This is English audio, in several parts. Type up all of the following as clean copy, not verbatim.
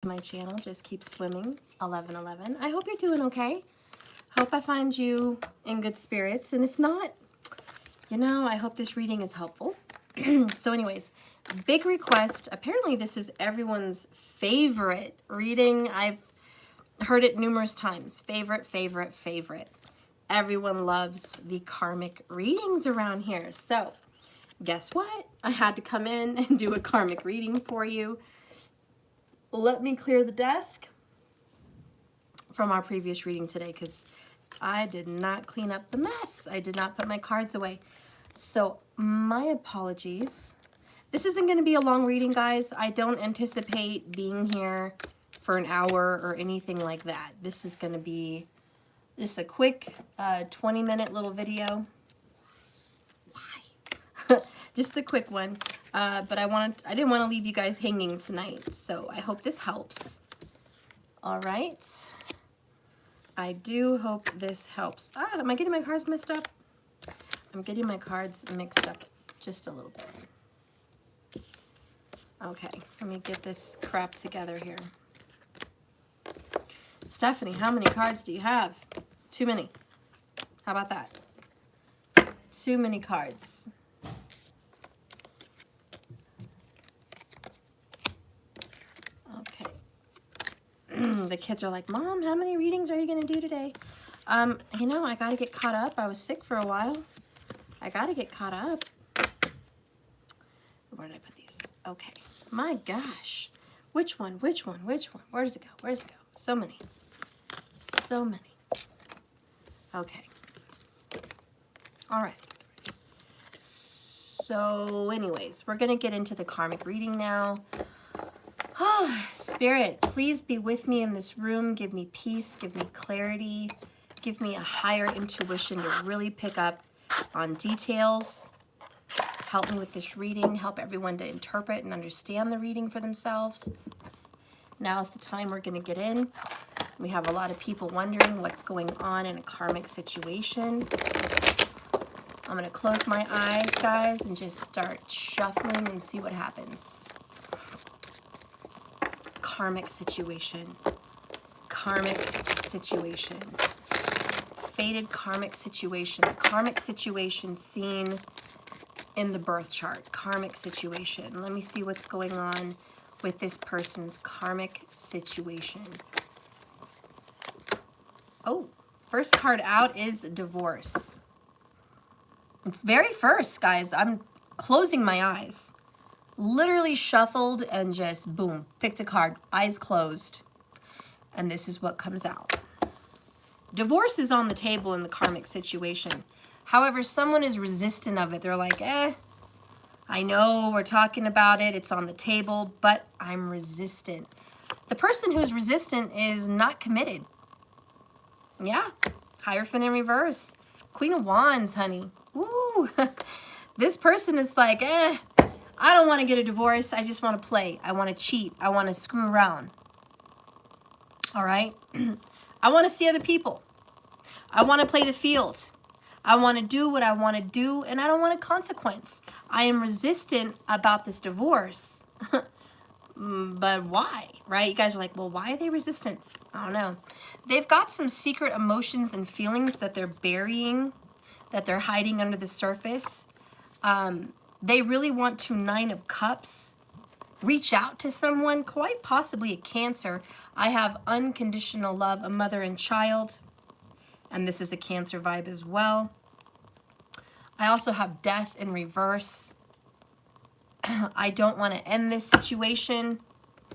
My channel, just keep swimming. 1111. I hope you're doing okay. Hope I find you in good spirits, and if not, you know, I hope this reading is helpful. So anyways, big request. Apparently this is everyone's favorite reading. I've heard it numerous times. Favorite, favorite, favorite. Everyone loves the karmic readings around here. So guess what? I had to come in and do a karmic reading for you. Let me clear the desk from our previous reading today because I did not clean up the mess. I did not put my cards away. So my apologies. This isn't going to be a long reading, guys. I don't anticipate being here for an hour or anything like that. This is going to be just a quick 20-minute little video. Why? Just a quick one. But I didn't want to leave you guys hanging tonight, so I hope this helps. All right. I do hope this helps. Am I getting my cards mixed up? I'm getting my cards mixed up just a little bit. Okay, let me get this crap together here. Stephanie, how many cards do you have? Too many. How about that? Too many cards. Okay. The kids are like, Mom, how many readings are you going to do today? You know, I got to get caught up. I was sick for a while. I got to get caught up. Where did I put these? Okay. My gosh. Which one? Which one? Which one? Where does it go? Where does it go? So many. So many. Okay. All right. So anyways, we're going to get into the karmic reading now. Oh, Spirit, please be with me in this room. Give me peace. Give me clarity. Give me a higher intuition to really pick up on details. Help me with this reading. Help everyone to interpret and understand the reading for themselves. Now is the time we're going to get in. We have a lot of people wondering what's going on in a karmic situation. I'm going to close my eyes, guys, and just start shuffling and see what happens. Karmic situation. Karmic situation. Fated karmic situation. The karmic situation seen in the birth chart. Karmic situation. Let me see what's going on with this person's karmic situation. Oh, first card out is divorce. Very first, guys, I'm closing my eyes. Literally shuffled and just boom, picked a card, eyes closed. And this is what comes out. Divorce is on the table in the karmic situation. However, someone is resistant of it. They're like, I know we're talking about it, it's on the table, but I'm resistant. The person who's resistant is not committed. Yeah, Hierophant in reverse. Queen of Wands, honey. Ooh, this person is like, I don't want to get a divorce. I just want to play. I want to cheat. I want to screw around. All right? I want to see other people. I want to play the field. I want to do what I want to do, and I don't want a consequence. I am resistant about this divorce. But why, right? You guys are like, well, why are they resistant? I don't know. They've got some secret emotions and feelings that they're burying, that they're hiding under the surface. They really want to 9 of Cups, reach out to someone, quite possibly a Cancer. I have unconditional love, a mother and child, and this is a Cancer vibe as well. I also have death in reverse. I don't want to end this situation,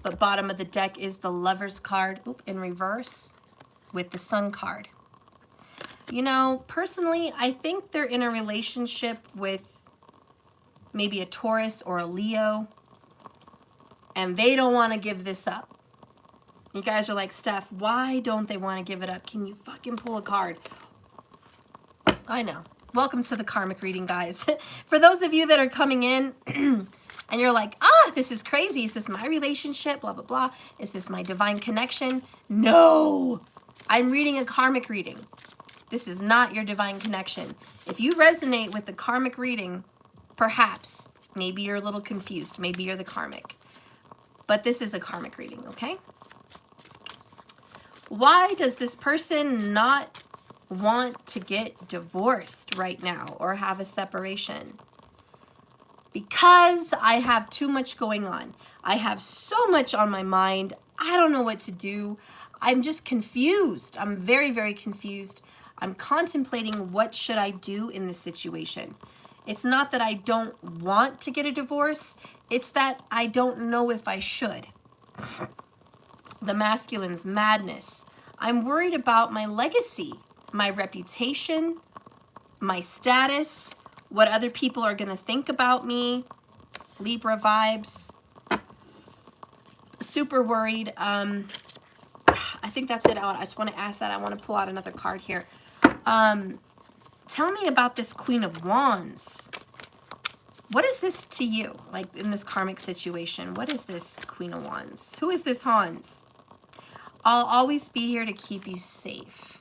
but bottom of the deck is the Lover's card, in reverse, with the Sun card. You know, personally, I think they're in a relationship with maybe a Taurus or a Leo, and they don't want to give this up. You guys are like, Steph, why don't they want to give it up? Can you fucking pull a card? I know. Welcome to the karmic reading, guys. For those of you that are coming in and you're like, this is crazy. Is this my relationship? Blah, blah, blah. Is this my divine connection? No. I'm reading a karmic reading. This is not your divine connection. If you resonate with the karmic reading, perhaps, maybe you're a little confused. Maybe you're the karmic. But this is a karmic reading, okay? Why does this person not want to get divorced right now or have a separation? Because I have too much going on. I have so much on my mind. I don't know what to do. I'm just confused. I'm very, very confused. I'm contemplating what should I do in this situation. It's not that I don't want to get a divorce. It's that I don't know if I should. The masculine's madness. I'm worried about my legacy, my reputation, my status, what other people are going to think about me. Libra vibes. Super worried. I think that's it. I just want to ask that. I want to pull out another card here. Tell me about this Queen of Wands. What is this to you? Like in this karmic situation, what is this Queen of Wands? Who is this Hans? I'll always be here to keep you safe.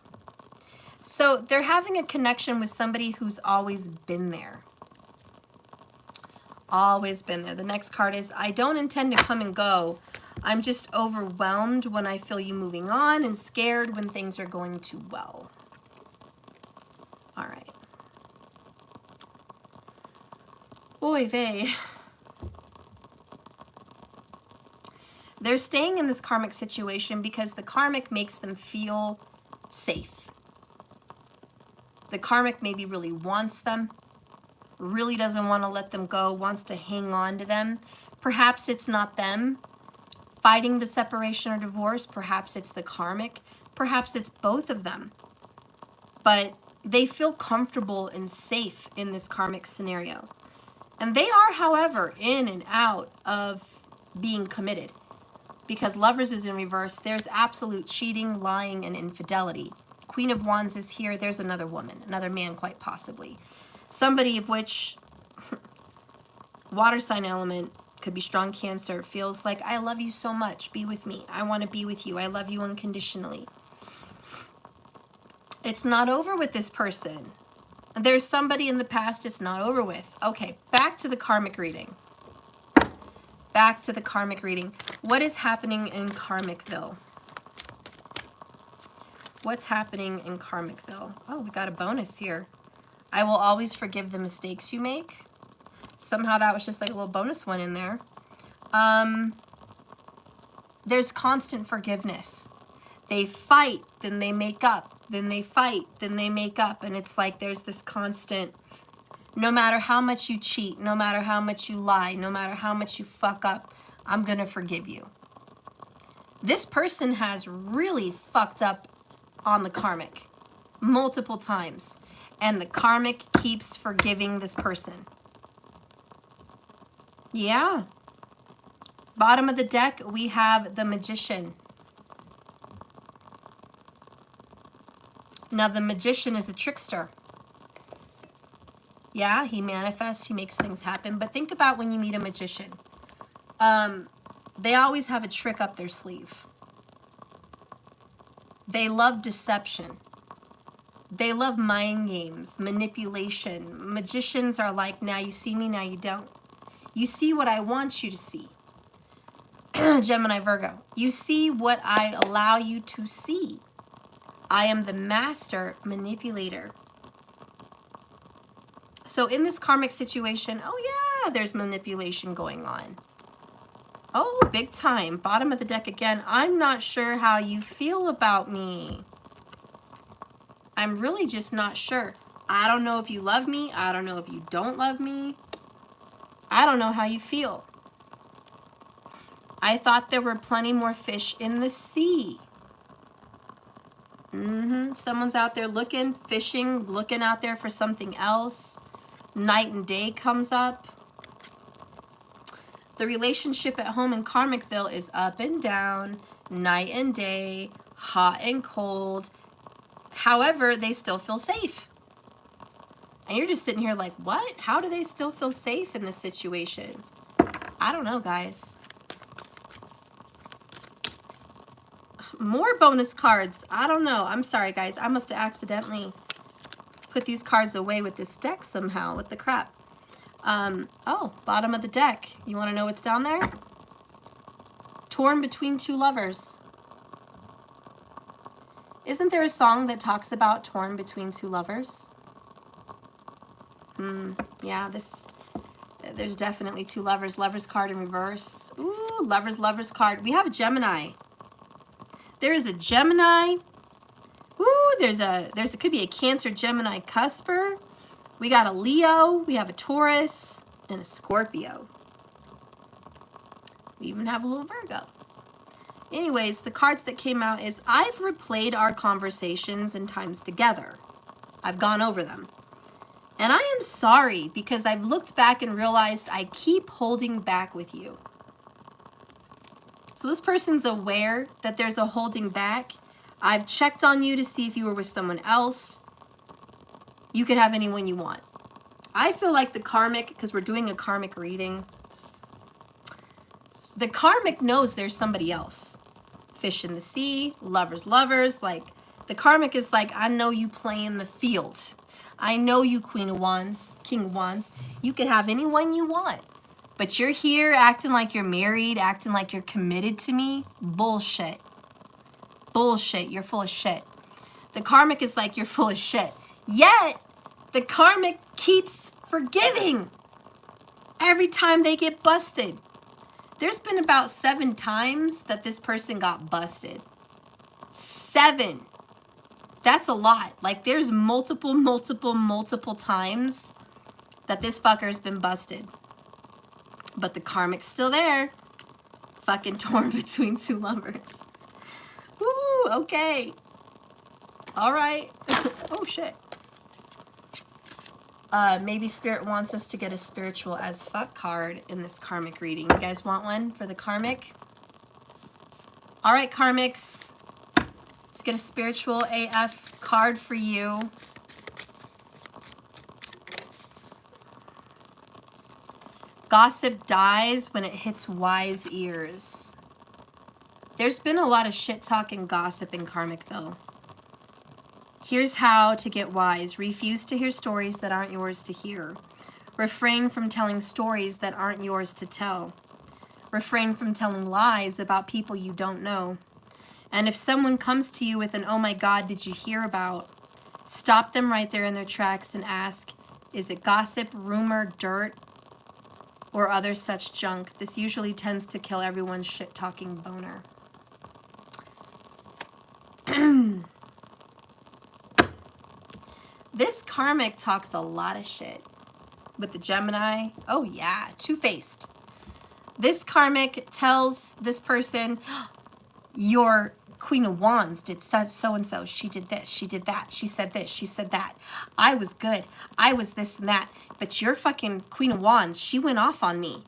So they're having a connection with somebody who's always been there. Always been there. The next card is, I don't intend to come and go. I'm just overwhelmed when I feel you moving on and scared when things are going too well. All right. Oy vey. They're staying in this karmic situation because the karmic makes them feel safe. The karmic maybe really wants them, really doesn't want to let them go, wants to hang on to them. Perhaps it's not them fighting the separation or divorce. Perhaps it's the karmic. Perhaps it's both of them. But they feel comfortable and safe in this karmic scenario. And they are, however, in and out of being committed. Because Lovers is in reverse, there's absolute cheating, lying, and infidelity. Queen of Wands is here. There's another woman, another man quite possibly. Somebody of which, water sign element, could be strong Cancer, feels like, I love you so much. Be with me. I want to be with you. I love you unconditionally. It's not over with this person. There's somebody in the past it's not over with. Okay, back to the karmic reading. Back to the karmic reading. What is happening in Karmicville? What's happening in Karmicville? Oh, we got a bonus here. I will always forgive the mistakes you make. Somehow that was just like a little bonus one in there. There's constant forgiveness. They fight, then they make up, then they fight, then they make up. And it's like there's this constant, no matter how much you cheat, no matter how much you lie, no matter how much you fuck up, I'm going to forgive you. This person has really fucked up on the karmic multiple times. And the karmic keeps forgiving this person. Yeah. Bottom of the deck, we have the Magician. Now, the Magician is a trickster. Yeah, he manifests, he makes things happen. But think about when you meet a magician. They always have a trick up their sleeve. They love deception. They love mind games, manipulation. Magicians are like, now you see me, now you don't. You see what I want you to see. Gemini, Virgo. You see what I allow you to see. I am the master manipulator. So in this karmic situation, oh yeah, there's manipulation going on. Oh, big time. Bottom of the deck again. I'm not sure how you feel about me. I'm really just not sure. I don't know if you love me. I don't know if you don't love me. I don't know how you feel. I thought there were plenty more fish in the sea. Someone's out there looking, fishing, looking out there for something else. Night and day comes up. The relationship at home in Karmicville is up and down, night and day, hot and cold. However, they still feel safe. And you're just sitting here like, what? How do they still feel safe in this situation? I don't know, guys. More bonus cards. I don't know. I'm sorry, guys. I must have accidentally put these cards away with this deck somehow. What the crap? Oh, bottom of the deck. You want to know what's down there? Torn between two lovers. Isn't there a song that talks about torn between two lovers? Yeah, there's definitely two lovers. Lovers card in reverse. Ooh, lovers card. We have a Gemini. There is a Gemini. Ooh, there could be a Cancer Gemini cusper. We got a Leo, we have a Taurus, and a Scorpio. We even have a little Virgo. Anyways, the cards that came out is I've replayed our conversations and times together. I've gone over them. And I am sorry because I've looked back and realized I keep holding back with you. So this person's aware that there's a holding back. I've checked on you to see if you were with someone else. You could have anyone you want. I feel like the Karmic, because we're doing a Karmic reading, the Karmic knows there's somebody else. Fish in the sea, lovers, like the Karmic is like, I know you play in the field. I know you, Queen of Wands, King of Wands. You can have anyone you want. But you're here acting like you're married, acting like you're committed to me. Bullshit. Bullshit. You're full of shit. The Karmic is like, you're full of shit. Yet, the Karmic keeps forgiving every time they get busted. There's been about 7 times that this person got busted. 7. That's a lot. Like, there's multiple times that this fucker's been busted. But the Karmic's still there. Fucking torn between two lovers. Woo, okay. All right. Oh, shit. Maybe Spirit wants us to get a spiritual as fuck card in this Karmic reading. You guys want one for the Karmic? All right, Karmics. Let's get a spiritual AF card for you. Gossip dies when it hits wise ears. There's been a lot of shit talk and gossip in Karmicville. Here's how to get wise. Refuse to hear stories that aren't yours to hear. Refrain from telling stories that aren't yours to tell. Refrain from telling lies about people you don't know. And if someone comes to you with an, oh my God, did you hear about? Stop them right there in their tracks and ask, is it gossip, rumor, dirt, or other such junk? This usually tends to kill everyone's shit-talking boner. This Karmic talks a lot of shit. With the Gemini, oh yeah, two-faced. This Karmic tells this person, your Queen of Wands did so-and-so. She did this, she did that, she said this, she said that. I was good, I was this and that. But your fucking Queen of Wands, she went off on me.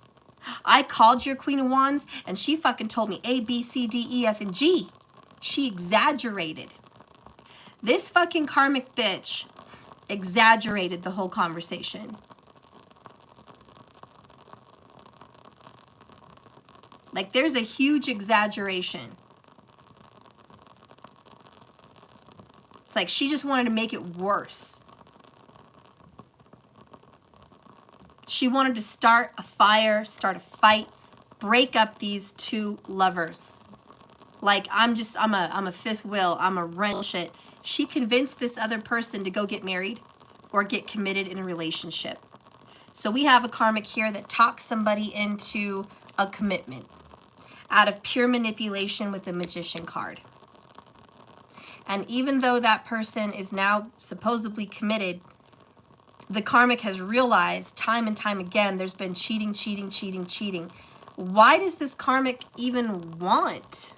I called your Queen of Wands and she fucking told me A, B, C, D, E, F, and G. She exaggerated. This fucking Karmic bitch exaggerated the whole conversation. Like, there's a huge exaggeration. It's like she just wanted to make it worse. She wanted to start a fire, start a fight, break up these two lovers. Like, I'm a fifth wheel, I'm a real shit. She convinced this other person to go get married or get committed in a relationship. So we have a Karmic here that talks somebody into a commitment out of pure manipulation with the Magician card. And even though that person is now supposedly committed, the Karmic has realized time and time again there's been cheating. Why does this Karmic even want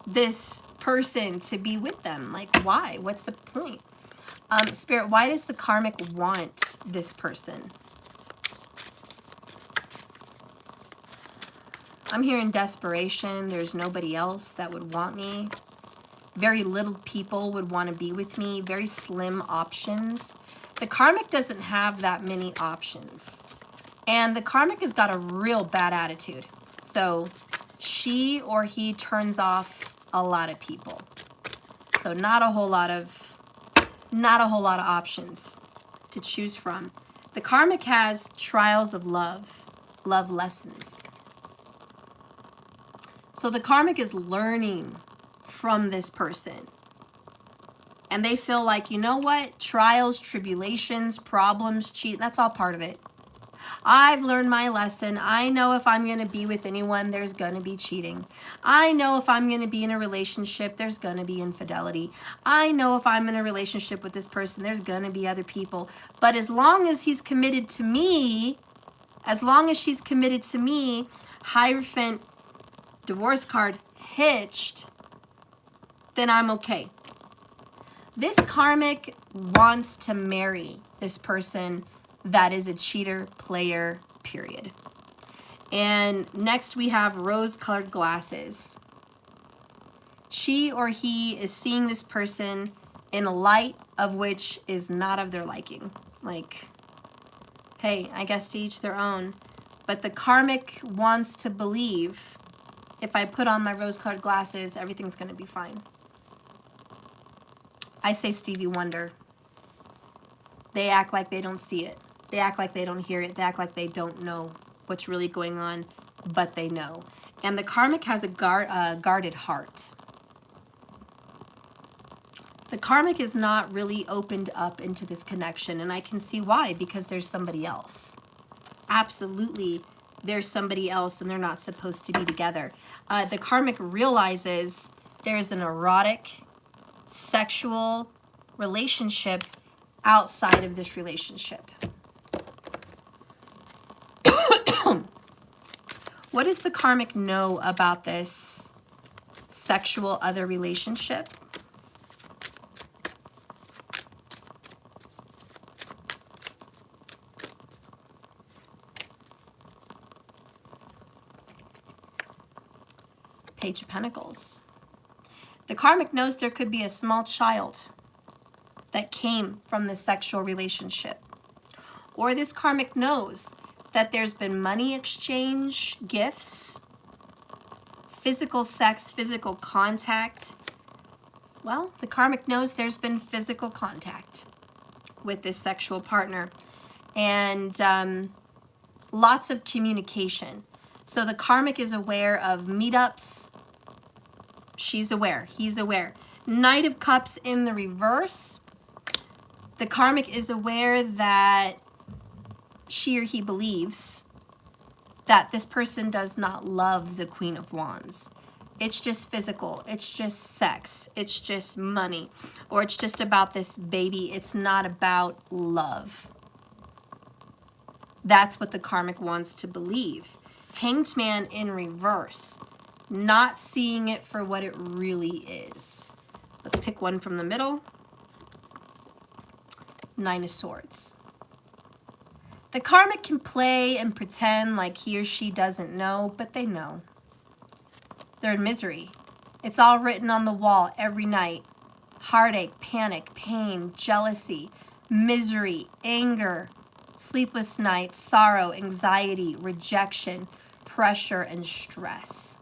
this person to be with them? Like, why? What's the point? Spirit, why does the Karmic want this person? I'm hearing desperation. There's nobody else that would want me. Very little people would want to be with me. Very slim options. The Karmic doesn't have that many options. And the Karmic has got a real bad attitude. So she or he turns off a lot of people. So not a whole lot of options to choose from. The Karmic has trials of love lessons. So the Karmic is learning from this person. And they feel like, you know what? Trials, tribulations, problems, cheat, that's all part of it. I've learned my lesson. I know if I'm going to be with anyone, there's going to be cheating. I know if I'm going to be in a relationship, there's going to be infidelity. I know if I'm in a relationship with this person, there's going to be other people. But as long as he's committed to me, as long as she's committed to me, Hierophant, divorce card, hitched, then I'm okay. This karmic wants to marry this person that is a cheater, player, period. And next we have rose-colored glasses. She or he is seeing this person in a light of which is not of their liking. Like, hey, I guess to each their own. But the karmic wants to believe, if I put on my rose-colored glasses, everything's going to be fine. I say Stevie Wonder. They act like they don't see it. They act like they don't hear it. They act like they don't know what's really going on, but they know. And the karmic has a guarded heart. The karmic is not really opened up into this connection, and I can see why, because there's somebody else. Absolutely, there's somebody else, and they're not supposed to be together. The karmic realizes there's an erotic, sexual relationship outside of this relationship. What does the karmic know about this sexual other relationship? Page of Pentacles. The karmic knows there could be a small child that came from this sexual relationship. Or this karmic knows that there's been money exchange, gifts, physical sex, physical contact. Well, the karmic knows there's been physical contact with this sexual partner. And lots of communication. So the karmic is aware of meetups. She's aware. He's aware. Knight of Cups in the reverse. The karmic is aware that she or he believes that this person does not love the Queen of Wands. It's just physical. It's just sex. It's just money. Or it's just about this baby. It's not about love. That's what the karmic wants to believe. Hanged Man in reverse. Not seeing it for what it really is. Let's pick one from the middle. Nine of Swords. The karmic can play and pretend like he or she doesn't know, but they know. They're in misery. It's all written on the wall every night. Heartache, panic, pain, jealousy, misery, anger, sleepless nights, sorrow, anxiety, rejection, pressure, and stress.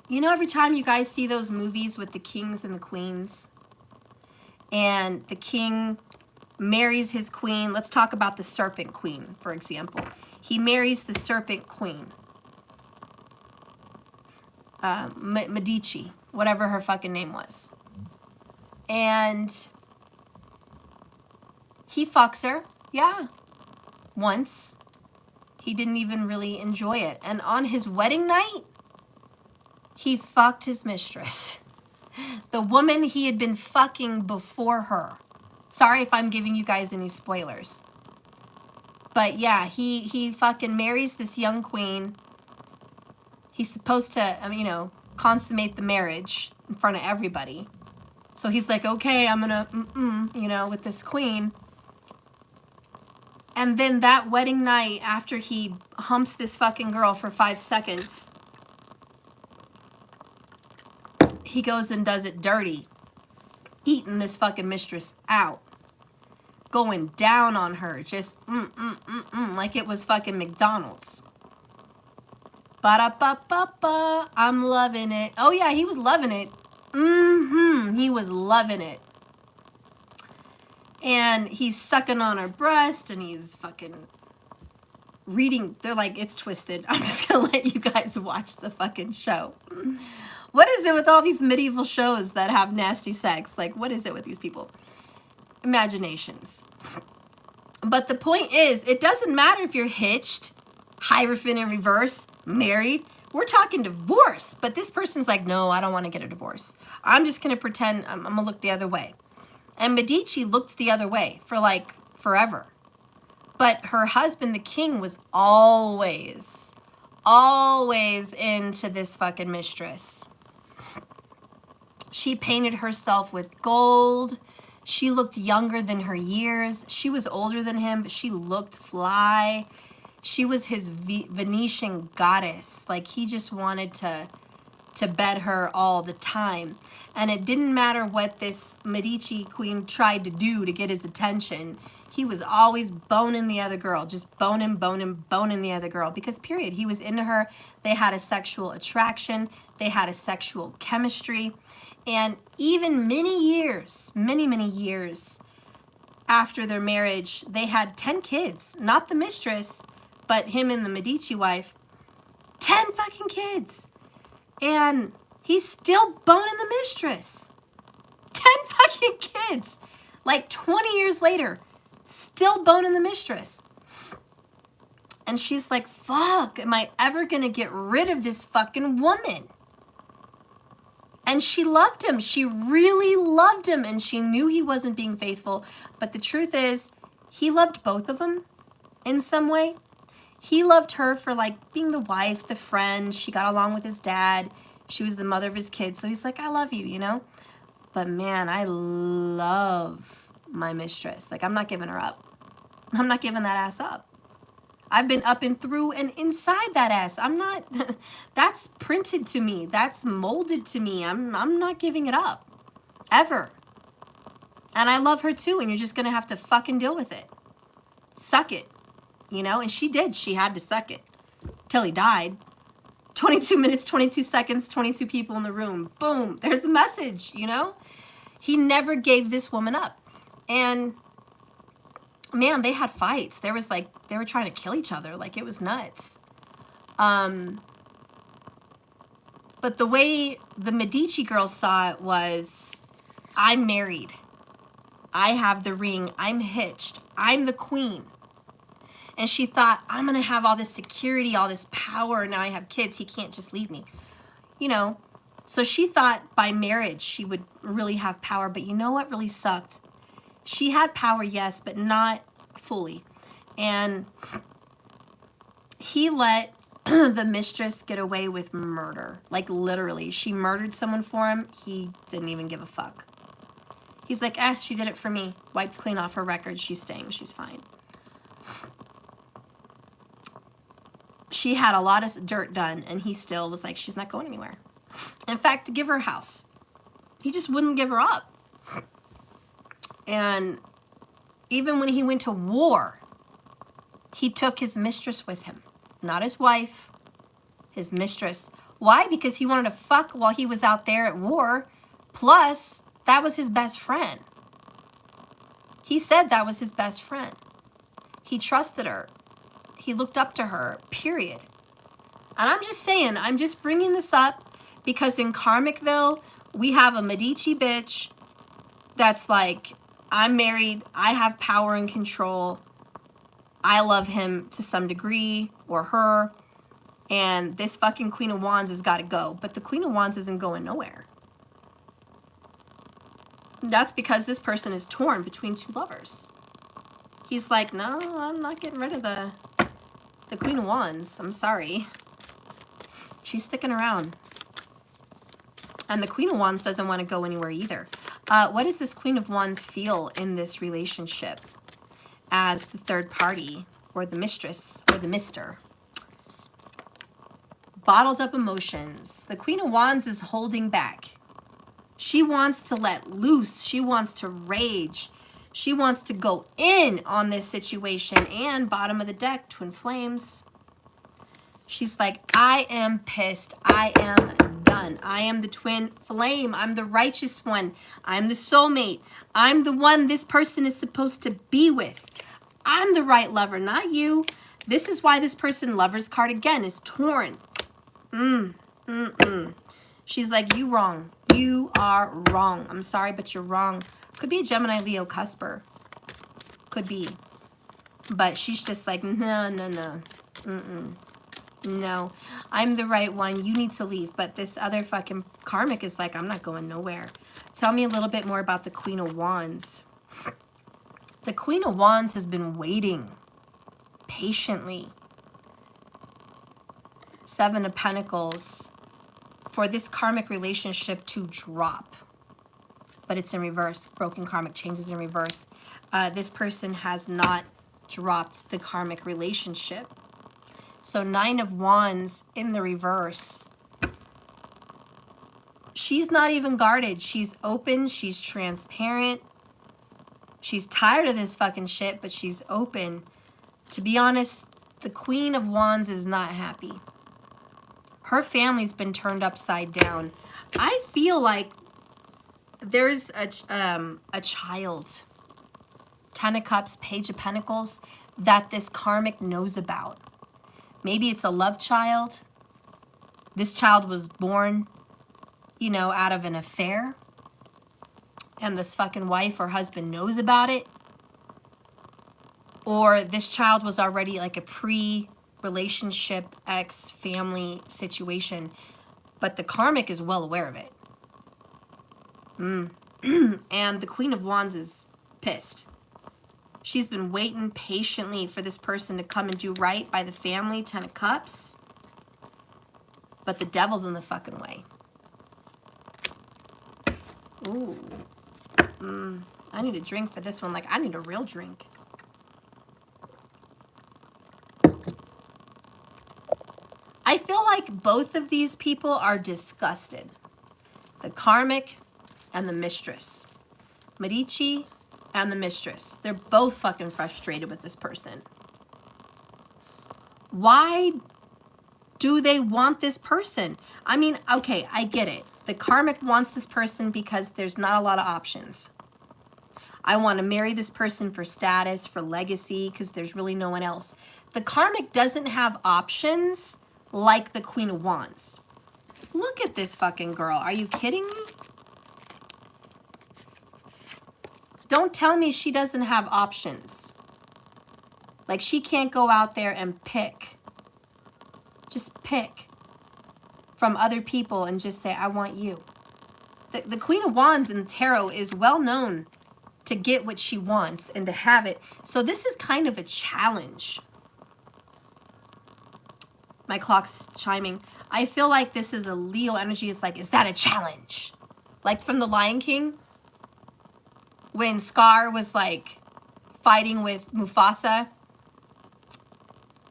You know, every time you guys see those movies with the kings and the queens, and the king marries his queen. Let's talk about the serpent queen, for example. He marries the serpent queen. Medici, whatever her fucking name was. And he fucks her, yeah, once. He didn't even really enjoy it. And on his wedding night, he fucked his mistress. The woman he had been fucking before her. Sorry if I'm giving you guys any spoilers. But yeah, he fucking marries this young queen. He's supposed to, you know, consummate the marriage in front of everybody. So he's like, okay, I'm gonna, you know, with this queen. And then that wedding night, after he humps this fucking girl for 5 seconds, he goes and does it dirty. Eating this fucking mistress out. Going down on her. Just, like it was fucking McDonald's. Ba-da-ba-ba-ba. I'm loving it. Oh yeah, he was loving it. He was loving it. And he's sucking on her breast and he's fucking reading. They're like, it's twisted. I'm just gonna let you guys watch the fucking show. What is it with all these medieval shows that have nasty sex? Like, what is it with these people? Imaginations. But the point is, it doesn't matter if you're hitched, Hierophant in reverse, married. We're talking divorce. But this person's like, no, I don't want to get a divorce. I'm just going to pretend I'm going to look the other way. And Medici looked the other way for like forever. But her husband, the king, was always into this fucking mistress. She painted herself with gold. She looked younger than her years. She was older than him, but she looked fly. She was his Venetian goddess. Like, he just wanted to bed her all the time. And it didn't matter what this Medici queen tried to do to get his attention. He was always boning the other girl, just boning the other girl. Because, period, he was into her. They had a sexual attraction. They had a sexual chemistry. And even many years after their marriage, they had 10 kids. Not the mistress, but him and the Medici wife. 10 fucking kids. And he's still boning the mistress. 10 fucking kids. Like 20 years later, still boning the mistress. And she's like, fuck, am I ever gonna get rid of this fucking woman? And she loved him. She really loved him. And she knew he wasn't being faithful. But the truth is, he loved both of them in some way. He loved her for like being the wife, the friend. She got along with his dad. She was the mother of his kids. So he's like, I love you, you know? But man, I love my mistress. Like, I'm not giving her up. I'm not giving that ass up. I've been up and through and inside that ass. I'm not, that's printed to me. That's molded to me. I'm not giving it up. Ever. And I love her too, and you're just going to have to fucking deal with it. Suck it. You know? And she did. She had to suck it. Till he died. 22 minutes, 22 seconds, 22 people in the room. Boom. There's the message, you know? He never gave this woman up. And man, they had fights. There was like, they were trying to kill each other. Like, it was nuts. But the way the Medici girls saw it was, I'm married. I have the ring. I'm hitched. I'm the queen. And she thought, I'm going to have all this security, all this power. Now I have kids. He can't just leave me. You know, so she thought by marriage she would really have power. But you know what really sucked? She had power, yes, but not fully. And he let the mistress get away with murder. Like, literally. She murdered someone for him. He didn't even give a fuck. He's like, she did it for me. Wiped clean off her record. She's staying. She's fine. She had a lot of dirt done, and he still was like, she's not going anywhere. In fact, to give her a house. He just wouldn't give her up. And even when he went to war, he took his mistress with him. Not his wife, his mistress. Why? Because he wanted to fuck while he was out there at war. Plus, that was his best friend. He said that was his best friend. He trusted her. He looked up to her, period. And I'm just saying, I'm just bringing this up because in Karmicville, we have a Medici bitch that's like, I'm married, I have power and control, I love him to some degree, or her, and this fucking Queen of Wands has got to go. But the Queen of Wands isn't going nowhere. That's because this person is torn between two lovers. He's like, no, I'm not getting rid of the Queen of Wands. I'm sorry. She's sticking around. And the Queen of Wands doesn't want to go anywhere either. What does this Queen of Wands feel in this relationship as the third party or the mistress or the mister? Bottled up emotions. The Queen of Wands is holding back. She wants to let loose. She wants to rage. She wants to go in on this situation. And bottom of the deck, twin flames. She's like, I am pissed. I am done. I am the twin flame. I'm the righteous one. I'm the soulmate. I'm the one this person is supposed to be with. I'm the right lover, not you. This is why this person, lover's card again, is torn. She's like, you wrong. You are wrong. I'm sorry, but you're wrong. Could be a Gemini, Leo, cusper. Could be. But she's just like, no, no, no. Mm-mm. No, I'm the right one. You need to leave. But this other fucking karmic is like, I'm not going nowhere. Tell me a little bit more about the Queen of Wands. The Queen of Wands has been waiting patiently. Seven of Pentacles for this karmic relationship to drop. But it's in reverse. Broken karmic changes in reverse. This person has not dropped the karmic relationship. So 9 of Wands in the reverse. She's not even guarded. She's open. She's transparent. She's tired of this fucking shit, but she's open. To be honest, the Queen of Wands is not happy. Her family's been turned upside down. I feel like there's a child, 10 of Cups, Page of Pentacles, that this karmic knows about. Maybe it's a love child. This child was born, you know, out of an affair. And this fucking wife or husband knows about it. Or this child was already like a pre-relationship, ex-family situation. But the karmic is well aware of it. And the Queen of Wands is pissed. She's been waiting patiently for this person to come and do right by the family, 10 of Cups. But the devil's in the fucking way. Ooh. I need a drink for this one. Like, I need a real drink. I feel like both of these people are disgusted. The karmic and the mistress. Medici and the mistress. They're both fucking frustrated with this person. Why do they want this person? I mean, okay, I get it. The karmic wants this person because there's not a lot of options. I want to marry this person for status, for legacy, because there's really no one else. The karmic doesn't have options like the Queen of Wands. Look at this fucking girl. Are you kidding me? Don't tell me she doesn't have options. Like, she can't go out there and pick. Just pick from other people and just say, I want you. The Queen of Wands in the tarot is well known to get what she wants and to have it. So this is kind of a challenge. My clock's chiming. I feel like this is a Leo energy. It's like, is that a challenge? Like from The Lion King? When Scar was like fighting with Mufasa.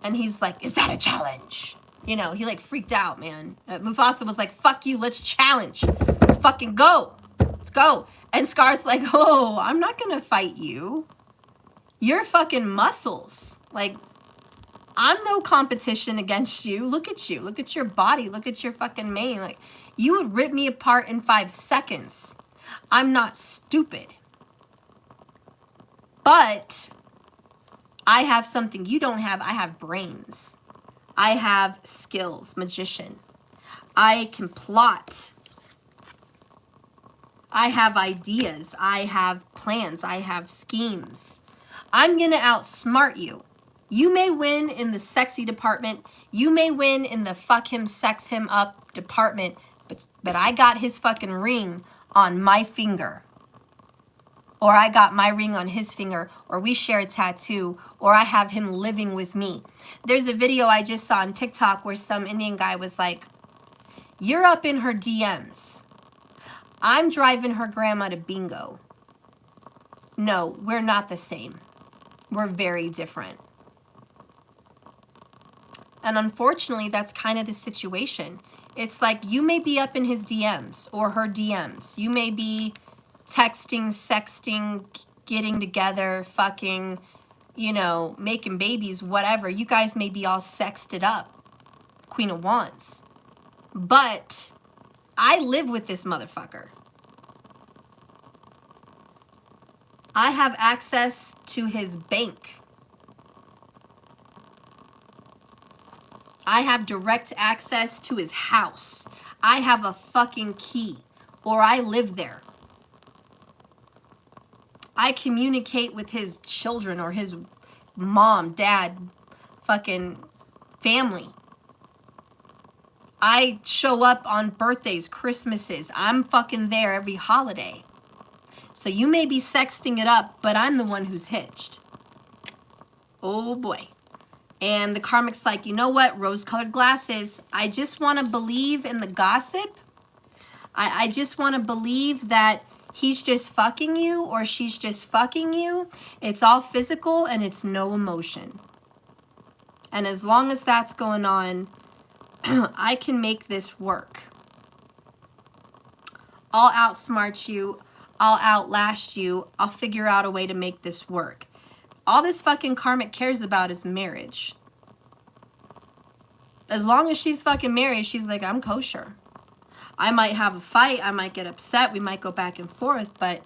And he's like, is that a challenge? You know, he like freaked out, man. Mufasa was like, fuck you, let's challenge. Let's fucking go. Let's go. And Scar's like, oh, I'm not gonna fight you. You're fucking muscles. Like, I'm no competition against you. Look at you. Look at your body. Look at your fucking mane. Like, you would rip me apart in 5 seconds. I'm not stupid. But I have something you don't have. I have brains. I have skills, magician. I can plot. I have ideas. I have plans. I have schemes. I'm going to outsmart you. You may win in the sexy department. You may win in the fuck him, sex him up department. But I got his fucking ring on my finger. Or I got my ring on his finger, or we share a tattoo, or I have him living with me. There's a video I just saw on TikTok where some Indian guy was like, you're up in her DMs. I'm driving her grandma to bingo. No, we're not the same. We're very different. And unfortunately, that's kind of the situation. It's like you may be up in his DMs or her DMs. You may be texting, sexting, getting together, fucking, you know, making babies, whatever. You guys may be all sexed it up. Queen of Wands. But I live with this motherfucker. I have access to his bank. I have direct access to his house. I have a fucking key, or I live there. I communicate with his children or his mom, dad, fucking family. I show up on birthdays, Christmases. I'm fucking there every holiday. So you may be sexting it up, but I'm the one who's hitched. Oh boy. And the Karmic's like, you know what? Rose-colored glasses. I just want to believe in the gossip. I just want to believe that he's just fucking you or she's just fucking you. It's all physical and it's no emotion. And as long as that's going on, I can make this work. I'll outsmart you. I'll outlast you. I'll figure out a way to make this work. All this fucking Karmic cares about is marriage. As long as she's fucking married, she's like, I'm kosher. I might have a fight. I might get upset. We might go back and forth, but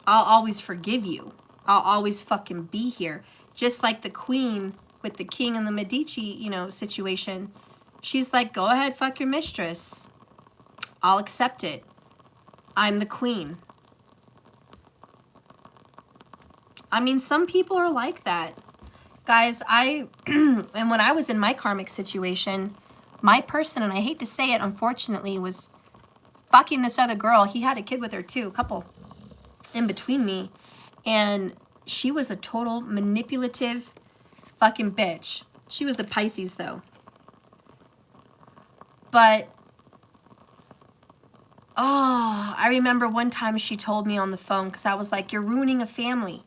I'll always forgive you. I'll always fucking be here. Just like the queen with the king and the Medici, you know, situation. She's like, go ahead, fuck your mistress. I'll accept it. I'm the queen. I mean, some people are like that. Guys, and when I was in my karmic situation, my person, and I hate to say it, unfortunately, was fucking this other girl. He had a kid with her too, a couple in between me. And she was a total manipulative fucking bitch. She was a Pisces though. But, oh, I remember one time she told me on the phone, because I was like, you're ruining a family.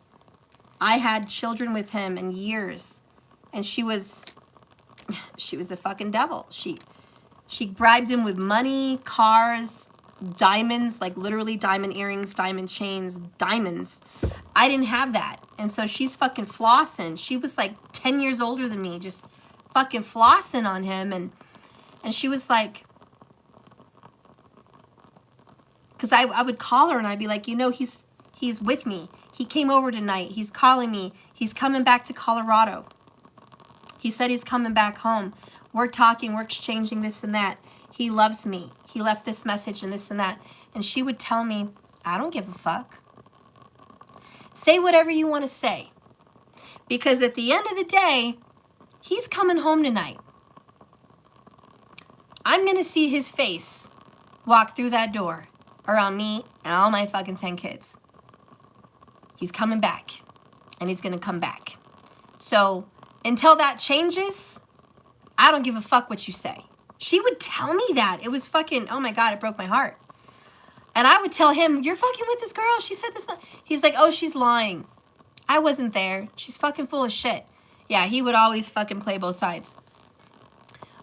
I had children with him in years. And she was a fucking devil. She bribed him with money, cars, diamonds, like literally diamond earrings, diamond chains, diamonds. I didn't have that. And so she's fucking flossing. She was like 10 years older than me, just fucking flossing on him. And she was like, because I would call her and I'd be like, you know, he's with me. He came over tonight. He's calling me. He's coming back to Colorado. He said he's coming back home. We're talking. We're exchanging this and that. He loves me. He left this message and this and that. And she would tell me, I don't give a fuck. Say whatever you want to say. Because at the end of the day, he's coming home tonight. I'm going to see his face walk through that door around me and all my fucking 10 kids. He's coming back. And he's going to come back. So until that changes, I don't give a fuck what you say. She would tell me that. It was fucking, oh my God, it broke my heart. And I would tell him, you're fucking with this girl. She said this. He's like, oh, she's lying. I wasn't there. She's fucking full of shit. Yeah, he would always fucking play both sides.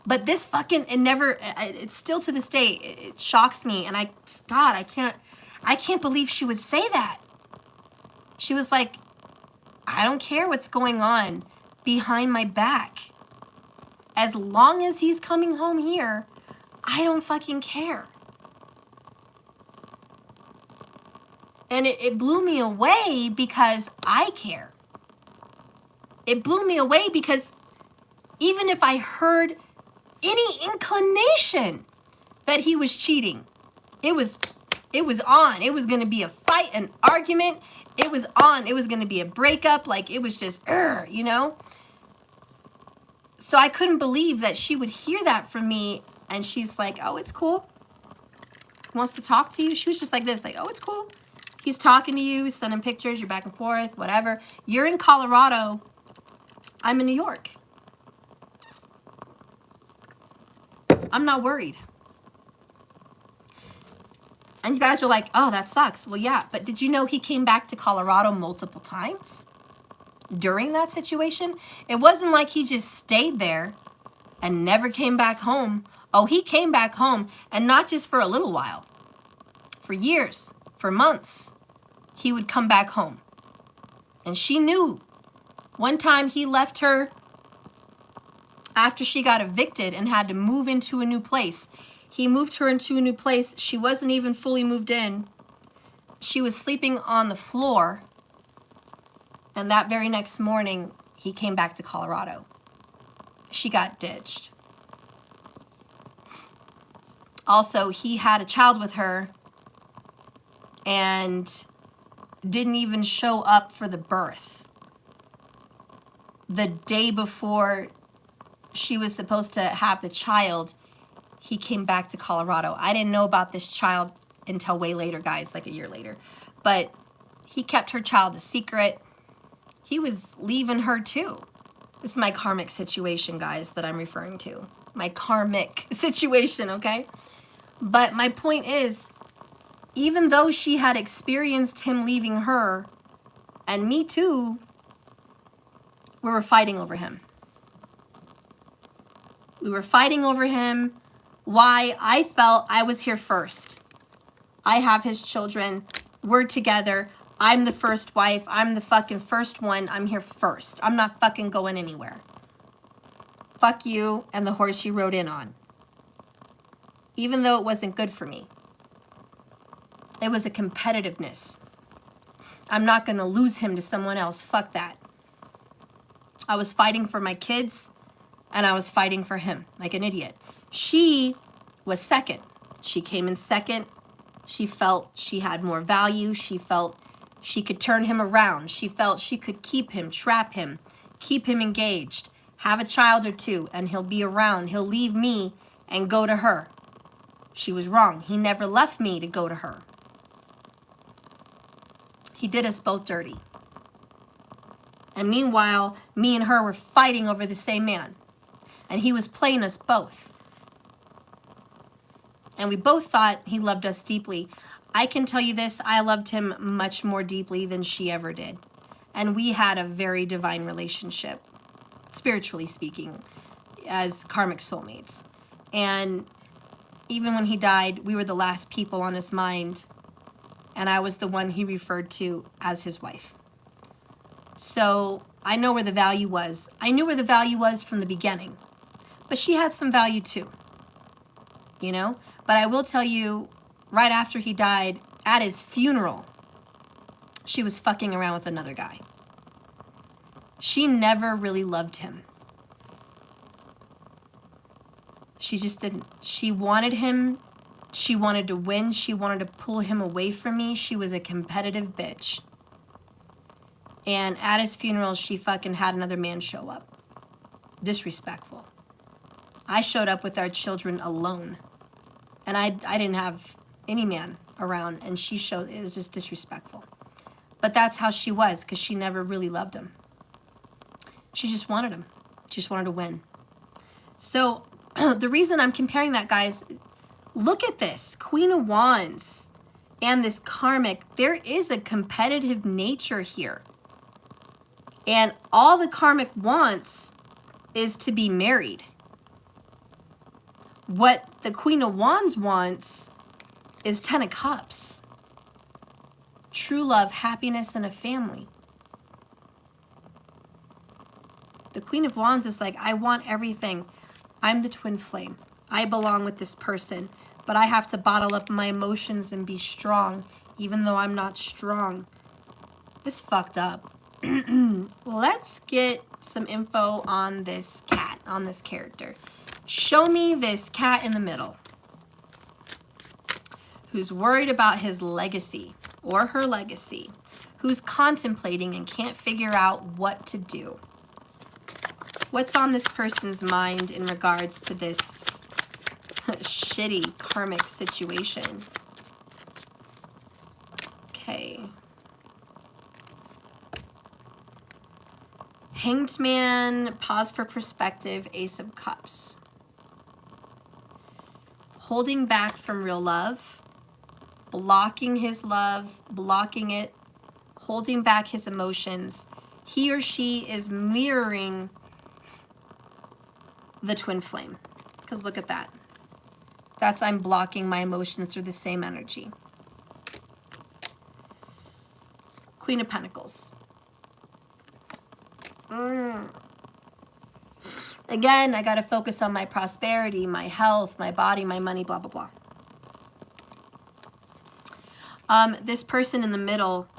But this fucking, it's still to this day, it shocks me. And I can't believe she would say that. She was like, I don't care what's going on behind my back. As long as he's coming home here, I don't fucking care. And it blew me away because I care. It blew me away because even if I heard any inclination that he was cheating, it was on. It was going to be a fight, an argument. It was on. It was going to be a breakup. Like, it was just, you know? So I couldn't believe that she would hear that from me. And she's like, oh, it's cool. He wants to talk to you. She was just like this, like, oh, it's cool. He's talking to you, sending pictures, you're back and forth, whatever. You're in Colorado. I'm in New York. I'm not worried. And you guys are like, oh, that sucks. Well, yeah, but did you know he came back to Colorado multiple times during that situation? It wasn't like he just stayed there and never came back home. Oh, he came back home, and not just for a little while. For years, for months, he would come back home. And she knew. One time he left her after she got evicted and had to move into a new place. He moved her into a new place. She wasn't even fully moved in. She was sleeping on the floor. And that very next morning, he came back to Colorado. She got ditched. Also, he had a child with her and didn't even show up for the birth. The day before she was supposed to have the child, he came back to Colorado. I didn't know about this child until way later, guys, like a year later. But he kept her child a secret. He was leaving her too. This is my karmic situation, guys, that I'm referring to. My karmic situation, okay? But my point is, even though she had experienced him leaving her, and me too, we were fighting over him. We were fighting over him. Why? I felt I was here first. I have his children. We're together. I'm the first wife. I'm the fucking first one. I'm here first. I'm not fucking going anywhere. Fuck you and the horse you rode in on. Even though it wasn't good for me. It was a competitiveness. I'm not going to lose him to someone else. Fuck that. I was fighting for my kids and I was fighting for him like an idiot. She was second. She came in second. She felt she had more value. She felt she could turn him around. She felt she could keep him, trap him, keep him engaged, have a child or two, and he'll be around. He'll leave me and go to her. She was wrong. He never left me to go to her. He did us both dirty. And meanwhile, me and her were fighting over the same man. And he was playing us both. And we both thought he loved us deeply. I can tell you this, I loved him much more deeply than she ever did. And we had a very divine relationship, spiritually speaking, as karmic soulmates. And even when he died, we were the last people on his mind. And I was the one he referred to as his wife. So I know where the value was. I knew where the value was from the beginning. But she had some value too. You know? But I will tell you, right after he died, at his funeral, she was fucking around with another guy. She never really loved him. She just didn't. She wanted him. She wanted to win. She wanted to pull him away from me. She was a competitive bitch. And at his funeral, she fucking had another man show up. Disrespectful. I showed up with our children alone. And I didn't have any man around. And she showed, it was just disrespectful. But that's how she was, because she never really loved him. She just wanted him. She just wanted to win. So the reason I'm comparing that, guys, look at this. Queen of Wands and this karmic. There is a competitive nature here. And all the karmic wants is to be married. What the Queen of Wands wants is 10 of Cups. True love, happiness, and a family. The Queen of Wands is like, I want everything. I'm the twin flame. I belong with this person, but I have to bottle up my emotions and be strong, even though I'm not strong. This fucked up. Let's get some info on this cat, on this character. Show me this cat in the middle who's worried about his legacy or her legacy, who's contemplating and can't figure out what to do. What's on this person's mind in regards to this shitty karmic situation? Okay. Hanged Man, pause for perspective, Ace of Cups. Holding back from real love, blocking his love, blocking it, holding back his emotions. He or she is mirroring the twin flame. Because look at that. That's I'm blocking my emotions through the same energy. Queen of Pentacles. Again, I got to focus on my prosperity, my health, my body, my money, blah, blah, blah. This person in the middle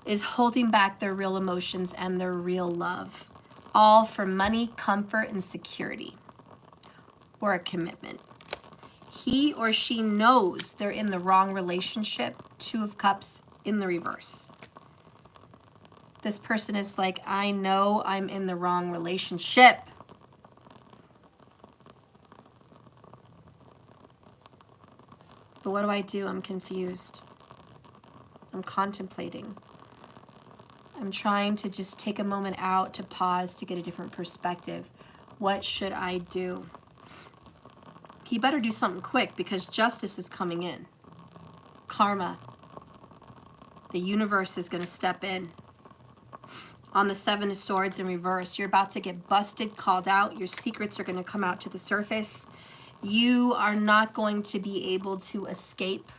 is holding back their real emotions and their real love, all for money, comfort, and security, or a commitment. He or she knows they're in the wrong relationship. Two of Cups in the reverse. This person is like, I know I'm in the wrong relationship. But what do? I'm confused. I'm contemplating. I'm trying to just take a moment out to pause to get a different perspective. What should I do? He better do something quick because justice is coming in. Karma. The universe is going to step in. On the Seven of Swords in reverse, you're about to get busted, called out. Your secrets are going to come out to the surface. You are not going to be able to escape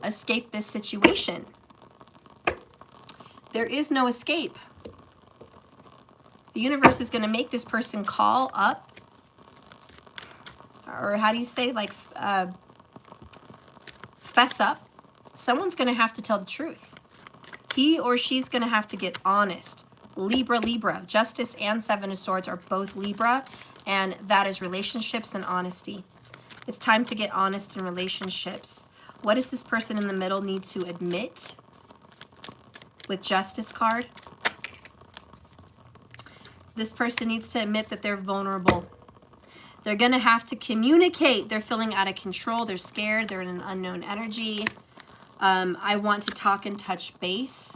escape this situation. There is no escape. The universe is going to make this person call up, or how do you say, like, fess up. Someone's going to have to tell the truth. He or she's going to have to get honest. Libra, Libra. Justice and Seven of Swords are both Libra, and that is relationships and honesty. It's time to get honest in relationships. What does this person in the middle need to admit with Justice card? This person needs to admit that they're vulnerable. They're going to have to communicate. They're feeling out of control. They're scared. They're in an unknown energy. I want to talk and touch base.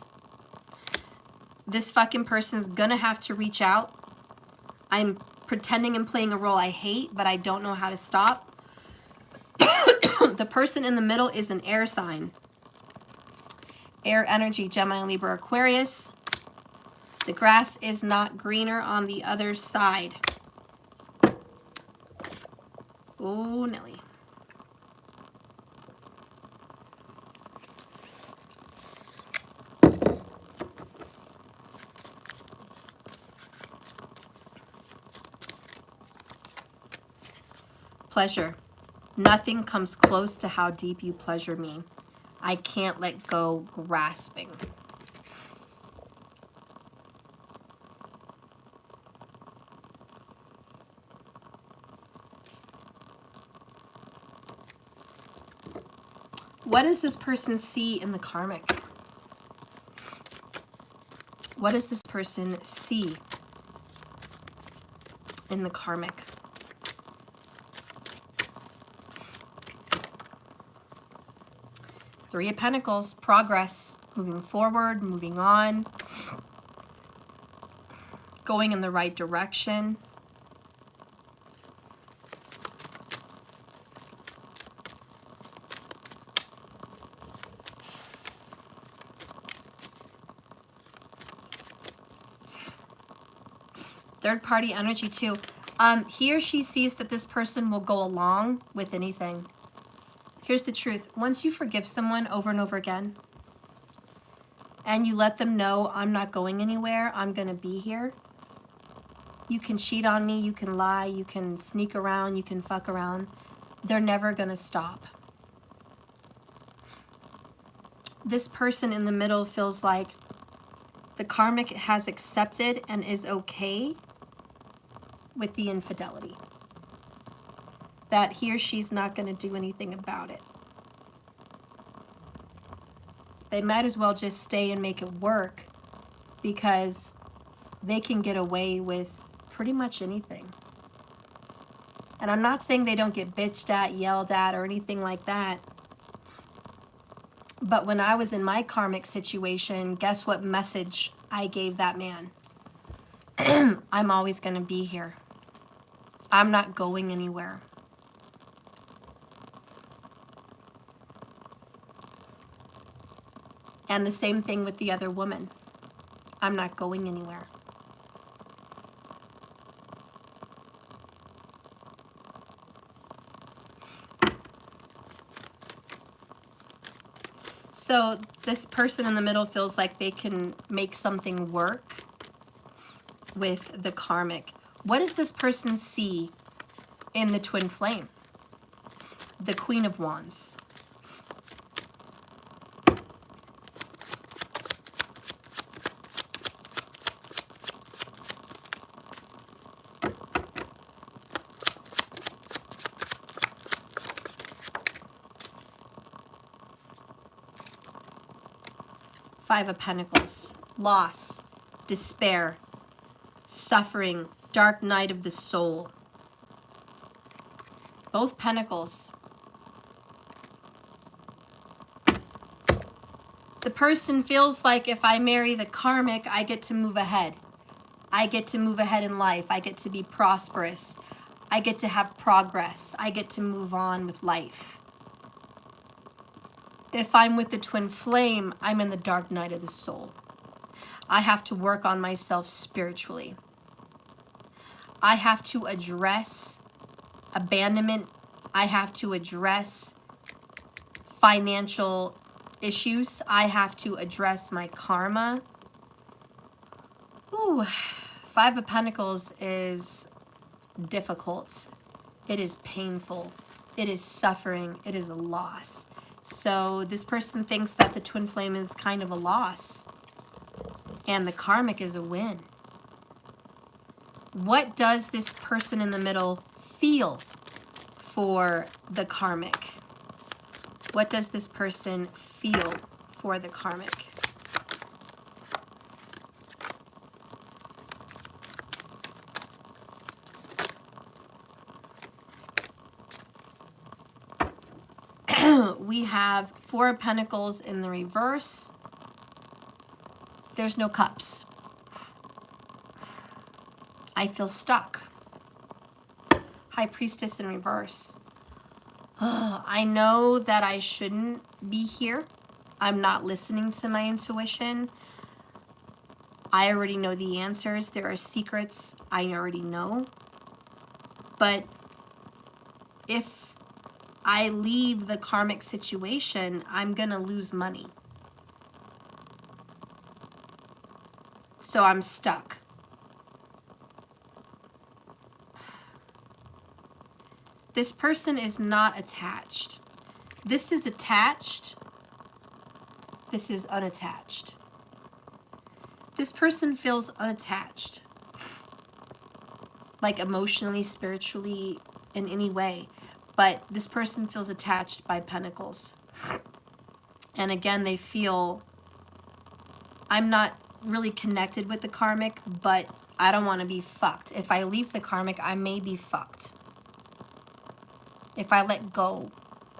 This fucking person's going to have to reach out. I'm pretending and playing a role I hate, but I don't know how to stop. The person in the middle is an air sign. Air energy, Gemini, Libra, Aquarius. The grass is not greener on the other side. Oh, Nelly. Pleasure. Nothing comes close to how deep you pleasure me. I can't let go, grasping. What does this person see in the karmic? What does this person see in the karmic? Three of Pentacles, progress, moving forward, moving on, going in the right direction. Third party energy too. He or she sees that this person will go along with anything. Here's the truth. Once you forgive someone over and over again, and you let them know, I'm not going anywhere, I'm going to be here. You can cheat on me, you can lie, you can sneak around, you can fuck around. They're never going to stop. This person in the middle feels like the karmic has accepted and is okay with the infidelity. That he or she's not going to do anything about it. They might as well just stay and make it work because they can get away with pretty much anything. And I'm not saying they don't get bitched at, yelled at, or anything like that. But when I was in my karmic situation, guess what message I gave that man? I'm always going to be here. I'm not going anywhere. And the same thing with the other woman. I'm not going anywhere. So this person in the middle feels like they can make something work with the karmic. What does this person see in the twin flame? The Queen of Wands. Five of Pentacles. Loss, despair, suffering, dark night of the soul. Both Pentacles. The person feels like if I marry the Karmic, I get to move ahead. I get to move ahead in life. I get to be prosperous. I get to have progress. I get to move on with life. If I'm with the twin flame, I'm in the dark night of the soul. I have to work on myself spiritually. I have to address abandonment. I have to address financial issues. I have to address my karma. Ooh, Five of Pentacles is difficult. It is painful. It is suffering. It is a loss. So this person thinks that the twin flame is kind of a loss and the Karmic is a win. What does this person in the middle feel for the Karmic? What does this person feel for the Karmic? We have Four of Pentacles in the reverse. There's no cups. I feel stuck. High Priestess in reverse. I know that I shouldn't be here. I'm not listening to my intuition. I already know the answers. There are secrets I already know. But if I leave the Karmic situation, I'm going to lose money. So I'm stuck. This person is not attached. This is attached. This is unattached. This person feels unattached. Like emotionally, spiritually, in any way. But this person feels attached by Pentacles. And again, they feel, I'm not really connected with the Karmic, but I don't want to be fucked. If I leave the Karmic, I may be fucked. If I let go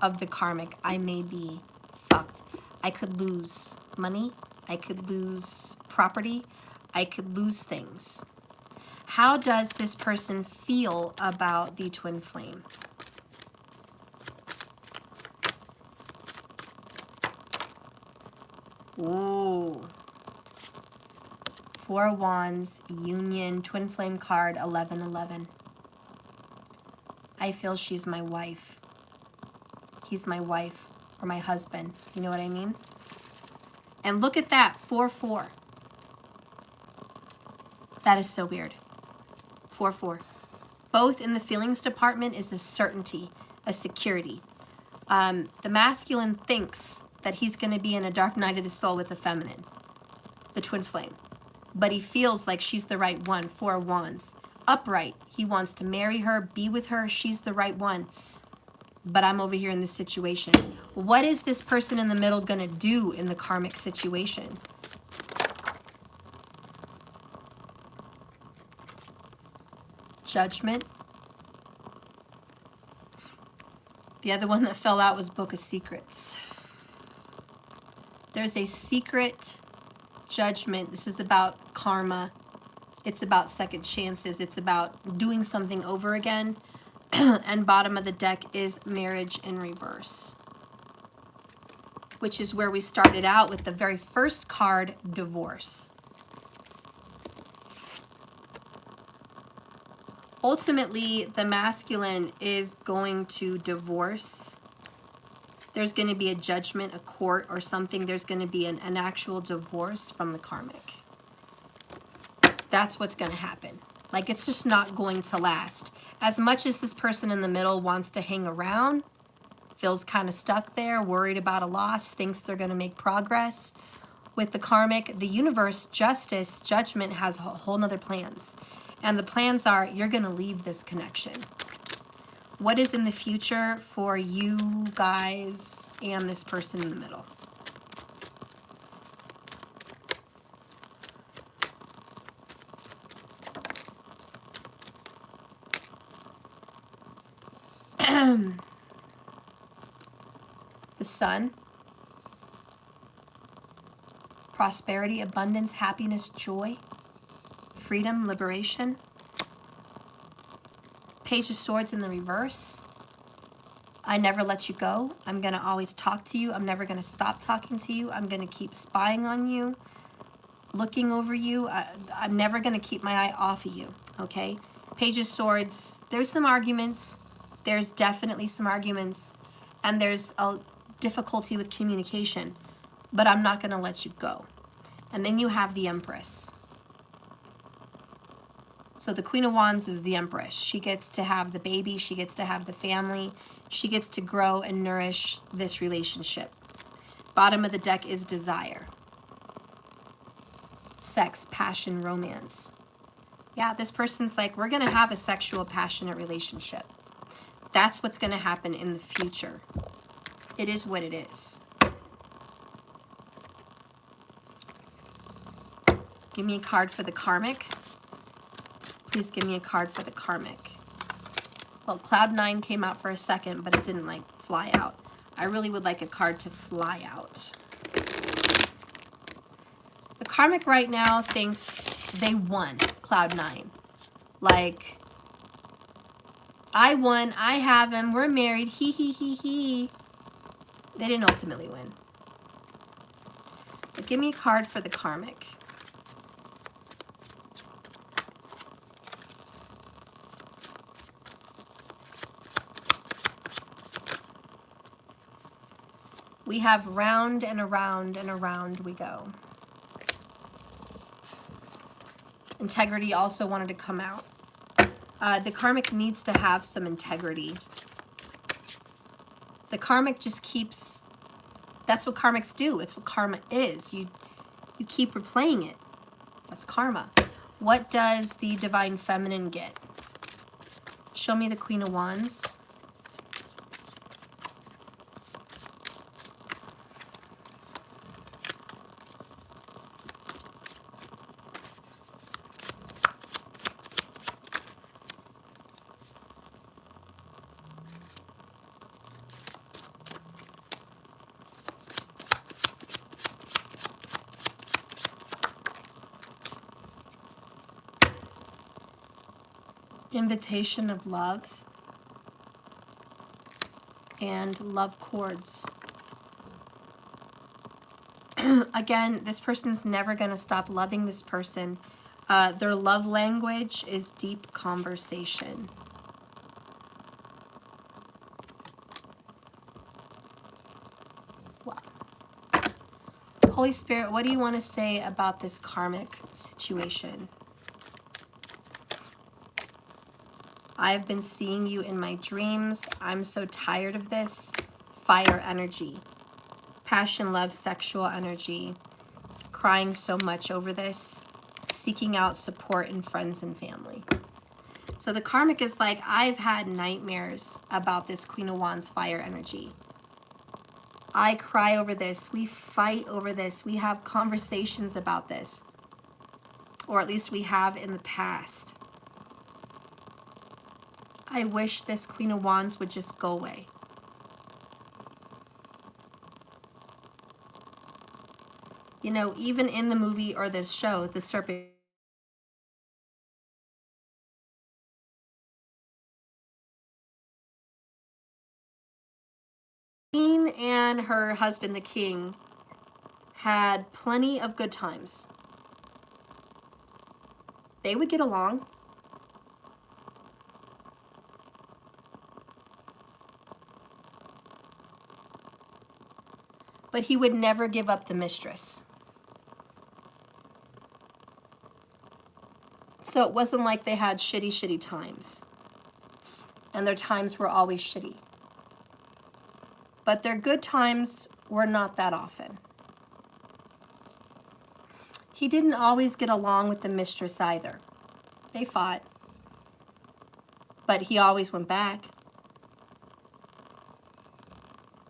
of the Karmic, I may be fucked. I could lose money. I could lose property. I could lose things. How does this person feel about the twin flame? Ooh. Four of Wands, Union, twin flame card, 1111. I feel she's my wife. He's my wife or my husband. You know what I mean? And look at that, 4-4. That is so weird. 4-4. Both in the feelings department is a certainty, a security. The masculine thinks that he's going to be in a dark night of the soul with the feminine, the twin flame. But he feels like she's the right one, Four of Wands. Upright. He wants to marry her, be with her. She's the right one. But I'm over here in this situation. What is this person in the middle going to do in the Karmic situation? Judgment. The other one that fell out was Book of Secrets. There's a secret judgment. This is about karma. It's about second chances. It's about doing something over again. And bottom of the deck is Marriage in reverse, which is where we started out with the very first card, Divorce. Ultimately, the masculine is going to divorce. There's going to be a judgment, a court or something. There's going to be an actual divorce from the Karmic. That's what's going to happen. Like, it's just not going to last. As much as this person in the middle wants to hang around, feels kind of stuck there, worried about a loss, thinks they're going to make progress. With the Karmic, the universe, justice, judgment has whole nother plans. And the plans are, you're going to leave this connection. What is in the future for you guys and this person in the middle? The Sun. Prosperity, abundance, happiness, joy, freedom, liberation. Page of Swords in the reverse. I never let you go. I'm going to always talk to you. I'm never going to stop talking to you. I'm going to keep spying on you, looking over you. I'm never going to keep my eye off of you, okay? Page of Swords, there's some arguments. There's definitely some arguments. And there's a difficulty with communication. But I'm not going to let you go. And then you have the Empress. So the Queen of Wands is the Empress. She gets to have the baby. She gets to have the family. She gets to grow and nourish this relationship. Bottom of the deck is desire. Sex, passion, romance. Yeah, this person's like, we're going to have a sexual, passionate relationship. That's what's going to happen in the future. It is what it is. Give me a card for the Karmic. Please give me a card for the Karmic. Well, Cloud 9 came out for a second, but it didn't like fly out. I really would like a card to fly out. The Karmic right now thinks they won Cloud 9. Like, I won, I have him, we're married, he. They didn't ultimately win. But give me a card for the Karmic. We have round and around and around we go. Integrity also wanted to come out. The Karmic needs to have some integrity. The Karmic just keeps, that's what Karmics do. It's what karma is. You keep replaying it. That's karma. What does the Divine Feminine get? Show me the Queen of Wands. Invitation of love and love chords. Again, this person's never going to stop loving this person. Their love language is deep conversation. Wow. Holy Spirit, what do you want to say about this Karmic situation? I've been seeing you in my dreams. I'm so tired of this. Fire energy. Passion, love, sexual energy. Crying so much over this. Seeking out support in friends and family. So the Karmic is like, I've had nightmares about this Queen of Wands fire energy. I cry over this. We fight over this. We have conversations about this. Or at least we have in the past. I wish this Queen of Wands would just go away. You know, even in the movie or this show, the serpent Queen and her husband, the king, had plenty of good times. They would get along. But he would never give up the mistress. So it wasn't like they had shitty times. And their times were always shitty. But their good times were not that often. He didn't always get along with the mistress either. They fought. But he always went back.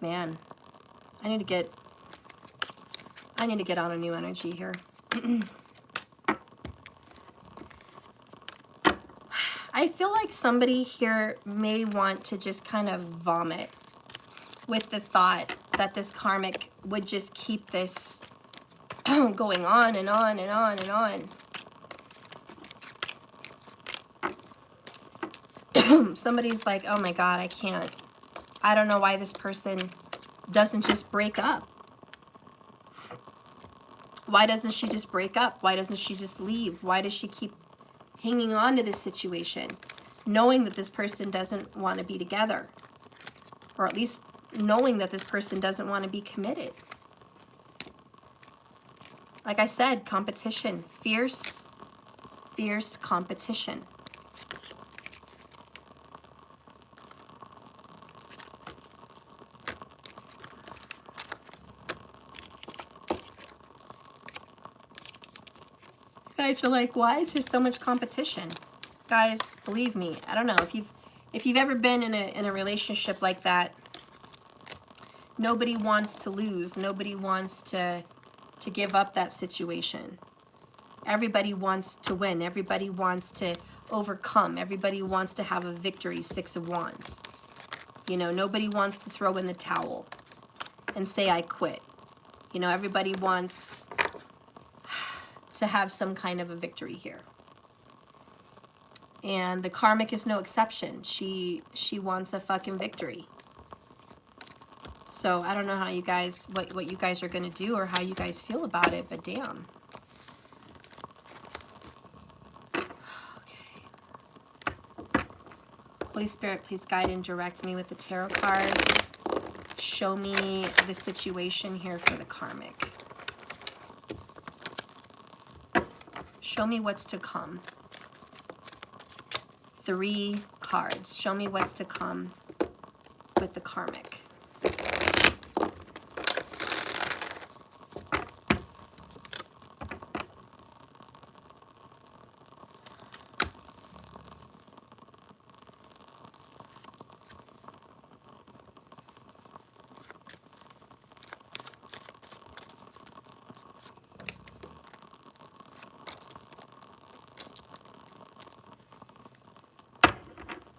Man. I need to get on a new energy I feel like somebody here may want to just kind of vomit with the thought that this karmic would just keep this going on and on and on and on. Somebody's like, oh my God, I can't. I don't know why this person doesn't just break up. Why doesn't she just break up? Why doesn't she just leave? Why does she keep hanging on to this situation, knowing that this person doesn't want to be together? Or at least knowing that this person doesn't want to be committed. Like I said, competition, fierce, fierce competition. Guys are like, why is there so much competition? Guys, believe me, I don't know if you've ever been in a relationship like that. Nobody wants to lose. Nobody wants to give up that situation. Everybody wants to win. Everybody wants to overcome. Everybody wants to have a victory. 6 of Wands. You know, nobody wants to throw in the towel and say I quit. You know, everybody wants to have some kind of a victory here. And the karmic is no exception. She wants a fucking victory. So I don't know how you guys, what you guys are going to do or how you guys feel about it, but damn. Okay. Holy Spirit, please guide and direct me with the tarot cards. Show me the situation here for the karmic. Show me what's to come. 3 cards. Show me what's to come with the karmic.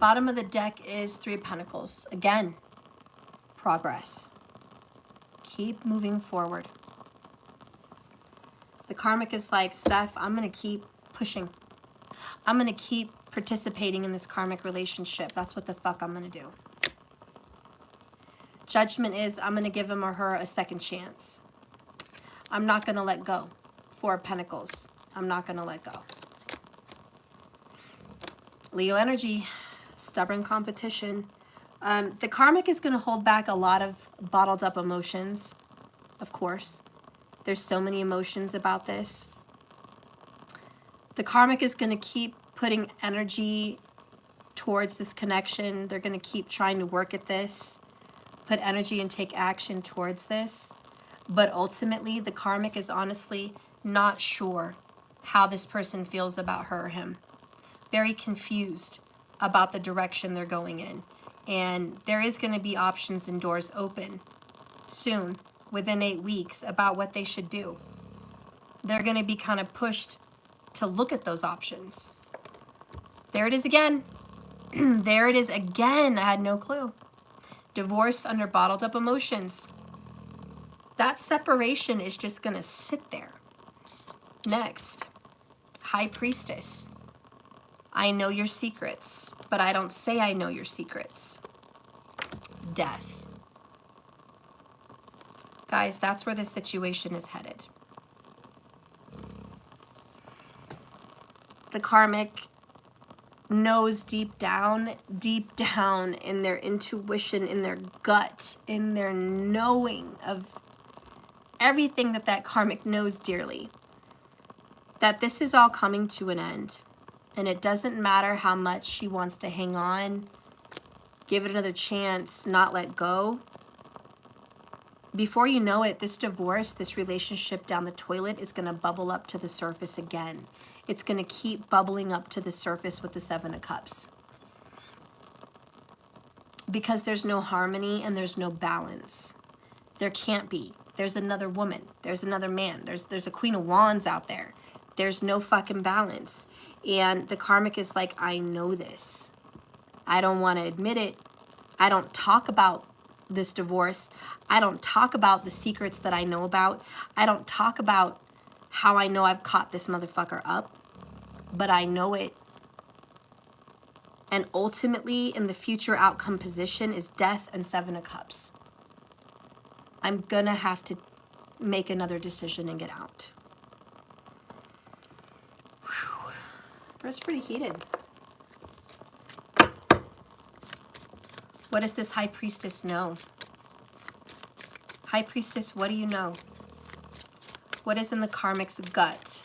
Bottom of the deck is 3 of Pentacles. Again, progress. Keep moving forward. The karmic is like, Steph, I'm going to keep pushing. I'm going to keep participating in this karmic relationship. That's what the fuck I'm going to do. Judgment is, I'm going to give him or her a second chance. I'm not going to let go. 4 of Pentacles. I'm not going to let go. Leo energy. Stubborn competition. The karmic is going to hold back a lot of bottled up emotions, of course. There's so many emotions about this. The karmic is going to keep putting energy towards this connection. They're going to keep trying to work at this, put energy and take action towards this. But ultimately, the karmic is honestly not sure how this person feels about her or him. Very confused about the direction they're going in. And there is going to be options and doors open soon, within 8 weeks, about what they should do. They're going to be kind of pushed to look at those options. There it is again. There it is again. I had no clue. Divorce under bottled up emotions. That separation is just going to sit there. Next, High Priestess. I know your secrets, but I don't say I know your secrets. Death. Guys, that's where this situation is headed. The karmic knows deep down in their intuition, in their gut, in their knowing of everything that karmic knows dearly, that this is all coming to an end. And it doesn't matter how much she wants to hang on, give it another chance, not let go. Before you know it, this divorce, this relationship down the toilet is going to bubble up to the surface again. It's going to keep bubbling up to the surface with the 7 of Cups. Because there's no harmony and there's no balance. There can't be. There's another woman. There's another man. There's a Queen of Wands out there. There's no fucking balance. And the karmic is like, I know this. I don't want to admit it. I don't talk about this divorce. I don't talk about the secrets that I know about. I don't talk about how I know I've caught this motherfucker up, but I know it. And ultimately, in the future outcome position is death and 7 of Cups. I'm gonna have to make another decision and get out. Whew. That's pretty heated. What does this High Priestess know? High Priestess, what do you know? What is in the Karmic's gut?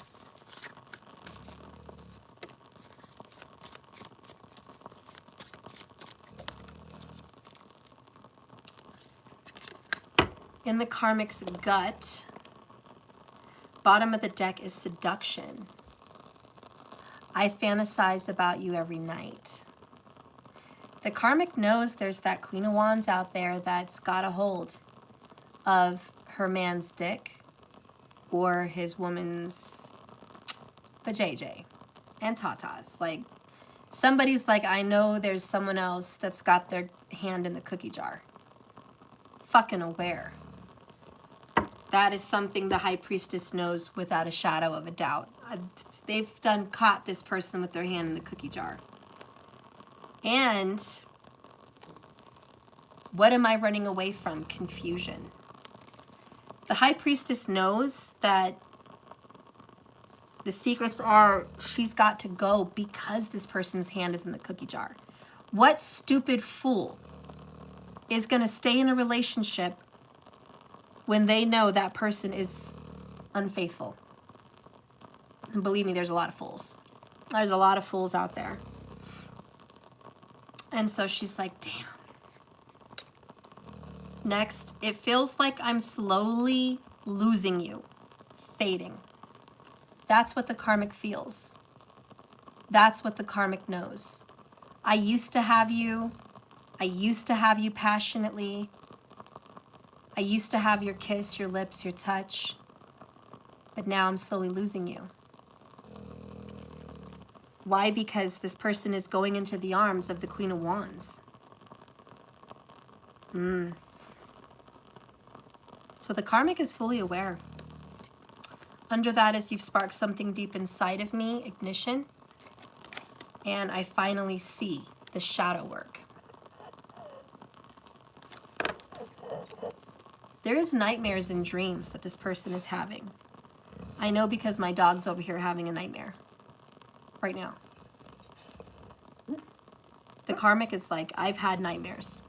In the Karmic's gut, bottom of the deck is seduction. I fantasize about you every night. The karmic knows there's that Queen of Wands out there that's got a hold of her man's dick or his woman's vajayjay and tatas. Like, somebody's like, I know there's someone else that's got their hand in the cookie jar. Fucking aware. That is something the High Priestess knows without a shadow of a doubt. They've caught this person with their hand in the cookie jar. And what am I running away from? Confusion. The High Priestess knows that the secrets are she's got to go because this person's hand is in the cookie jar. What stupid fool is going to stay in a relationship when they know that person is unfaithful? And believe me, there's a lot of fools. There's a lot of fools out there. And so she's like, damn. Next, it feels like I'm slowly losing you, fading. That's what the karmic feels. That's what the karmic knows. I used to have you. I used to have you passionately. I used to have your kiss, your lips, your touch. But now I'm slowly losing you. Why? Because this person is going into the arms of the Queen of Wands. So the karmic is fully aware. Under that is you've sparked something deep inside of me, ignition. And I finally see the shadow work. There is nightmares and dreams that this person is having. I know because my dog's over here having a nightmare right now. The karmic is like, I've had nightmares.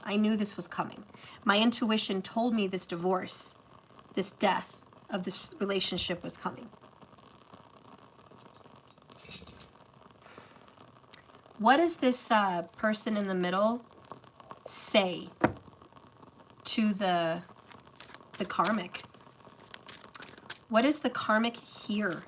I knew this was coming. My intuition told me this divorce, this death of this relationship was coming. What does this person in the middle say to the karmic? What does the karmic hear?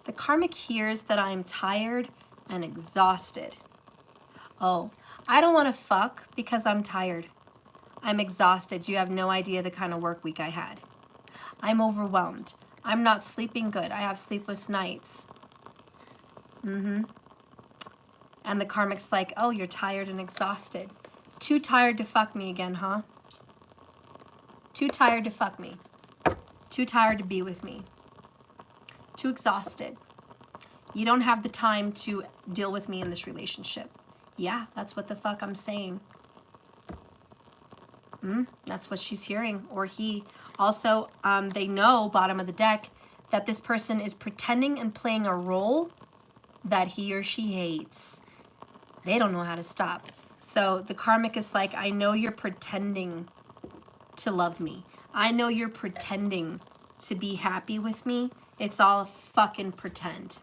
The karmic hears that I'm tired and exhausted. Oh, I don't want to fuck because I'm tired. I'm exhausted. You have no idea the kind of work week I had. I'm overwhelmed. I'm not sleeping good. I have sleepless nights. And the karmic's like, oh, you're tired and exhausted. Too tired to fuck me again, huh? Too tired to fuck me. Too tired to be with me. Too exhausted. You don't have the time to deal with me in this relationship. Yeah, that's what the fuck I'm saying. That's what she's hearing, or he. Also, they know, bottom of the deck, that this person is pretending and playing a role that he or she hates. They don't know how to stop. So the karmic is like, I know you're pretending to love me. I know you're pretending to be happy with me. It's all a fucking pretend.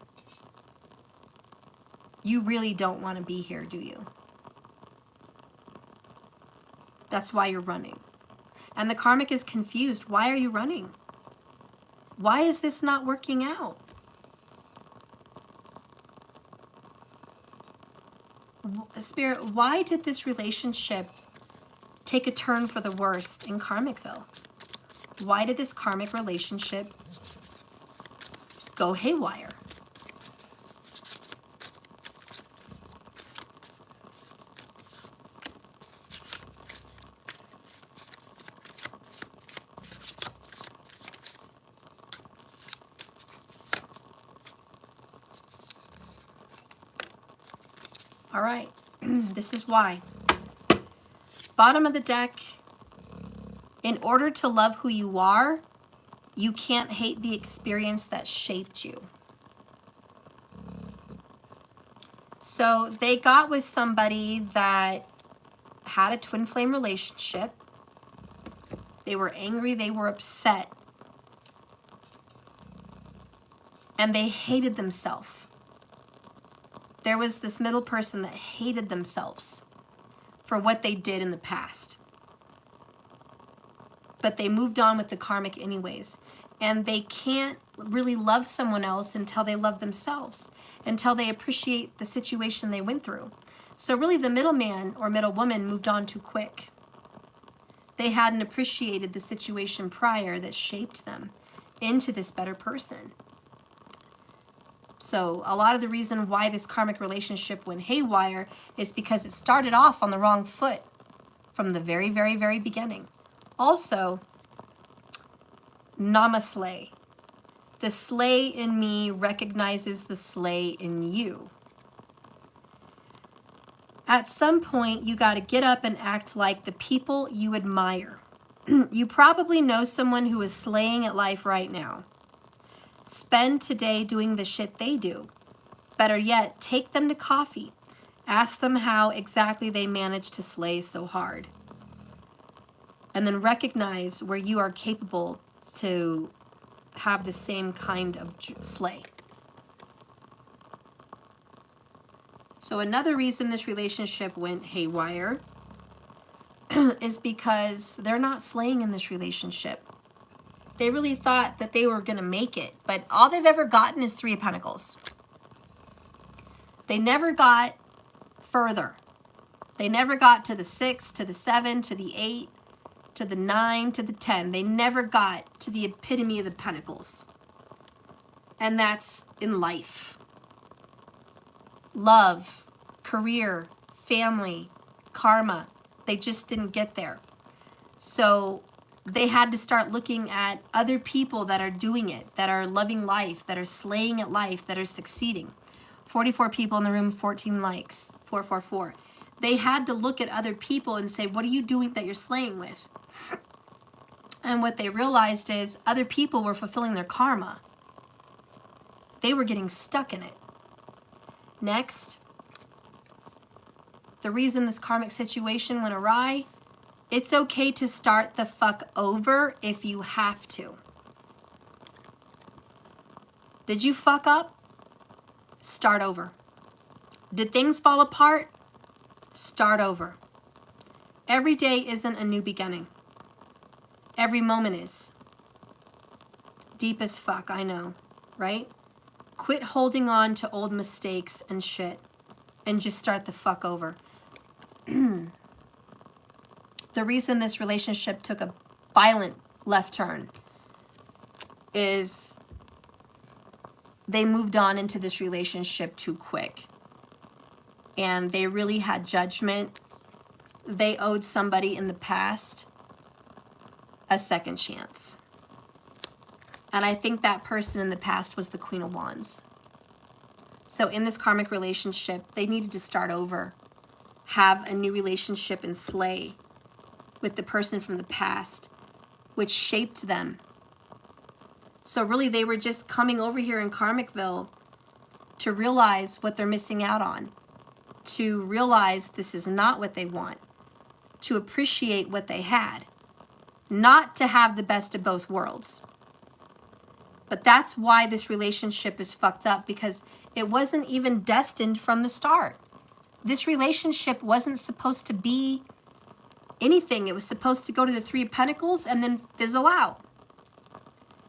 You really don't want to be here, do you? That's why you're running. And the karmic is confused. Why are you running? Why is this not working out? Spirit, why did this relationship take a turn for the worst in Karmicville? Why did this karmic relationship go haywire? All right, this is why. Bottom of the deck, in order to love who you are, you can't hate the experience that shaped you. So they got with somebody that had a twin flame relationship. They were angry, they were upset, and they hated themselves. There was this middle person that hated themselves for what they did in the past. But they moved on with the karmic anyways. And they can't really love someone else until they love themselves, until they appreciate the situation they went through. So really the middleman or middle woman moved on too quick. They hadn't appreciated the situation prior that shaped them into this better person. So a lot of the reason why this karmic relationship went haywire is because it started off on the wrong foot from the very, very, very beginning. Also, namaste. The slay in me recognizes the slay in you. At some point, you got to get up and act like the people you admire. You probably know someone who is slaying at life right now. Spend today doing the shit they do. Better yet, take them to coffee. Ask them how exactly they managed to slay so hard. And then recognize where you are capable to have the same kind of slay. So another reason this relationship went haywire is because they're not slaying in this relationship. They really thought that they were going to make it, but all they've ever gotten is 3 of Pentacles. They never got further. They never got to the 6, to the 7, to the 8, to the 9, to the 10. They never got to the epitome of the Pentacles. And that's in life. Love, career, family, karma. They just didn't get there. So they had to start looking at other people that are doing it, that are loving life, that are slaying at life, that are succeeding. 44 people in the room, 14 likes, 444. They had to look at other people and say, what are you doing that you're slaying with? And what they realized is other people were fulfilling their karma. They were getting stuck in it. Next, the reason this karmic situation went awry, it's okay to start the fuck over if you have to. Did you fuck up? Start over. Did things fall apart? Start over. Every day isn't a new beginning. Every moment is. Deep as fuck, I know, right? Quit holding on to old mistakes and shit and just start the fuck over. The reason this relationship took a violent left turn is they moved on into this relationship too quick. And they really had judgment. They owed somebody in the past a second chance. And I think that person in the past was the Queen of Wands. So in this karmic relationship, they needed to start over, have a new relationship and slay with the person from the past, which shaped them. So really they were just coming over here in Karmicville to realize what they're missing out on, to realize this is not what they want, to appreciate what they had, not to have the best of both worlds. But that's why this relationship is fucked up, because it wasn't even destined from the start. This relationship wasn't supposed to be anything. It was supposed to go to the 3 of Pentacles and then fizzle out.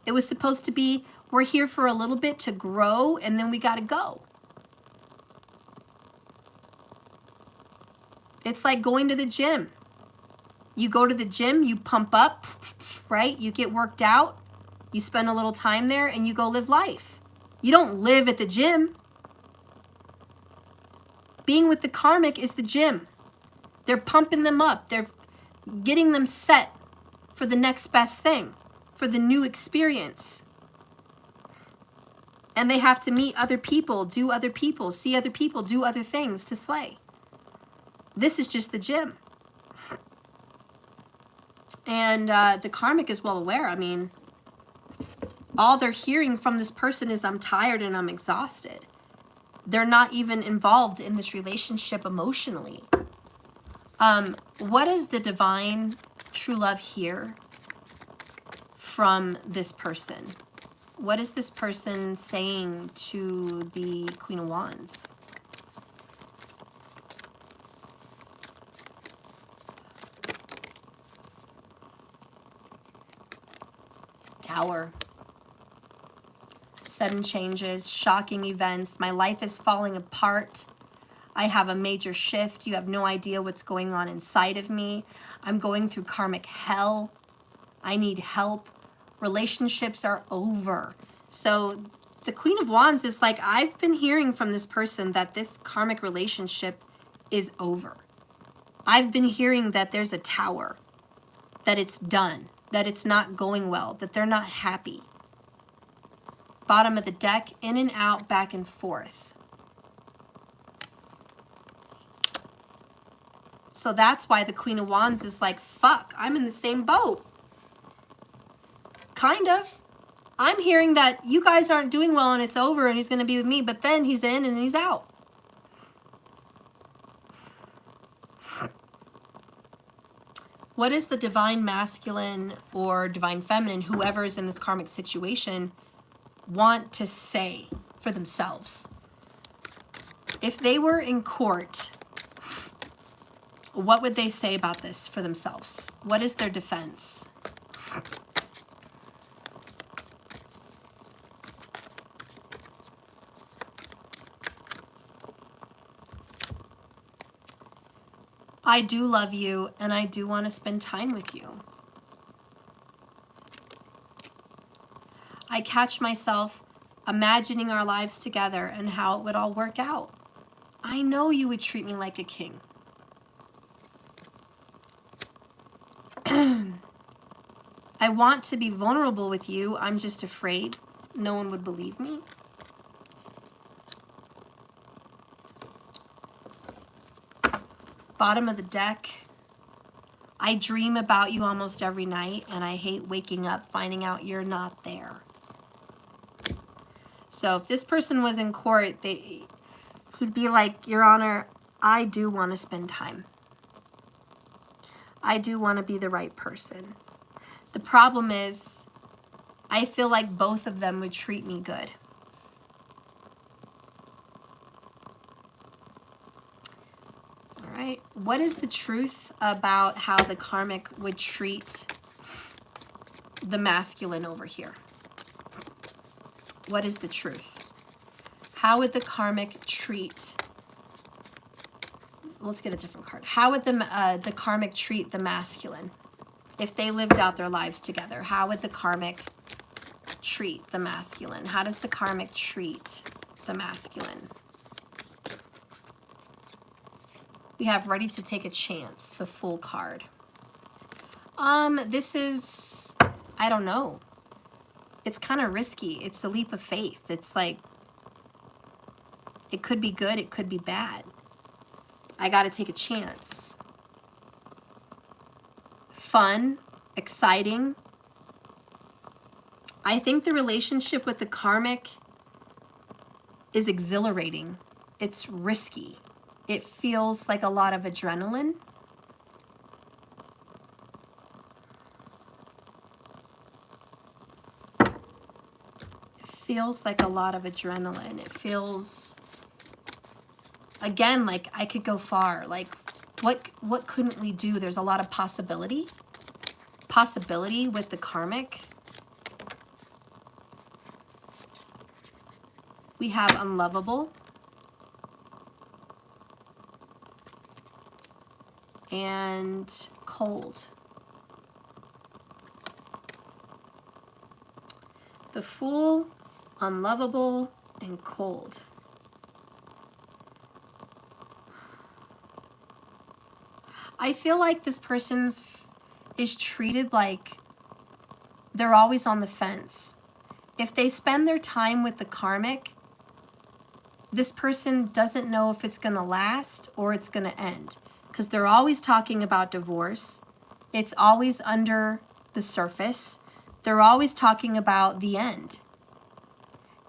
It was supposed to be, we're here for a little bit to grow and then we got to go. It's like going to the gym. You go to the gym, you pump up, right? You get worked out, you spend a little time there, and you go live life. You don't live at the gym. Being with the karmic is the gym. They're pumping them up. They're getting them set for the next best thing, for the new experience. And they have to meet other people, do other people, see other people, do other things to slay. This is just the gym. And the karmic is well aware. I mean, all they're hearing from this person is, I'm tired and I'm exhausted. They're not even involved in this relationship emotionally. What is the divine true love here from this person? What is this person saying to the Queen of Wands? Tower. Sudden changes, shocking events. My life is falling apart. I have a major shift. You have no idea what's going on inside of me. I'm going through karmic hell. I need help. Relationships are over. So the Queen of Wands is like, I've been hearing from this person that this karmic relationship is over. I've been hearing that there's a tower, that it's done, that it's not going well, that they're not happy. Bottom of the deck, in and out, back and forth. So that's why the Queen of Wands is like, fuck, I'm in the same boat. Kind of. I'm hearing that you guys aren't doing well and it's over and he's going to be with me, but then he's in and he's out. What is the divine masculine or divine feminine, whoever is in this karmic situation, want to say for themselves? If they were in court, what would they say about this for themselves? What is their defense? I do love you and I do want to spend time with you. I catch myself imagining our lives together and how it would all work out. I know you would treat me like a king. I want to be vulnerable with you. I'm just afraid no one would believe me. Bottom of the deck. I dream about you almost every night and I hate waking up finding out you're not there. So if this person was in court, he'd be like, Your Honor, I do want to spend time. I do want to be the right person. The problem is, I feel like both of them would treat me good. All right. What is the truth about how the karmic would treat the masculine over here? What is the truth? How would the karmic treat... Let's get a different card. How would the karmic treat the masculine if they lived out their lives together? How would the karmic treat the masculine? How does the karmic treat the masculine? We have ready to take a chance, the Fool card. This is, I don't know. It's kind of risky. It's a leap of faith. It's like, it could be good, it could be bad. I got to take a chance. Fun, exciting. I think the relationship with the karmic is exhilarating. It's risky. It feels like a lot of adrenaline. It feels like a lot of adrenaline. It feels... Again, like I could go far. Like, what couldn't we do? There's a lot of possibility with the karmic. We have Unlovable. And Cold. Fool, Unlovable, and Cold. I feel like this person's is treated like they're always on the fence. If they spend their time with the Karmic, this person doesn't know if it's going to last or it's going to end, because they're always talking about divorce. It's always under the surface. They're always talking about the end.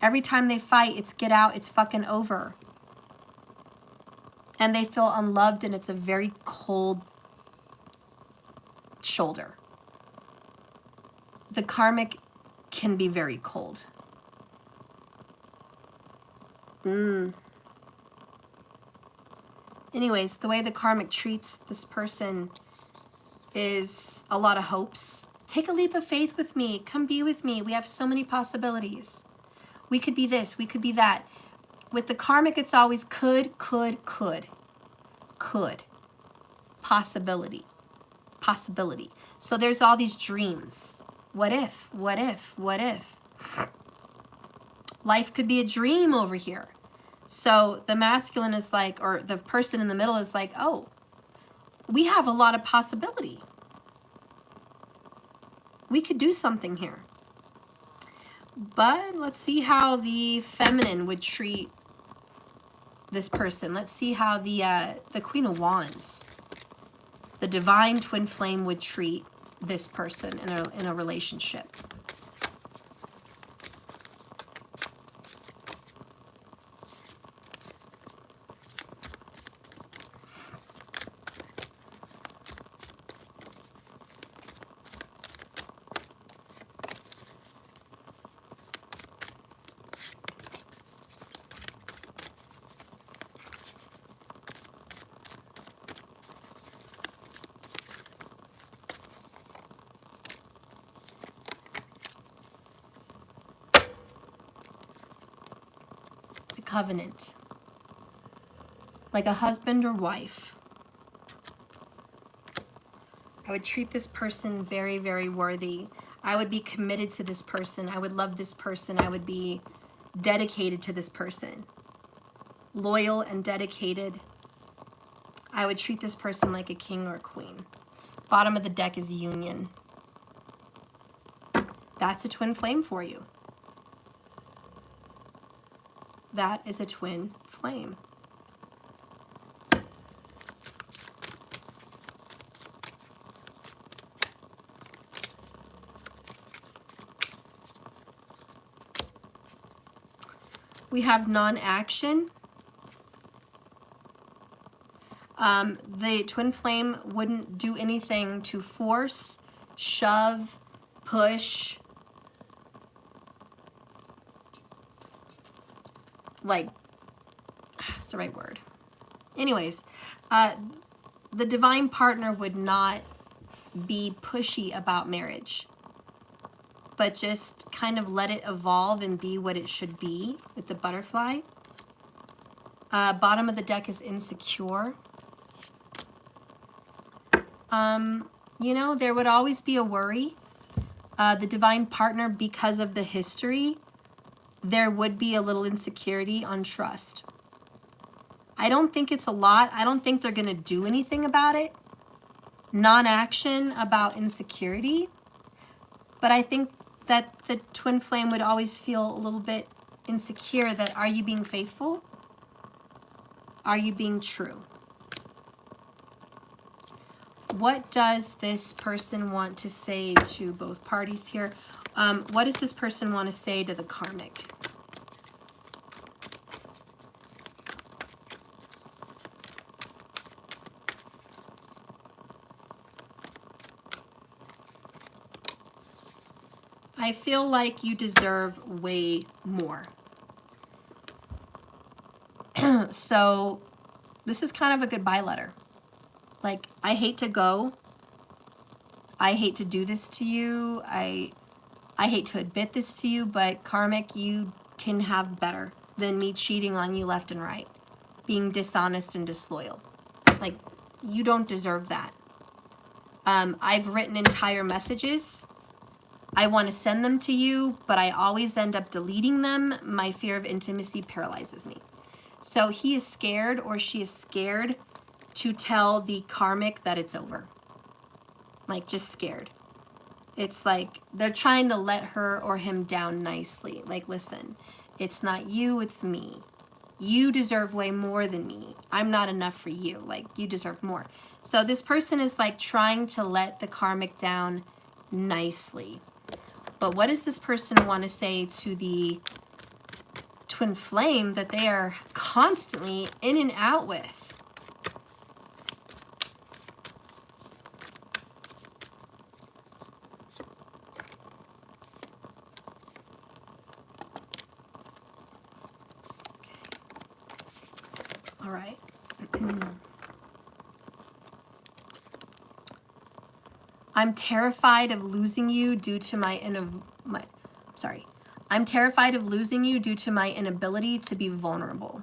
Every time they fight, it's get out, it's fucking over. And they feel unloved, and it's a very cold shoulder. The Karmic can be very cold. Anyways, the way the Karmic treats this person is a lot of hopes. Take a leap of faith with me. Come be with me. We have so many possibilities. We could be this. We could be that. With the Karmic, it's always could. Possibility. So there's all these dreams. What if? Life could be a dream over here. So the masculine is like, or the person in the middle is like, oh, we have a lot of possibility. We could do something here. But let's see how the feminine would treat this person. Let's see how the Queen of Wands, the divine twin flame, would treat this person in a relationship. Covenant, like a husband or wife. I would treat this person very, very worthy. I would be committed to this person. I would love this person. I would be dedicated to this person. Loyal and dedicated. I would treat this person like a king or a queen. Bottom of the deck is union. That's a twin flame for you. That is a twin flame. We have non-action. The twin flame wouldn't do anything to force, shove, push, like, that's the right word. Anyways, the divine partner would not be pushy about marriage, but just kind of let it evolve and be what it should be with the butterfly. Bottom of the deck is insecure. You know, there would always be a worry. The divine partner, because of the history, there would be a little insecurity on trust. I don't think it's a lot. I don't think they're going to do anything about it. Non-action about insecurity. But I think that the twin flame would always feel a little bit insecure that, are you being faithful? Are you being true? What does this person want to say to both parties here? What does this person want to say to the Karmic? I feel like you deserve way more. So this is kind of a goodbye letter. Like, I hate to go. I hate to do this to you. I hate to admit this to you, but Karmic, you can have better than me cheating on you left and right, being dishonest and disloyal. Like, you don't deserve that. I've written entire messages I want to send them to you, but I always end up deleting them. My fear of intimacy paralyzes me. So he is scared, or she is scared to tell the karmic that it's over. Like, just scared. It's like they're trying to let her or him down nicely. Like, listen, it's not you, it's me. You deserve way more than me. I'm not enough for you. Like, you deserve more. So this person is like trying to let the karmic down nicely. But what does this person want to say to the twin flame that they are constantly in and out with? All right. I'm terrified of losing you due to I'm terrified of losing you due to my inability to be vulnerable.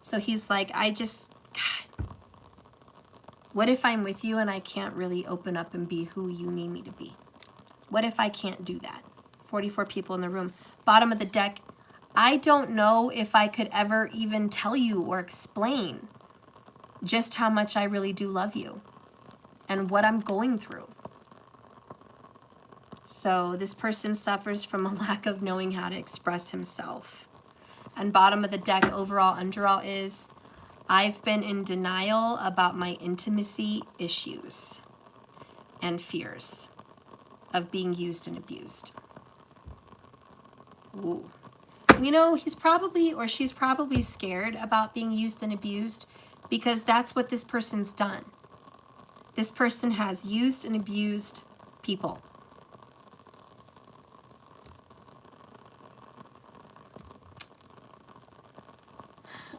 So he's like, God, what if I'm with you and I can't really open up and be who you need me to be? What if I can't do that? 44 people in the room. Bottom of the deck, I don't know if I could ever even tell you or explain just how much I really do love you and what I'm going through. So this person suffers from a lack of knowing how to express himself. And bottom of the deck, overall underall is, I've been in denial about my intimacy issues and fears of being used and abused. Ooh. You know, he's probably, or she's probably scared about being used and abused because that's what this person's done. This person has used and abused people.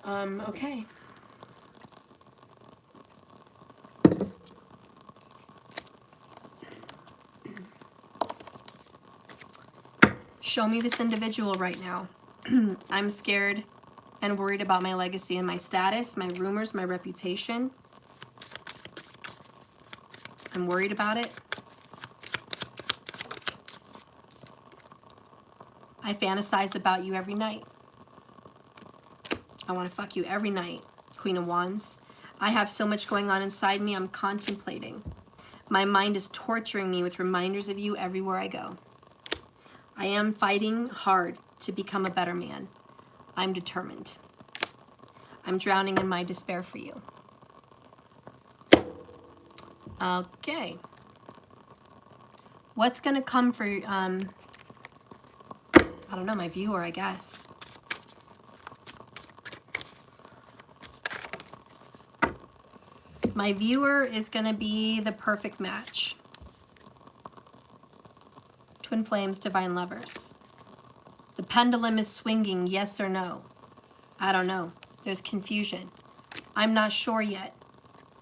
Okay. Show me this individual right now. I'm scared and worried about my legacy and my status, my rumors, my reputation. I'm worried about it. I fantasize about you every night. I want to fuck you every night. Queen of Wands. I have so much going on inside me, I'm contemplating. My mind is torturing me with reminders of you everywhere I go. I am fighting hard to become a better man. I'm determined. I'm drowning in my despair for you. Okay. What's going to come for, I don't know, my viewer, I guess. My viewer is going to be the perfect match. Twin flames, divine lovers. The pendulum is swinging, yes or no? I don't know. There's confusion. I'm not sure yet.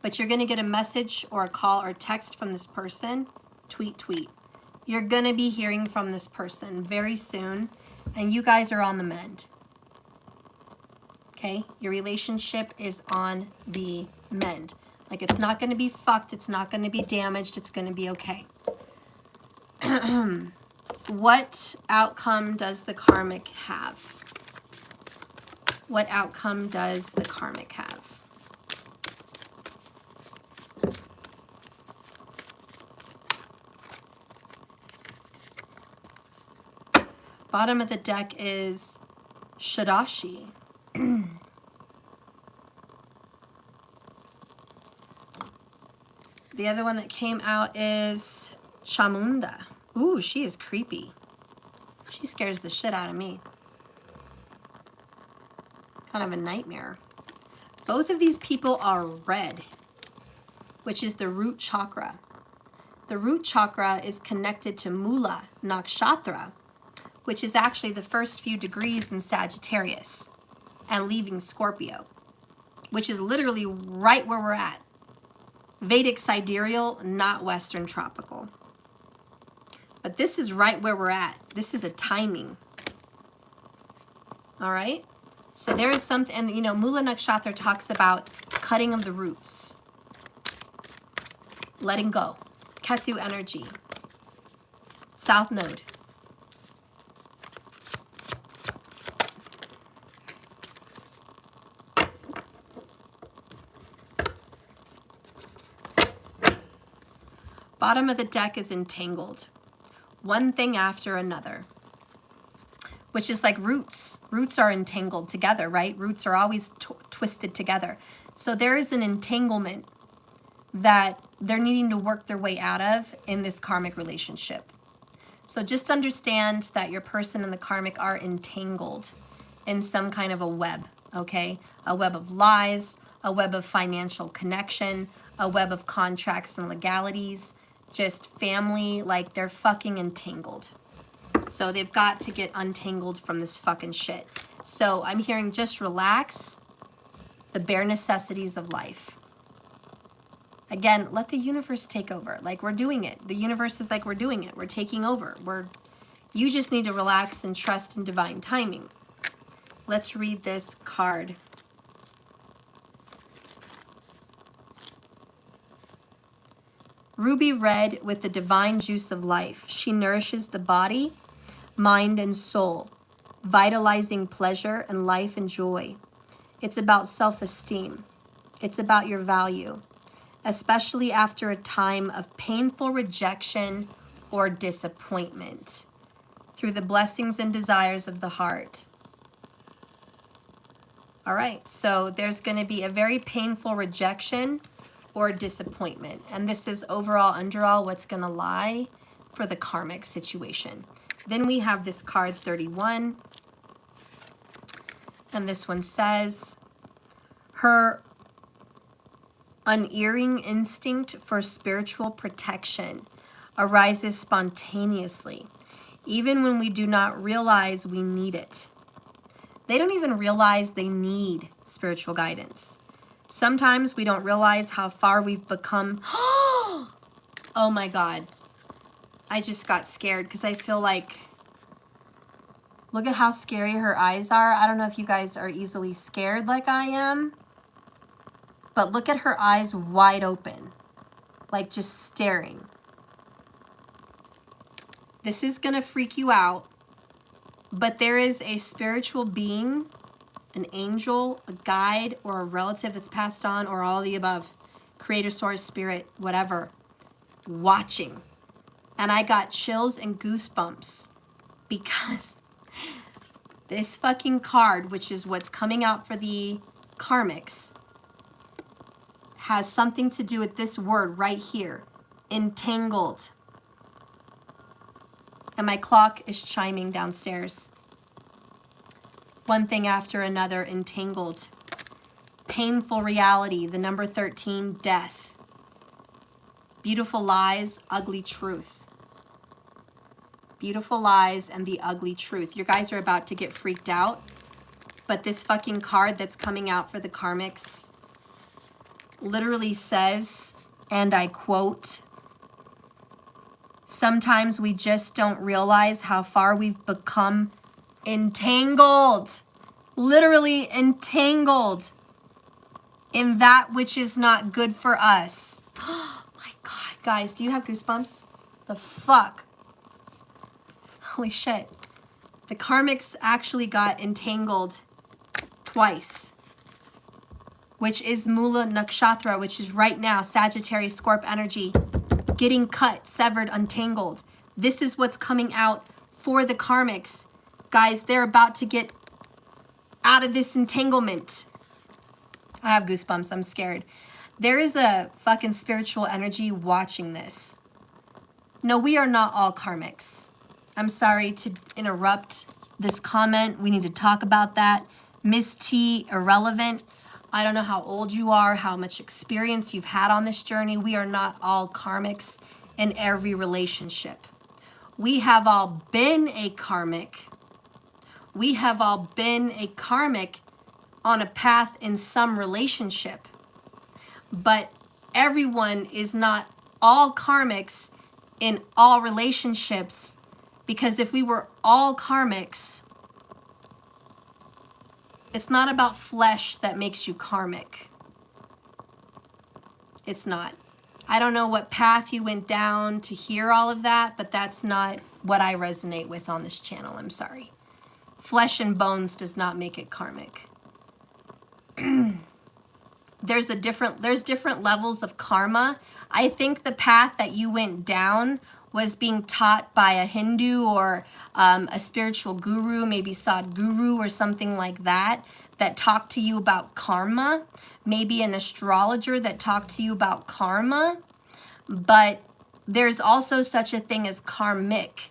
But you're going to get a message or a call or text from this person. Tweet, tweet. You're going to be hearing from this person very soon. And you guys are on the mend. Okay? Your relationship is on the mend. Like, it's not going to be fucked. It's not going to be damaged. It's going to be okay. What outcome does the karmic have? What outcome does the karmic have? Bottom of the deck is Shadashi. The other one that came out is Chamunda. Ooh, she is creepy. She scares the shit out of me. Kind of a nightmare. Both of these people are red, which is the root chakra. The root chakra is connected to Mula Nakshatra, which is actually the first few degrees in Sagittarius and leaving Scorpio, which is literally right where we're at. Vedic sidereal, not Western tropical. But this is right where we're at. This is a timing. All right? So there is something, and you know, Mula Nakshatra talks about cutting of the roots. Letting go. Ketu energy. South Node. Bottom of the deck is Entangled. One thing after another. Which is like roots. Roots are entangled together, right? Roots are always twisted together. So there is an entanglement that they're needing to work their way out of in this karmic relationship. So just understand that your person and the karmic are entangled in some kind of a web, okay? A web of lies, a web of financial connection, a web of contracts and legalities, just family, like they're fucking entangled. So they've got to get untangled from this fucking shit. So I'm hearing just relax, the bare necessities of life. Again, let the universe take over. Like we're doing it. The universe is like we're doing it. We're taking over. You just need to relax and trust in divine timing. Let's read this card. Ruby red with the divine juice of life. She nourishes the body, mind, and soul, vitalizing pleasure and life and joy. It's about self-esteem. It's about your value, especially after a time of painful rejection or disappointment, through the blessings and desires of the heart. All right, so there's going to be a very painful rejection or disappointment. And this is overall, underall, what's going to lie for the karmic situation. Then we have this card 31. And this one says, her unerring instinct for spiritual protection arises spontaneously, even when we do not realize we need it. They don't even realize they need spiritual guidance. Sometimes we don't realize how far we've become. Oh my God. I just got scared because I feel like, look at how scary her eyes are. I don't know if you guys are easily scared like I am, but look at her eyes wide open, like just staring. This is going to freak you out, but there is a spiritual being, an angel, a guide, or a relative that's passed on, or all of the above, creator, source, spirit, whatever, watching. And I got chills and goosebumps because this fucking card, which is what's coming out for the Karmics, has something to do with this word right here, entangled. And my clock is chiming downstairs. One thing after another, entangled. Painful reality, the number 13, death. Beautiful lies, ugly truth. Beautiful lies and the ugly truth. You guys are about to get freaked out. But this fucking card that's coming out for the Karmics literally says, and I quote, sometimes we just don't realize how far we've become entangled, literally entangled in that which is not good for us. Oh my God, guys, do you have goosebumps? The fuck? Holy shit. The Karmics actually got entangled twice, which is Mula Nakshatra, which is right now, Sagittarius, Scorp energy, getting cut, severed, untangled. This is what's coming out for the Karmics. Guys, they're about to get out of this entanglement. I have goosebumps. I'm scared. There is a fucking spiritual energy watching this. No, we are not all Karmics. I'm sorry to interrupt this comment. We need to talk about that. Miss T, irrelevant. I don't know how old you are, how much experience you've had on this journey. We are not all Karmics in every relationship. We have all been a Karmic. We have all been a Karmic on a path in some relationship. But everyone is not all Karmics in all relationships, because if we were all Karmics, it's not about flesh that makes you Karmic. It's not. I don't know what path you went down to hear all of that, but that's not what I resonate with on this channel. I'm sorry. Flesh and bones does not make it karmic. There's different levels of karma. I think the path that you went down was being taught by a Hindu or a spiritual guru, maybe Sadhguru or something like that, that talked to you about karma. Maybe an astrologer that talked to you about karma. But there's also such a thing as karmic,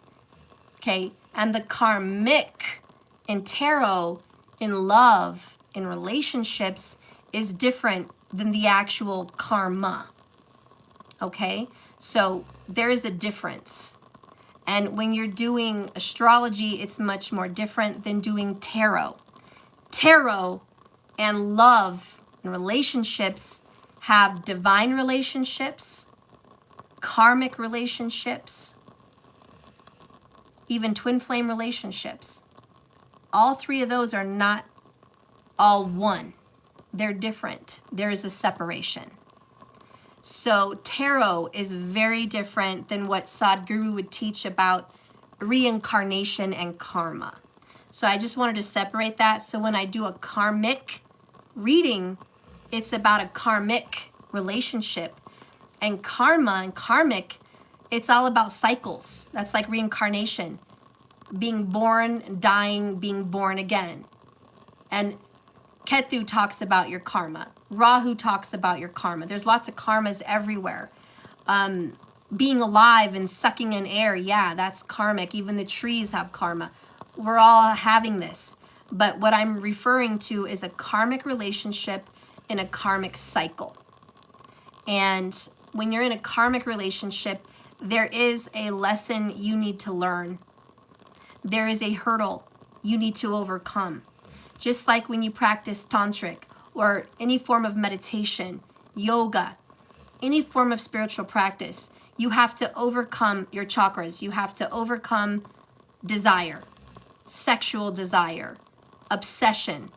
okay? And the karmic in tarot, in love, in relationships is different than the actual karma, okay? So there is a difference. And when you're doing astrology, it's much more different than doing tarot. Tarot and love and relationships have divine relationships, karmic relationships, even twin flame relationships. All three of those are not all one. They're different. There is a separation. So tarot is very different than what Sadhguru would teach about reincarnation and karma. So I just wanted to separate that. So when I do a karmic reading, it's about a karmic relationship. And karma and karmic, it's all about cycles. That's like reincarnation. Being born, dying, being born again. And Ketu talks about your karma. Rahu talks about your karma. There's lots of karmas everywhere. Being alive and sucking in air, yeah, that's karmic. Even the trees have karma. We're all having this. But what I'm referring to is a karmic relationship in a karmic cycle. And when you're in a karmic relationship, there is a lesson you need to learn. There is a hurdle you need to overcome. Just like when you practice tantric or any form of meditation, yoga, any form of spiritual practice, you have to overcome your chakras. You have to overcome desire, sexual desire, obsession,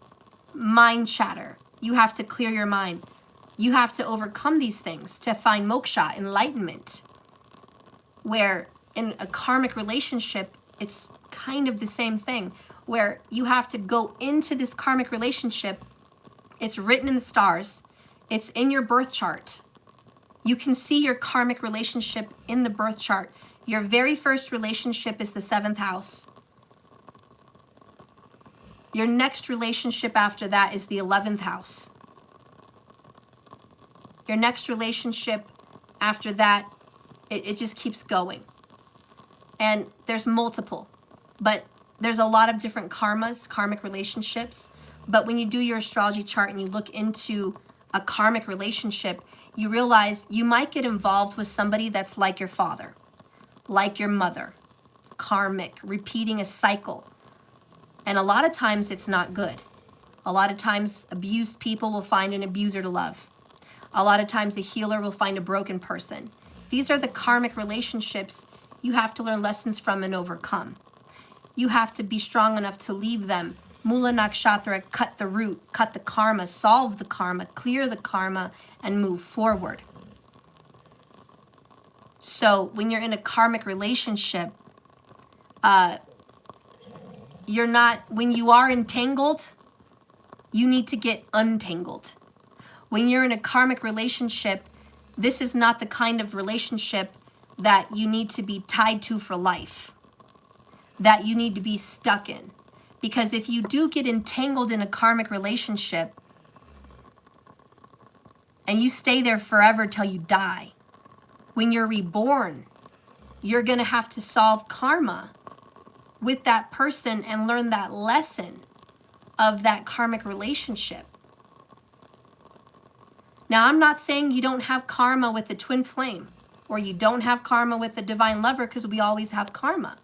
mind chatter. You have to clear your mind. You have to overcome these things to find moksha, enlightenment. Where in a karmic relationship, it's kind of the same thing, where you have to go into this karmic relationship. It's written in the stars. It's in your birth chart. You can see your karmic relationship in the birth chart. Your very first relationship is the 7th house. Your next relationship after that is the 11th house. Your next relationship after that, it just keeps going. And there's multiple, but there's a lot of different karmas, karmic relationships. But when you do your astrology chart and you look into a karmic relationship, you realize you might get involved with somebody that's like your father, like your mother, karmic, repeating a cycle. And a lot of times it's not good. A lot of times abused people will find an abuser to love. A lot of times a healer will find a broken person. These are the karmic relationships you have to learn lessons from and overcome. You have to be strong enough to leave them. Mula Nakshatra, cut the root, cut the karma, solve the karma, clear the karma, and move forward. So when you're in a karmic relationship, when you are entangled, you need to get untangled. When you're in a karmic relationship, this is not the kind of relationship that you need to be tied to for life, that you need to be stuck in. Because if you do get entangled in a karmic relationship and you stay there forever till you die, when you're reborn, you're going to have to solve karma with that person and learn that lesson of that karmic relationship. Now, I'm not saying you don't have karma with the twin flame or you don't have karma with the divine lover, because we always have karma.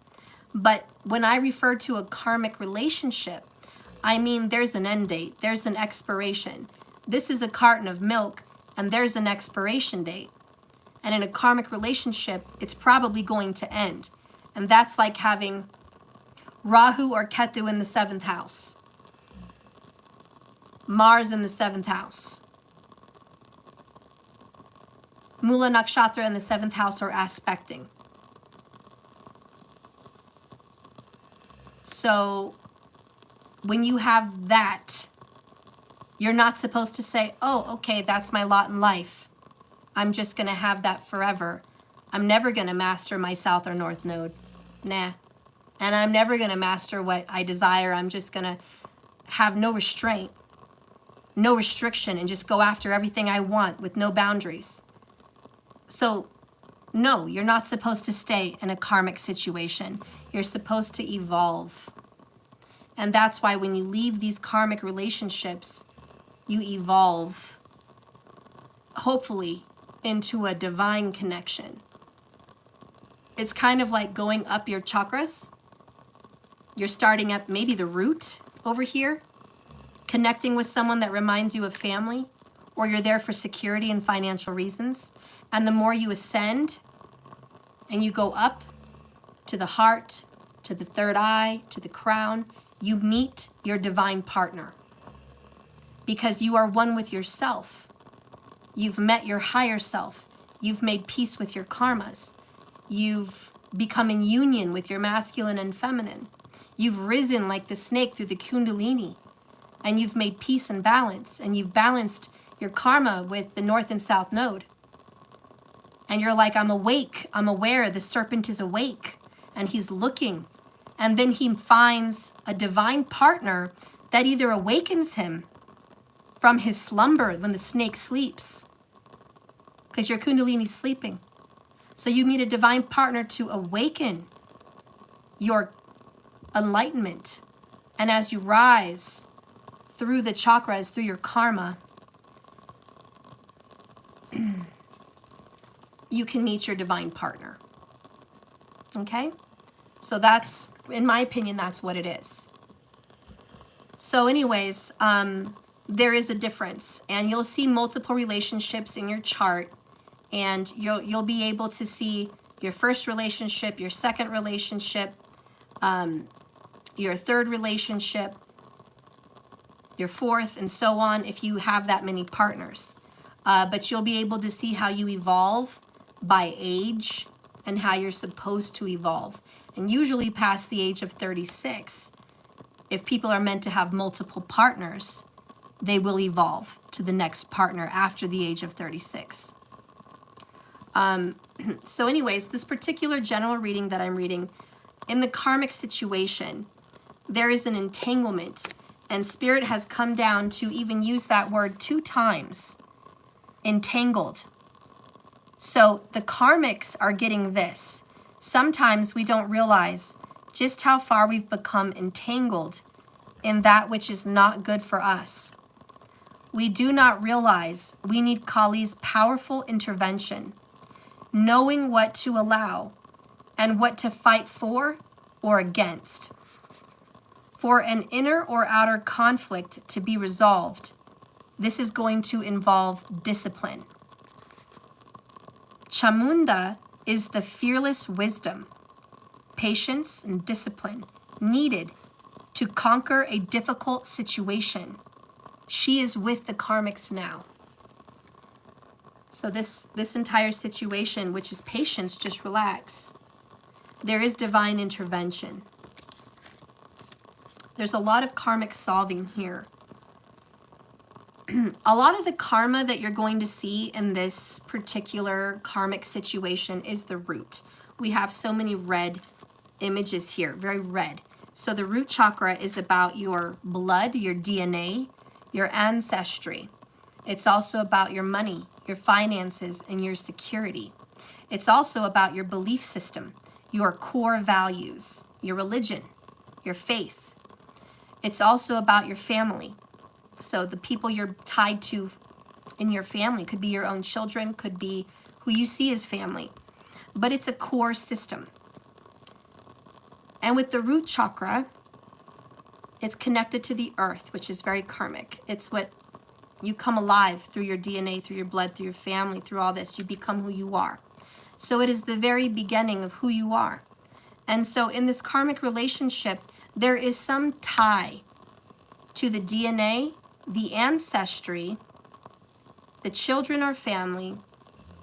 But when I refer to a karmic relationship, I mean there's an end date, there's an expiration. This is a carton of milk and there's an expiration date. And in a karmic relationship, it's probably going to end. And that's like having Rahu or Ketu in the 7th house, Mars in the 7th house, Mula Nakshatra in the 7th house, or aspecting. So when you have that, you're not supposed to say, oh, okay, that's my lot in life. I'm just going to have that forever. I'm never going to master my south or north node. Nah. And I'm never going to master what I desire. I'm just going to have no restraint, no restriction, and just go after everything I want with no boundaries. So, no, you're not supposed to stay in a karmic situation. You're supposed to evolve. And that's why when you leave these karmic relationships, you evolve, hopefully, into a divine connection. It's kind of like going up your chakras. You're starting at maybe the root over here, connecting with someone that reminds you of family, or you're there for security and financial reasons. And the more you ascend and you go up to the heart, to the third eye, to the crown, you meet your divine partner because you are one with yourself. You've met your higher self. You've made peace with your karmas. You've become in union with your masculine and feminine. You've risen like the snake through the kundalini, and you've made peace and balance, and you've balanced your karma with the north and south node. And you're like, I'm awake, I'm aware, the serpent is awake, and he's looking. And then he finds a divine partner that either awakens him from his slumber when the snake sleeps, because your kundalini's sleeping. So you meet a divine partner to awaken your enlightenment. And as you rise through the chakras, through your karma, you can meet your divine partner. Okay? So that's, in my opinion, that's what it is. So anyways, there is a difference, and you'll see multiple relationships in your chart, and you'll be able to see your first relationship, your second relationship, your third relationship, your fourth, and so on, if you have that many partners. But you'll be able to see how you evolve by age and how you're supposed to evolve. And usually past the age of 36, if people are meant to have multiple partners, they will evolve to the next partner after the age of 36. So anyways, this particular general reading that I'm reading, in the karmic situation, there is an entanglement, and Spirit has come down to even use that word 2 times, entangled. So the karmics are getting this. Sometimes we don't realize just how far we've become entangled in that which is not good for us. We do not realize we need Kali's powerful intervention, knowing what to allow and what to fight for or against. For an inner or outer conflict to be resolved, this is going to involve discipline. Chamunda is the fearless wisdom, patience, and discipline needed to conquer a difficult situation. She is with the karmics now. So this entire situation, which is patience, just relax. There is divine intervention. There's a lot of karmic solving here. A lot of the karma that you're going to see in this particular karmic situation is the root. We have so many red images here, very red. So the root chakra is about your blood, your DNA, your ancestry. It's also about your money, your finances, and your security. It's also about your belief system, your core values, your religion, your faith. It's also about your family. So the people you're tied to in your family could be your own children, could be who you see as family. But it's a core system. And with the root chakra, it's connected to the earth, which is very karmic. It's what you come alive through your DNA, through your blood, through your family, through all this. You become who you are. So it is the very beginning of who you are. And so in this karmic relationship, there is some tie to the DNA, the ancestry, the children or family,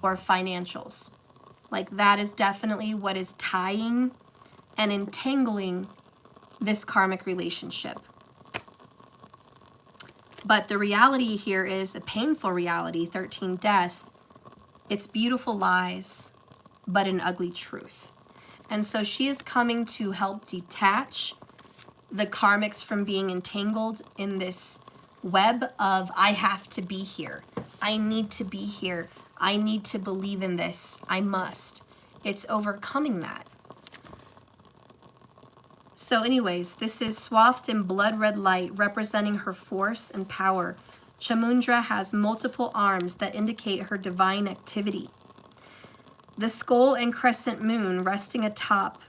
or financials. Like that is definitely what is tying and entangling this karmic relationship. But the reality here is a painful reality, 13 death. It's beautiful lies, but an ugly truth. And so she is coming to help detach the karmics from being entangled in this web of, I have to be here. I need to be here. I need to believe in this. I must. It's overcoming that. So anyways, this is swathed in blood red light, representing her force and power. Chamundra has multiple arms that indicate her divine activity. The skull and crescent moon resting atop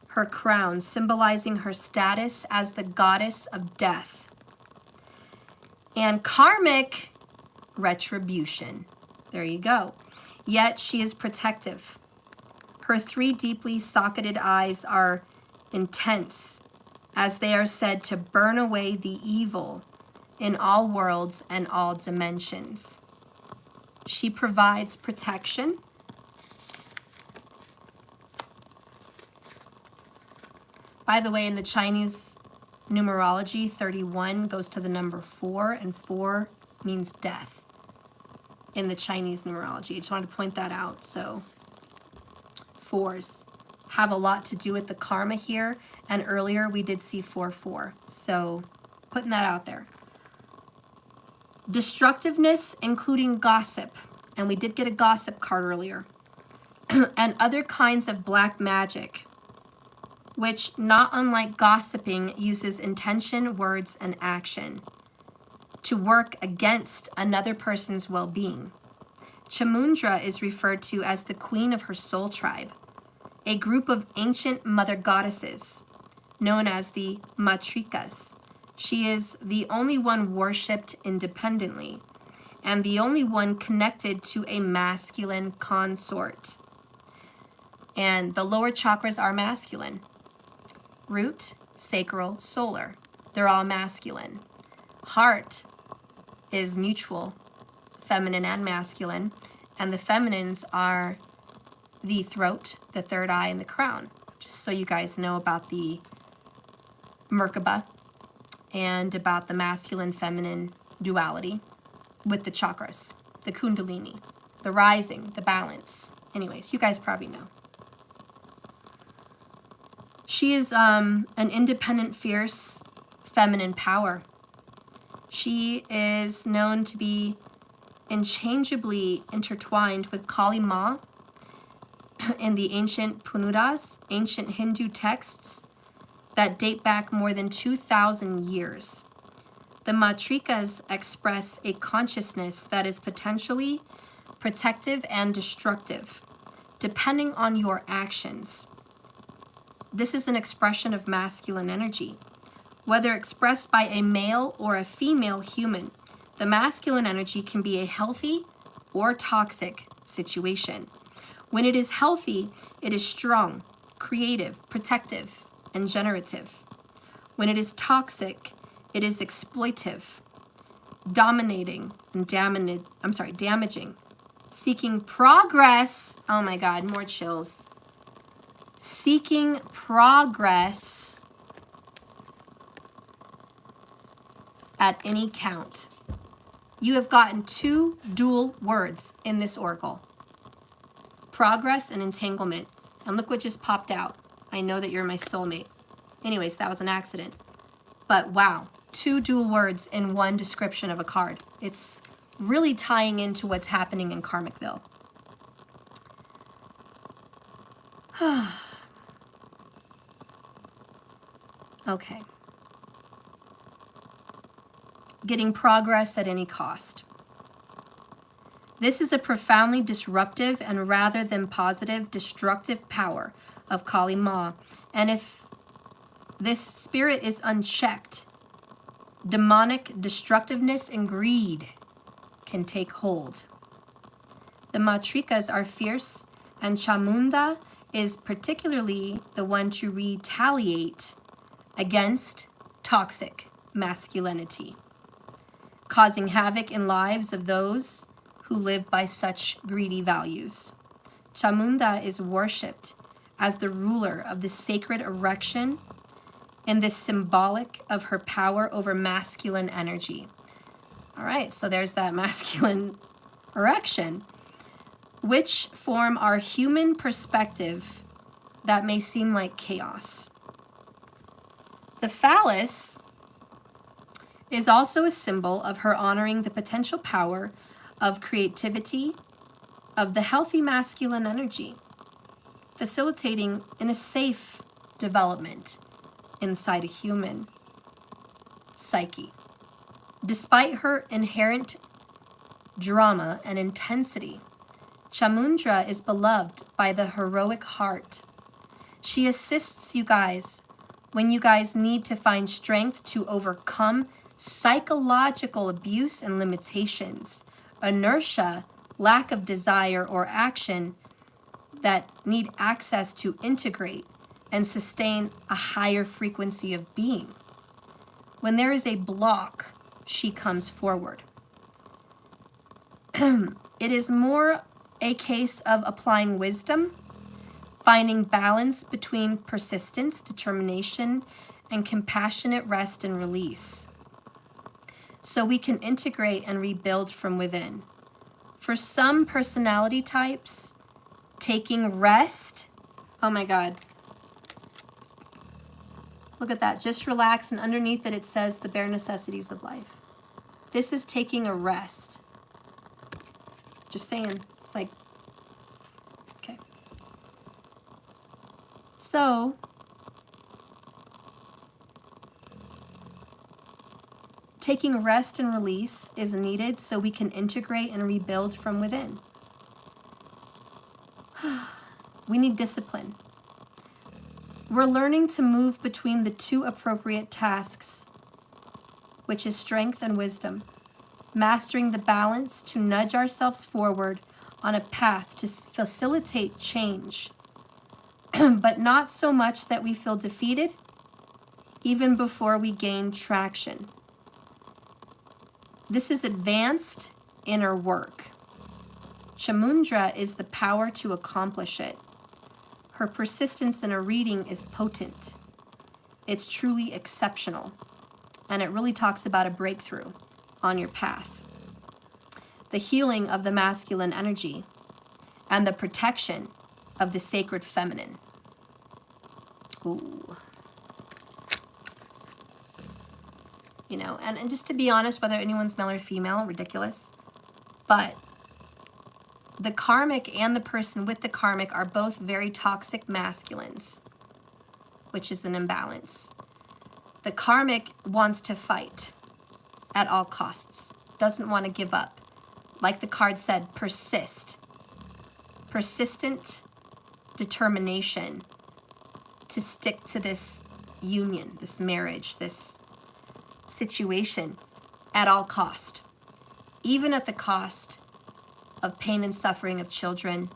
her crown, symbolizing her status as the goddess of death. And karmic retribution. There you go. Yet she is protective. Her 3 deeply socketed eyes are intense, as they are said to burn away the evil in all worlds and all dimensions. She provides protection. By the way, in the Chinese numerology, 31 goes to the number 4, and 4 means death in the Chinese numerology. I just wanted to point that out. So 4s have a lot to do with the karma here, and earlier we did see 4-4. So putting that out there. Destructiveness, including gossip, and we did get a gossip card earlier, and other kinds of black magic, which, not unlike gossiping, uses intention, words, and action to work against another person's well-being. Chamundra is referred to as the queen of her soul tribe, a group of ancient mother goddesses known as the Matrikas. She is the only one worshipped independently and the only one connected to a masculine consort. And the lower chakras are masculine. Root, sacral, solar. They're all masculine. Heart is mutual, feminine and masculine, and the feminines are the throat, the third eye, and the crown. Just so you guys know about the Merkaba and about the masculine-feminine duality with the chakras, the kundalini, the rising, the balance. Anyways, you guys probably know. She is an independent, fierce, feminine power. She is known to be unchangeably intertwined with Kali Ma in the ancient Punudas, ancient Hindu texts that date back more than 2,000 years. The Matrikas express a consciousness that is potentially protective and destructive, depending on your actions. This is an expression of masculine energy. Whether expressed by a male or a female human, the masculine energy can be a healthy or toxic situation. When it is healthy, it is strong, creative, protective, and generative. When it is toxic, it is exploitive, dominating, and damaging, seeking progress. Oh my God, more chills. Seeking progress at any count. You have gotten 2 dual words in this oracle. Progress and entanglement. And look what just popped out. I know that you're my soulmate. Anyways, that was an accident. But wow, 2 dual words in one description of a card. It's really tying into what's happening in Karmicville. Okay. Getting progress at any cost. This is a profoundly disruptive and rather than positive, destructive power of Kali Ma. And if this spirit is unchecked, demonic destructiveness and greed can take hold. The Matrikas are fierce, and Chamunda is particularly the one to retaliate against toxic masculinity, causing havoc in lives of those who live by such greedy values. Chamunda is worshipped as the ruler of the sacred erection and this symbolic of her power over masculine energy. All right, so there's that masculine erection, which form our human perspective that may seem like chaos. The phallus is also a symbol of her honoring the potential power of creativity, of the healthy masculine energy, facilitating in a safe development inside a human psyche. Despite her inherent drama and intensity, Chamundra is beloved by the heroic heart. She assists you guys when you guys need to find strength to overcome psychological abuse and limitations, inertia, lack of desire or action that need access to integrate and sustain a higher frequency of being. When there is a block, she comes forward. It is more a case of applying wisdom, finding balance between persistence, determination, and compassionate rest and release, so we can integrate and rebuild from within. For some personality types, taking rest, oh my God. Look at that, just relax, and underneath it, it says the bare necessities of life. This is taking a rest. Just saying, it's like, okay. So, taking rest and release is needed so we can integrate and rebuild from within. We need discipline. We're learning to move between the two appropriate tasks, which is strength and wisdom, mastering the balance to nudge ourselves forward on a path to facilitate change, but not so much that we feel defeated even before we gain traction. This is advanced inner work. Chamundra is the power to accomplish it. Her persistence in a reading is potent. It's truly exceptional. And it really talks about a breakthrough on your path. The healing of the masculine energy and the protection of the sacred feminine. Ooh. You know, and just to be honest, whether anyone's male or female, ridiculous, but the karmic and the person with the karmic are both very toxic masculines, which is an imbalance. The karmic wants to fight at all costs, doesn't want to give up. Like the card said, persist. Persistent determination to stick to this union, this marriage, this situation at all cost, even at the cost of pain and suffering of children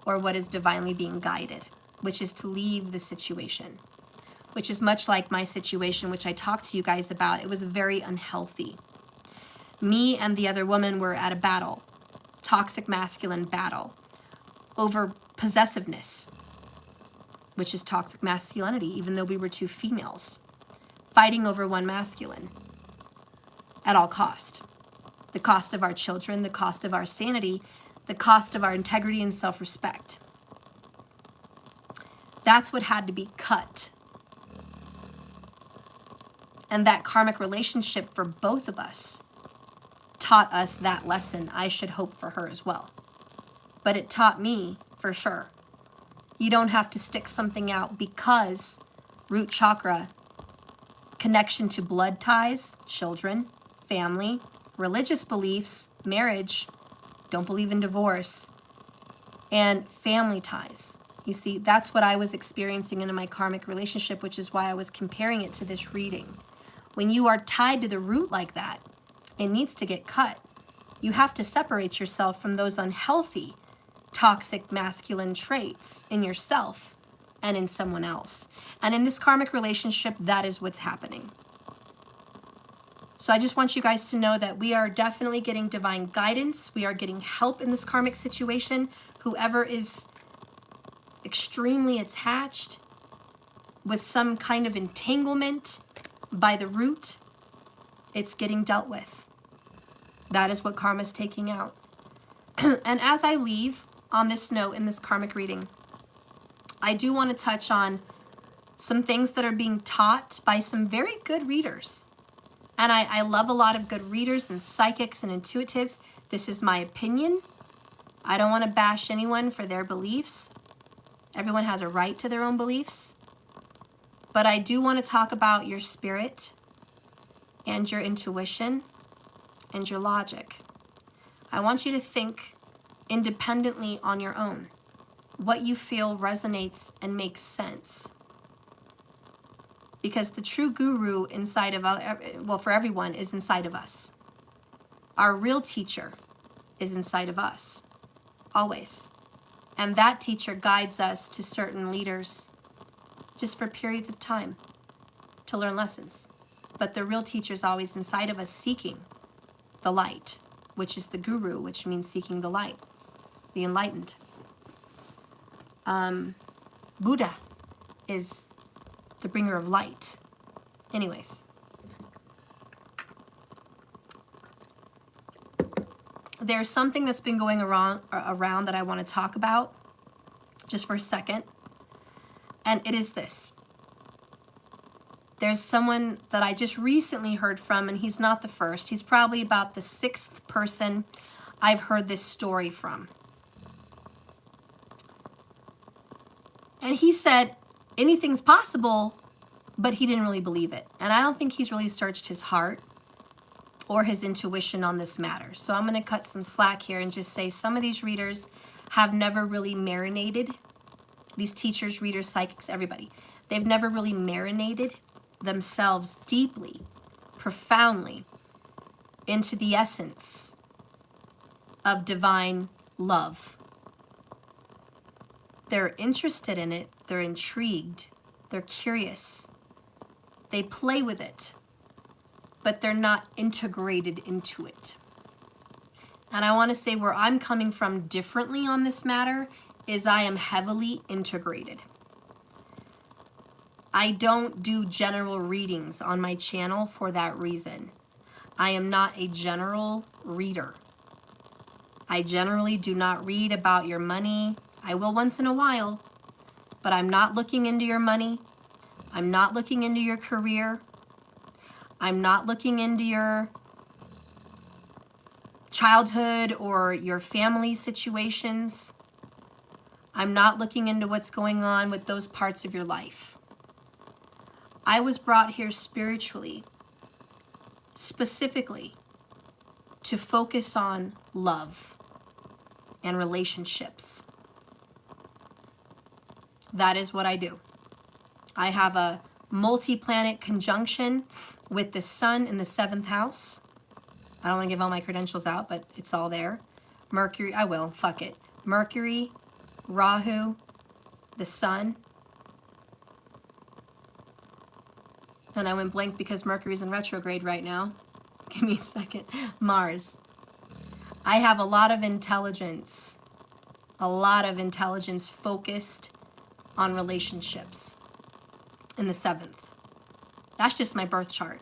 or what is divinely being guided, which is to leave the situation, which is much like my situation, which I talked to you guys about. It was very unhealthy. Me and the other woman were at a battle, toxic masculine battle, over possessiveness, which is toxic masculinity, even though we were two females, fighting over one masculine at all cost. The cost of our children, the cost of our sanity, the cost of our integrity and self-respect. That's what had to be cut. And that karmic relationship for both of us taught us that lesson. I should hope for her as well. But it taught me for sure. You don't have to stick something out because root chakra, connection to blood ties, children, family, religious beliefs, marriage, don't believe in divorce, and family ties. You see, that's what I was experiencing in my karmic relationship, which is why I was comparing it to this reading. When you are tied to the root like that, it needs to get cut. You have to separate yourself from those unhealthy, toxic masculine traits in yourself and in someone else. And in this karmic relationship, that is what's happening. So I just want you guys to know that we are definitely getting divine guidance. We are getting help in this karmic situation. Whoever is extremely attached, with some kind of entanglement by the root, it's getting dealt with. That is what karma's taking out. And as I leave on this note in this karmic reading, I do want to touch on some things that are being taught by some very good readers. And I love a lot of good readers and psychics and intuitives. This is my opinion. I don't want to bash anyone for their beliefs. Everyone has a right to their own beliefs. But I do want to talk about your spirit and your intuition and your logic. I want you to think independently on your own. What you feel resonates and makes sense. Because the true guru inside of, well, for everyone, is inside of us. Our real teacher is inside of us, always. And that teacher guides us to certain leaders just for periods of time to learn lessons. But the real teacher is always inside of us, seeking the light, which is the guru, which means seeking the light, the enlightened. Buddha is the bringer of light. Anyways. There's something that's been going around that I want to talk about just for a second. And it is this. There's someone that I just recently heard from, and he's not the first. He's probably about the 6th person I've heard this story from. And he said, anything's possible, but he didn't really believe it. And I don't think he's really searched his heart or his intuition on this matter. So I'm going to cut some slack here and just say some of these readers have never really marinated. These teachers, readers, psychics, everybody. They've never really marinated themselves deeply, profoundly into the essence of divine love. They're interested in it, they're intrigued, they're curious, they play with it, but they're not integrated into it. And I want to say where I'm coming from differently on this matter is I am heavily integrated. I don't do general readings on my channel for that reason. I am not a general reader. I generally do not read about your money. I will once in a while, but I'm not looking into your money. I'm not looking into your career. I'm not looking into your childhood or your family situations. I'm not looking into what's going on with those parts of your life. I was brought here spiritually, specifically, to focus on love and relationships. That is what I do. I have a multi-planet conjunction with the sun in the 7th house. I don't want to give all my credentials out, but it's all there. Mercury, I will, fuck it. Mercury, Rahu, the sun. And I went blank because Mercury's in retrograde right now. Give me a second. Mars. I have a lot of intelligence focused on relationships in the 7th. That's just my birth chart.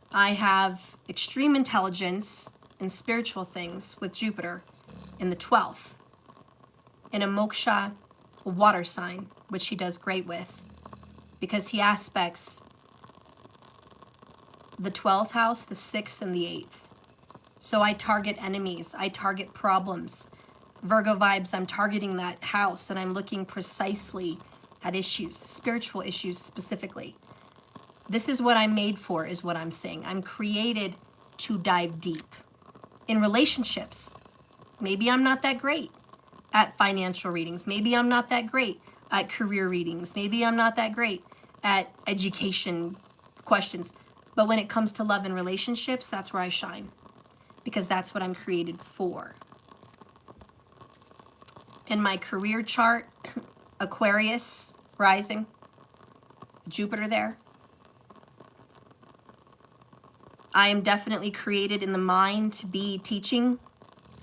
I have extreme intelligence in spiritual things with Jupiter in the 12th, in a moksha water sign, which he does great with, because he aspects the 12th house, the 6th, and the 8th. So I target enemies, I target problems. Virgo vibes, I'm targeting that house, and I'm looking precisely at issues, spiritual issues specifically. This is what I'm made for, is what I'm saying. I'm created to dive deep. In relationships, maybe I'm not that great at financial readings. Maybe I'm not that great at career readings. Maybe I'm not that great at education questions. But when it comes to love and relationships, that's where I shine, because that's what I'm created for. In my career chart, Aquarius rising, Jupiter there. I am definitely created in the mind to be teaching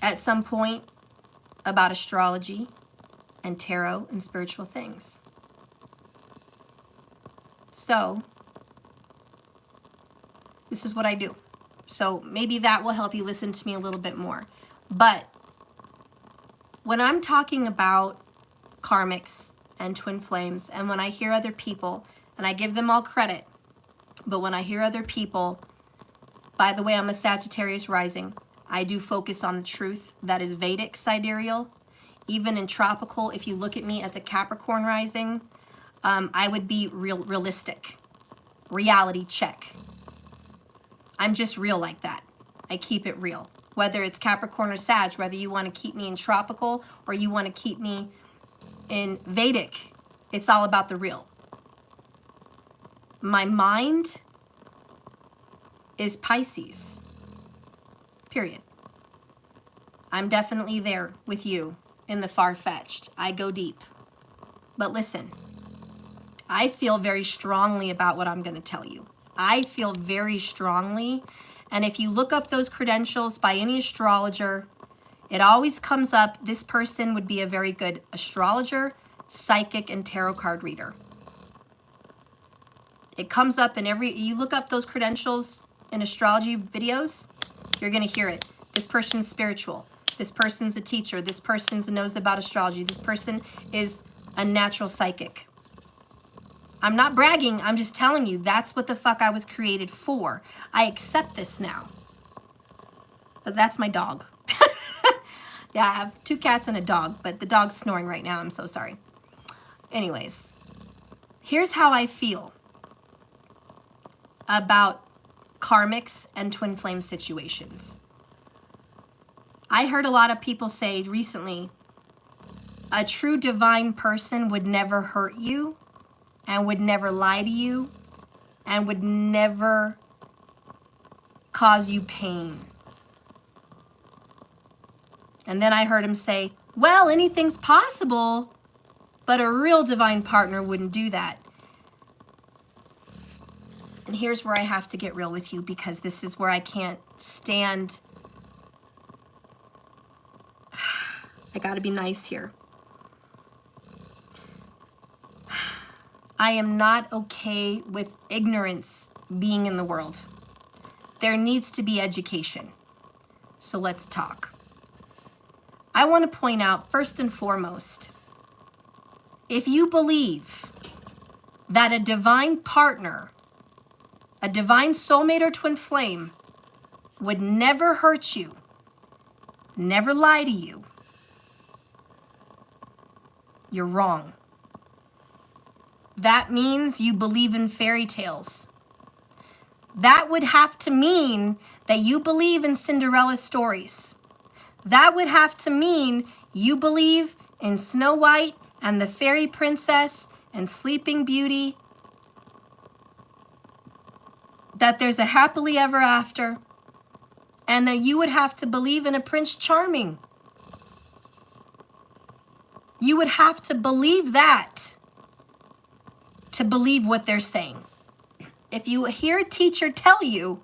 at some point about astrology. and tarot and spiritual things. So this is what I do. So maybe that will help you listen to me a little bit more. But when I'm talking about karmics and twin flames, and when I hear other people, and I give them all credit, but when I hear other people, by the way, I'm a Sagittarius rising. I do focus on the truth. That is Vedic sidereal. Even in tropical, if you look at me as a Capricorn rising, I would be realistic. Reality check. I'm just real like that. I keep it real. Whether it's Capricorn or Sag, whether you want to keep me in tropical or you want to keep me in Vedic, it's all about the real. My mind is Pisces. Period. I'm definitely there with you in the far-fetched. I go deep. But listen, I feel very strongly about what I'm going to tell you. I feel very strongly. And if you look up those credentials by any astrologer, it always comes up, this person would be a very good astrologer, psychic, and tarot card reader. It comes up in you look up those credentials in astrology videos, you're going to hear it. This person's spiritual. This person's a teacher. This person knows about astrology. This person is a natural psychic. I'm not bragging. I'm just telling you that's what the fuck I was created for. I accept this now. But that's my dog. Yeah, I have 2 cats and a dog, but the dog's snoring right now. I'm so sorry. Anyways, here's how I feel about karmics and twin flame situations. I heard a lot of people say recently, a true divine person would never hurt you and would never lie to you and would never cause you pain. And then I heard him say, well, anything's possible, but a real divine partner wouldn't do that. And here's where I have to get real with you, because this is where I can't stand. I gotta be nice here. I am not okay with ignorance being in the world. There needs to be education. So let's talk. I want to point out, first and foremost, if you believe that a divine partner, a divine soulmate or twin flame would never hurt you, never lie to you, you're wrong. That means you believe in fairy tales. That would have to mean that you believe in Cinderella stories. That would have to mean you believe in Snow White and the fairy princess and Sleeping Beauty, that there's a happily ever after, and that you would have to believe in a Prince Charming. You would have to believe that to believe what they're saying. If you hear a teacher tell you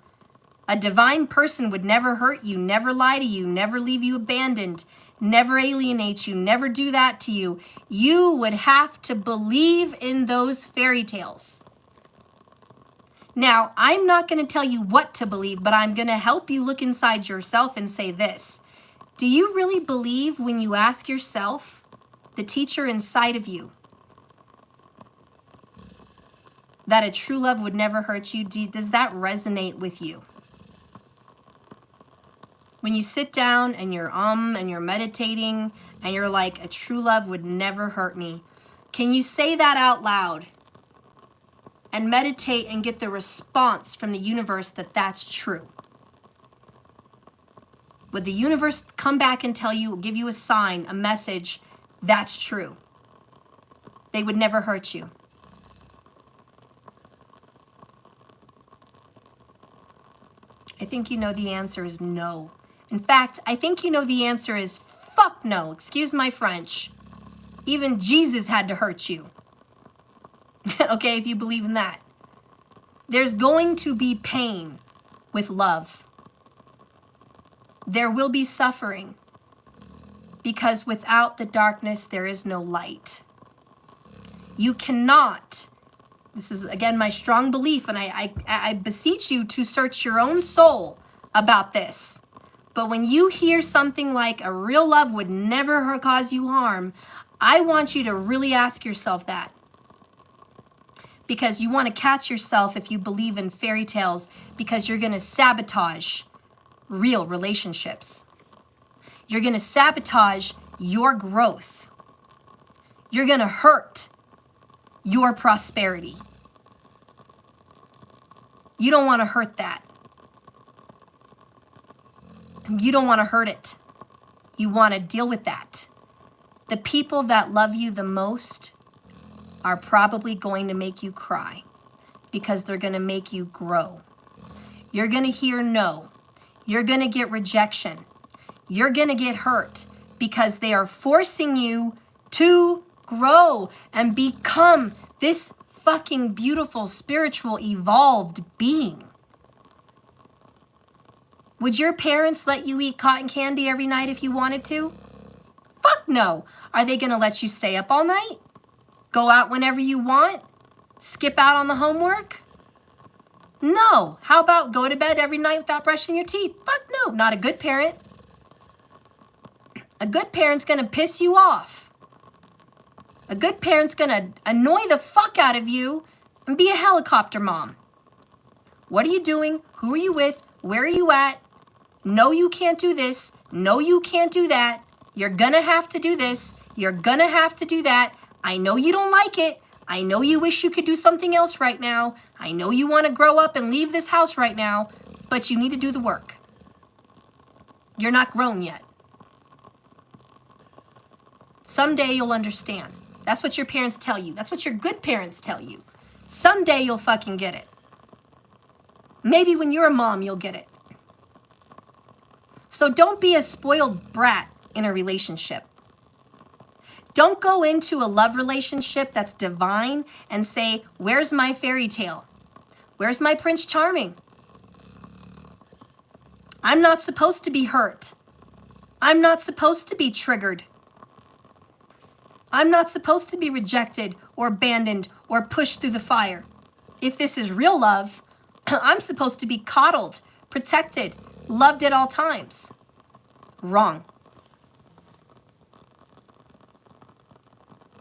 a divine person would never hurt you, never lie to you, never leave you abandoned, never alienate you, never do that to you, you would have to believe in those fairy tales. Now, I'm not going to tell you what to believe, but I'm going to help you look inside yourself and say this. Do you really believe when you ask yourself, the teacher inside of you, that a true love would never hurt you? Does that resonate with you? When you sit down and you're and you're meditating and you're like, a true love would never hurt me, can you say that out loud and meditate and get the response from the universe that that's true? Would the universe come back and tell you, give you a sign, a message, that's true? They would never hurt you. I think you know the answer is no. In fact, I think you know the answer is fuck no. Excuse my French. Even Jesus had to hurt you. Okay, if you believe in that. There's going to be pain with love. There will be suffering. Because without the darkness, there is no light. You cannot, this is again my strong belief, and I beseech you to search your own soul about this. But when you hear something like a real love would never cause you harm, I want you to really ask yourself that. Because you want to catch yourself if you believe in fairy tales, because you're going to sabotage real relationships. You're going to sabotage your growth. You're going to hurt your prosperity. You don't want to hurt that. You don't want to hurt it. You want to deal with that. The people that love you the most are probably going to make you cry because they're going to make you grow. You're going to hear no. You're going to get rejection. You're going to get hurt because they are forcing you to grow and become this fucking beautiful, spiritual, evolved being. Would your parents let you eat cotton candy every night if you wanted to? Fuck no. Are they going to let you stay up all night? Go out whenever you want? Skip out on the homework? No. How about go to bed every night without brushing your teeth? Fuck no. Not a good parent. A good parent's going to piss you off. A good parent's going to annoy the fuck out of you and be a helicopter mom. What are you doing? Who are you with? Where are you at? No, you can't do this. No, you can't do that. You're going to have to do this. You're going to have to do that. I know you don't like it. I know you wish you could do something else right now. I know you want to grow up and leave this house right now, but you need to do the work. You're not grown yet. Someday you'll understand. That's what your parents tell you. That's what your good parents tell you. Someday you'll fucking get it. Maybe when you're a mom, you'll get it. So don't be a spoiled brat in a relationship. Don't go into a love relationship that's divine and say, where's my fairy tale? Where's my Prince Charming? I'm not supposed to be hurt. I'm not supposed to be triggered. I'm not supposed to be rejected or abandoned or pushed through the fire. If this is real love, I'm supposed to be coddled, protected, loved at all times. Wrong.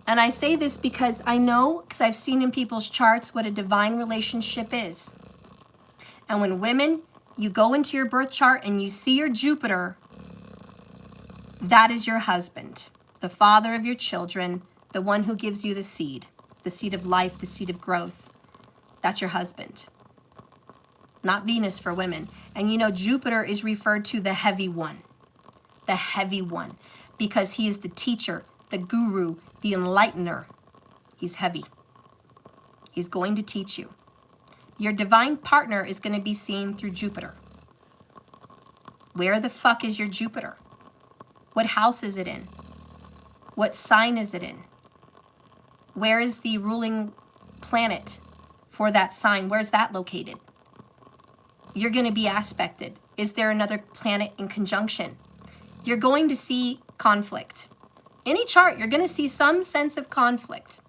And I say this because I know, because I've seen in people's charts what a divine relationship is. And when women, you go into your birth chart and you see your Jupiter, that is your husband, the father of your children, the one who gives you the seed of life, the seed of growth. That's your husband. Not Venus for women. And you know, Jupiter is referred to the heavy one, because he is the teacher, the guru, the enlightener. He's heavy. He's going to teach you. Your divine partner is going to be seen through Jupiter. Where the fuck is your Jupiter? What house is it in? What sign is it in? Where is the ruling planet for that sign? Where's that located? You're going to be aspected. Is there another planet in conjunction? You're going to see conflict. Any chart, you're going to see some sense of conflict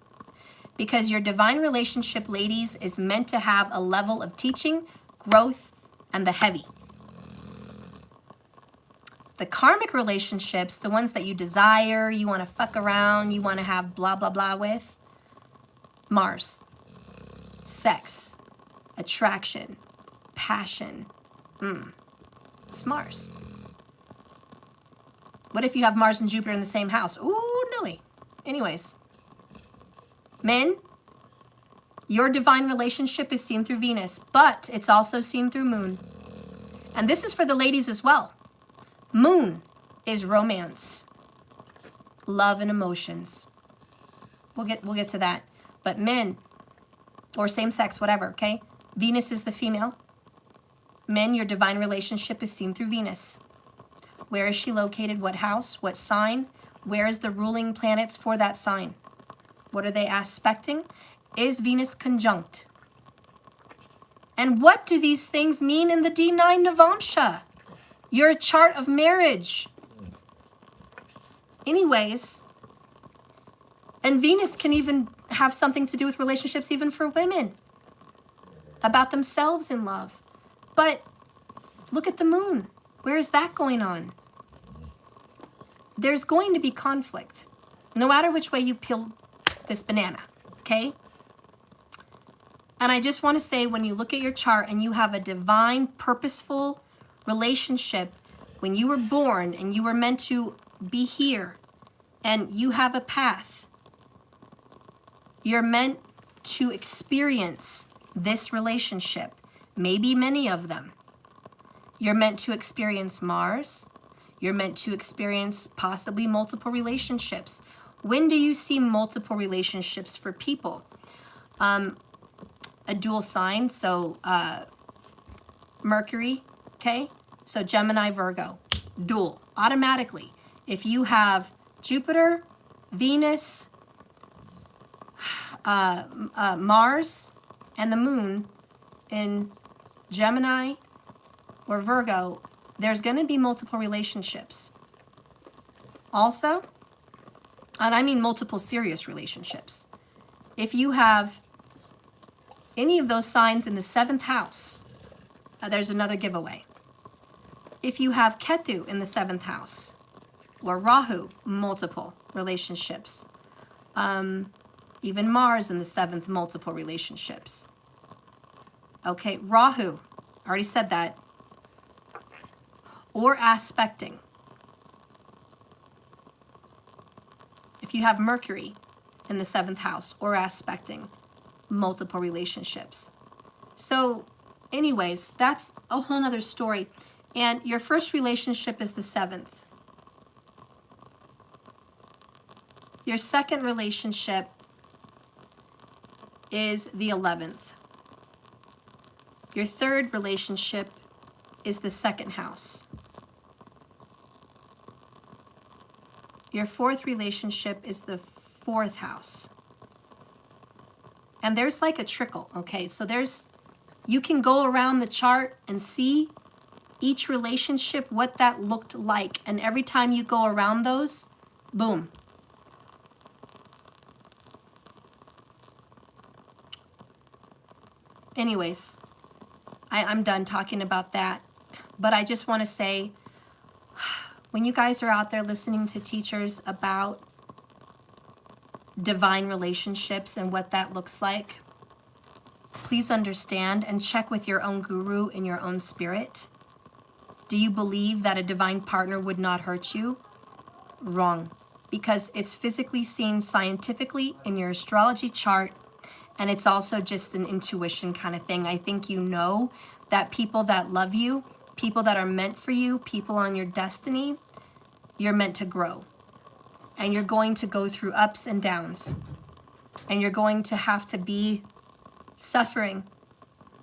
because your divine relationship, ladies, is meant to have a level of teaching, growth, and the heavy. The karmic relationships, the ones that you desire, you want to fuck around, you want to have blah, blah, blah with, Mars, sex, attraction, passion. It's Mars. What if you have Mars and Jupiter in the same house? Ooh, Nelly. Anyways, men, your divine relationship is seen through Venus, but it's also seen through Moon. And this is for the ladies as well. Moon is romance, love and emotions. We'll get to that. But men, or same sex, whatever, okay? Venus is the female. Men, your divine relationship is seen through Venus. Where is she located? What house? What sign? Where is the ruling planets for that sign? What are they aspecting? Is Venus conjunct? And what do these things mean in the D9 Navamsha? Your chart of marriage. anyways, and Venus can even have something to do with relationships even for women, about themselves in love. But look at the moon. Where is that going on? There's going to be conflict, no matter which way you peel this banana, okay? And I just want to say, when you look at your chart and you have a divine, purposeful relationship, when you were born and you were meant to be here and you have a path, you're meant to experience this relationship, maybe many of them. You're meant to experience Mars. You're meant to experience possibly multiple relationships. When do you see multiple relationships for people? A dual sign, so Mercury, okay? So Gemini, Virgo, dual, automatically. If you have Jupiter, Venus, Mars, and the moon in Gemini or Virgo, there's going to be multiple relationships. Also, and I mean multiple serious relationships. If you have any of those signs in the 7th house, there's another giveaway. If you have Ketu in the 7th house, or Rahu, multiple relationships. Even Mars in the 7th, multiple relationships. Okay, Rahu, already said that. Or aspecting. If you have Mercury in the 7th house or aspecting, multiple relationships. So anyways, that's a whole nother story. And your first relationship is the 7th. Your second relationship is the 11th. Your third relationship is the 2nd house. Your fourth relationship is the 4th house. And there's like a trickle, okay? So you can go around the chart and see each relationship, what that looked like. And every time you go around those, boom. Anyways, I'm done talking about that. But I just want to say, when you guys are out there listening to teachers about divine relationships and what that looks like, please understand and check with your own guru in your own spirit. Do you believe that a divine partner would not hurt you? Wrong. Because it's physically seen scientifically in your astrology chart, and it's also just an intuition kind of thing. I think you know that people that love you, people that are meant for you, people on your destiny, you're meant to grow. And you're going to go through ups and downs. And you're going to have to be suffering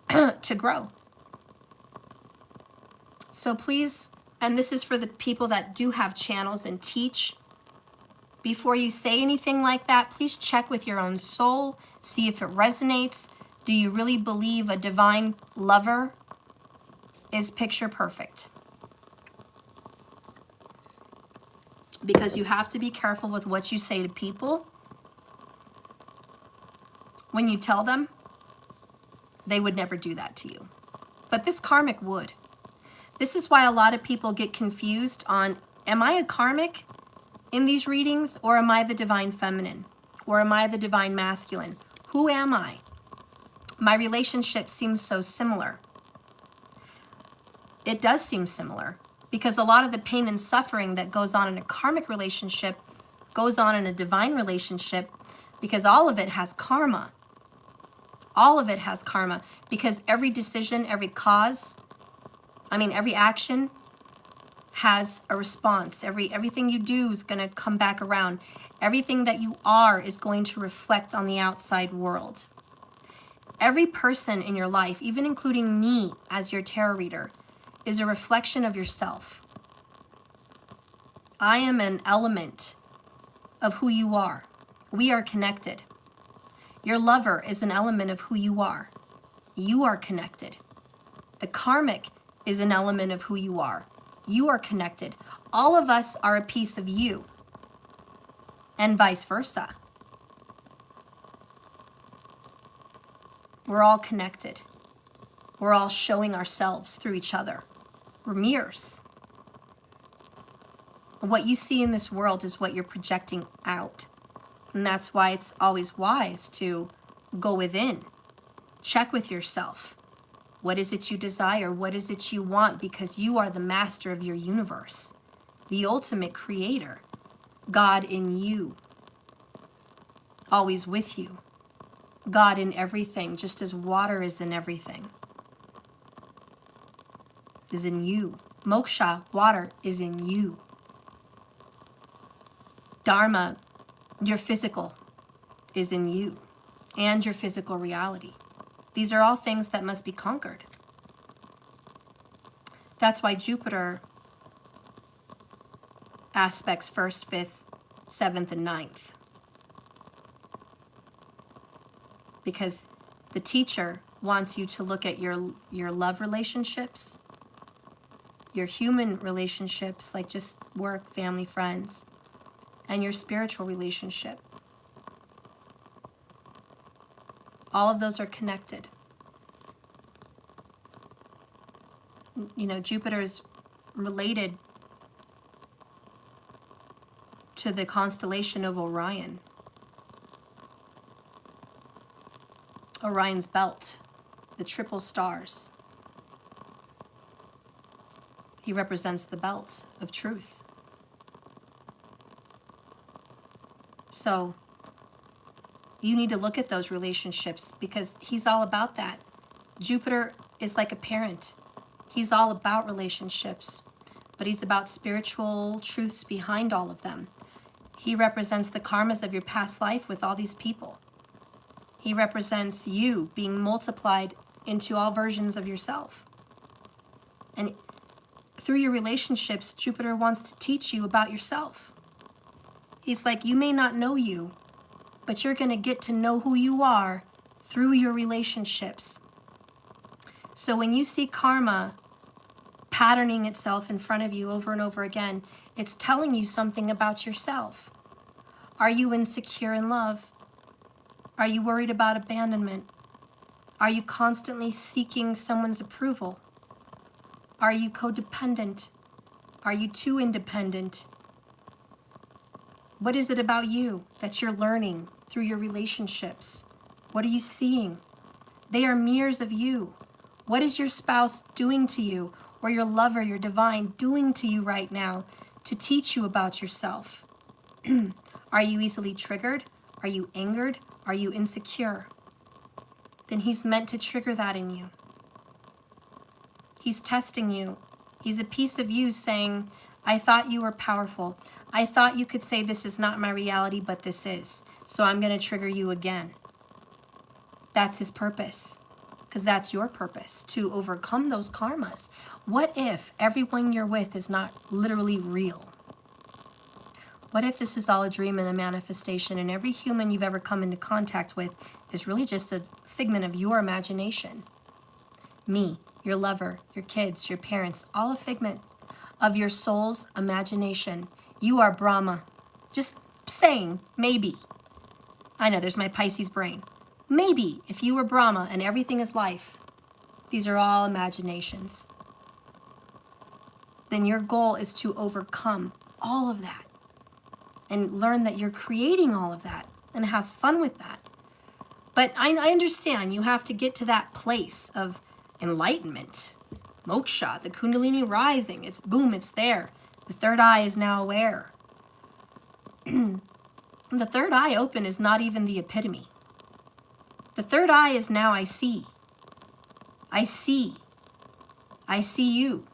to grow. So please, and this is for the people that do have channels and teach, before you say anything like that, please check with your own soul, see if it resonates. Do you really believe a divine lover is picture perfect? Because you have to be careful with what you say to people. When you tell them, they would never do that to you. But this karmic would. This is why a lot of people get confused on, am I a karmic in these readings, or am I the divine feminine? Or am I the divine masculine? Who am I? My relationship seems so similar. It does seem similar, because a lot of the pain and suffering that goes on in a karmic relationship goes on in a divine relationship, because all of it has karma. All of it has karma, because every decision, every cause, every action has a response. Everything you do is going to come back around. Everything that you are is going to reflect on the outside world. Every person in your life, even including me as your tarot reader, is a reflection of yourself. I am an element of who you are. We are connected. Your lover is an element of who you are. You are connected. The karmic is an element of who you are. You are connected. All of us are a piece of you. and vice versa. We're all connected. We're all showing ourselves through each other. We're mirrors. What you see in this world is what you're projecting out. And that's why it's always wise to go within. Check with yourself. What is it you desire? What is it you want? Because you are the master of your universe, the ultimate creator, God in you, always with you. God in everything, just as water is in everything, is in you. Moksha, water, is in you. Dharma, your physical, is in you, and your physical reality. These are all things that must be conquered. That's why Jupiter aspects 1st, 5th, 7th, and 9th. Because the teacher wants you to look at your love relationships, your human relationships, like just work, family, friends, and your spiritual relationship. All of those are connected. You know, Jupiter is related to the constellation of Orion. Orion's belt, the triple stars. He represents the belt of truth. So you need to look at those relationships because he's all about that. Jupiter is like a parent. He's all about relationships, but he's about spiritual truths behind all of them. He represents the karmas of your past life with all these people. He represents you being multiplied into all versions of yourself. And through your relationships, Jupiter wants to teach you about yourself. He's like, you may not know you, but you're going to get to know who you are through your relationships. So when you see karma patterning itself in front of you over and over again, it's telling you something about yourself. Are you insecure in love? Are you worried about abandonment? Are you constantly seeking someone's approval? Are you codependent? Are you too independent? What is it about you that you're learning through your relationships? What are you seeing? They are mirrors of you. What is your spouse doing to you, or your lover, your divine, doing to you right now to teach you about yourself? Are you easily triggered? Are you angered? Are you insecure? Then he's meant to trigger that in you. He's testing you. He's a piece of you saying, I thought you were powerful. I thought you could say this is not my reality, but this is. So I'm going to trigger you again. That's his purpose, because that's your purpose, to overcome those karmas. What if everyone you're with is not literally real? What if this is all a dream and a manifestation, and every human you've ever come into contact with is really just a figment of your imagination? Me, your lover, your kids, your parents, all a figment of your soul's imagination. You are Brahma. Just saying, maybe. I know, there's my Pisces brain. Maybe if you were Brahma and everything is life, these are all imaginations. Then your goal is to overcome all of that and learn that you're creating all of that and have fun with that. But I understand you have to get to that place of enlightenment, moksha, the kundalini rising. It's boom, it's there. The third eye is now aware. The third eye open is not even the epitome. The third eye is now I see. I see. I see you.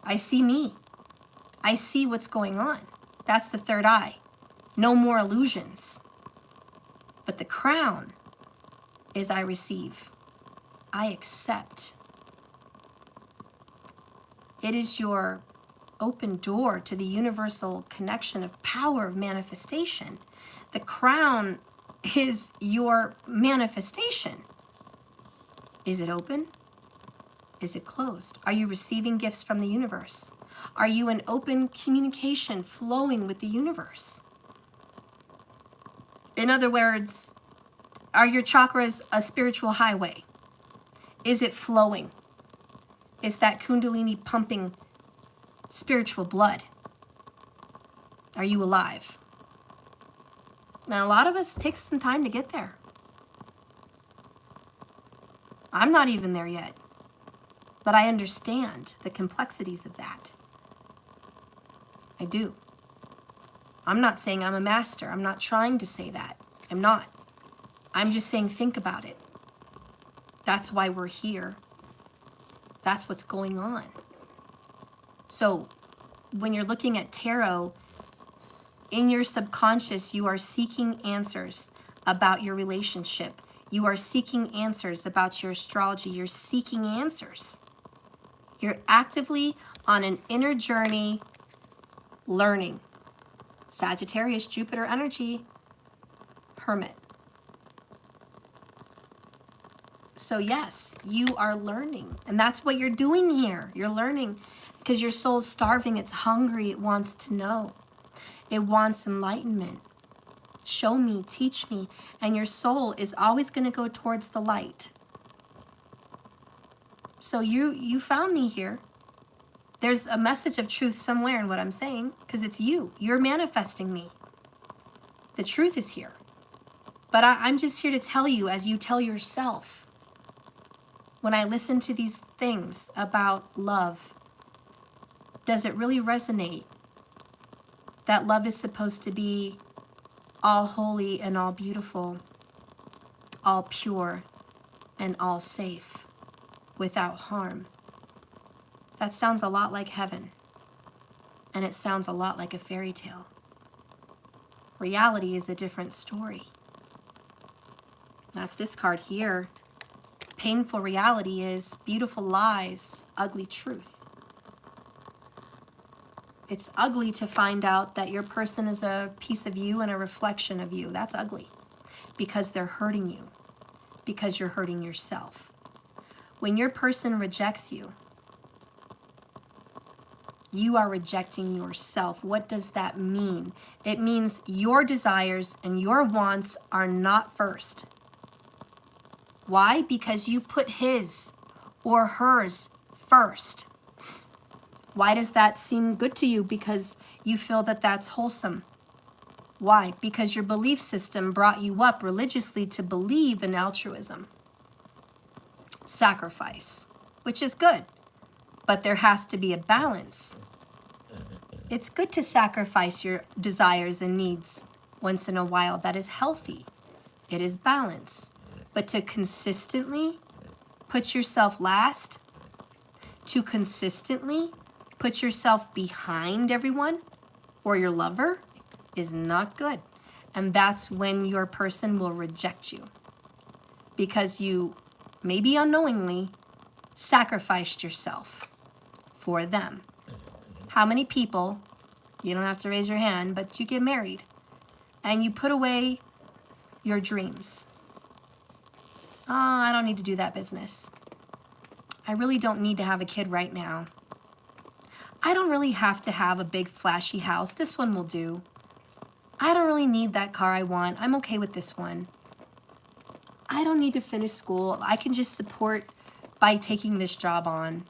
I see me. I see what's going on. That's the third eye. No more illusions. But the crown is I receive. I accept. It is your open door to the universal connection of power of manifestation. The crown is your manifestation. Is it open? Is it closed? Are you receiving gifts from the universe? Are you in open communication flowing with the universe? In other words, are your chakras a spiritual highway? Is it flowing? Is that Kundalini pumping spiritual blood? Are you alive? Now, a lot of us takes some time to get there. I'm not even there yet, but I understand the complexities of that. I do. I'm not saying I'm a master. I'm not trying to say that. I'm not. I'm just saying think about it. That's why we're here. That's what's going on. So when you're looking at tarot, in your subconscious, you are seeking answers about your relationship. You are seeking answers about your astrology. You're seeking answers. You're actively on an inner journey learning. Sagittarius, Jupiter energy, Hermit. So yes, you are learning. And that's what you're doing here. You're learning because your soul's starving. It's hungry. It wants to know. It wants enlightenment. Show me, teach me. And your soul is always going to go towards the light. So you found me here. There's a message of truth somewhere in what I'm saying because it's you. You're manifesting me. The truth is here. But I'm just here to tell you as you tell yourself. When I listen to these things about love, does it really resonate that love is supposed to be all holy and all beautiful, all pure and all safe, without harm? That sounds a lot like heaven, and it sounds a lot like a fairy tale. Reality is a different story. That's this card here. Painful reality is beautiful lies, ugly truth. It's ugly to find out that your person is a piece of you and a reflection of you. That's ugly because they're hurting you, because you're hurting yourself. When your person rejects you, you are rejecting yourself. What does that mean? It means your desires and your wants are not first. Why? Because you put his or hers first. Why does that seem good to you? Because you feel that that's wholesome. Why? Because your belief system brought you up religiously to believe in altruism. Sacrifice, which is good, but there has to be a balance. It's good to sacrifice your desires and needs once in a while. That is healthy. It is balance. But to consistently put yourself last, to consistently put yourself behind everyone or your lover is not good. And that's when your person will reject you because you, maybe unknowingly, sacrificed yourself for them. How many people, you don't have to raise your hand, but you get married and you put away your dreams? Oh, I don't need to do that business. I really don't need to have a kid right now. I don't really have to have a big flashy house. This one will do. I don't really need that car I want. I'm okay with this one. I don't need to finish school. I can just support by taking this job on.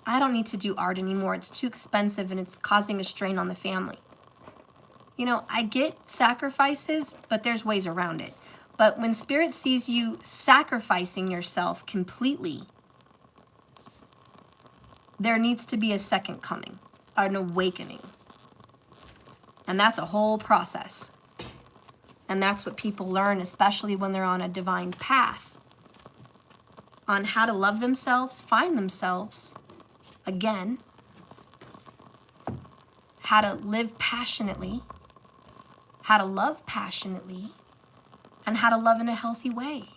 I don't need to do art anymore. It's too expensive and it's causing a strain on the family. You know, I get sacrifices, but there's ways around it. But when Spirit sees you sacrificing yourself completely, there needs to be a second coming, an awakening. And that's a whole process. And that's what people learn, especially when they're on a divine path, on how to love themselves, find themselves again, how to live passionately, how to love passionately, and how to love in a healthy way.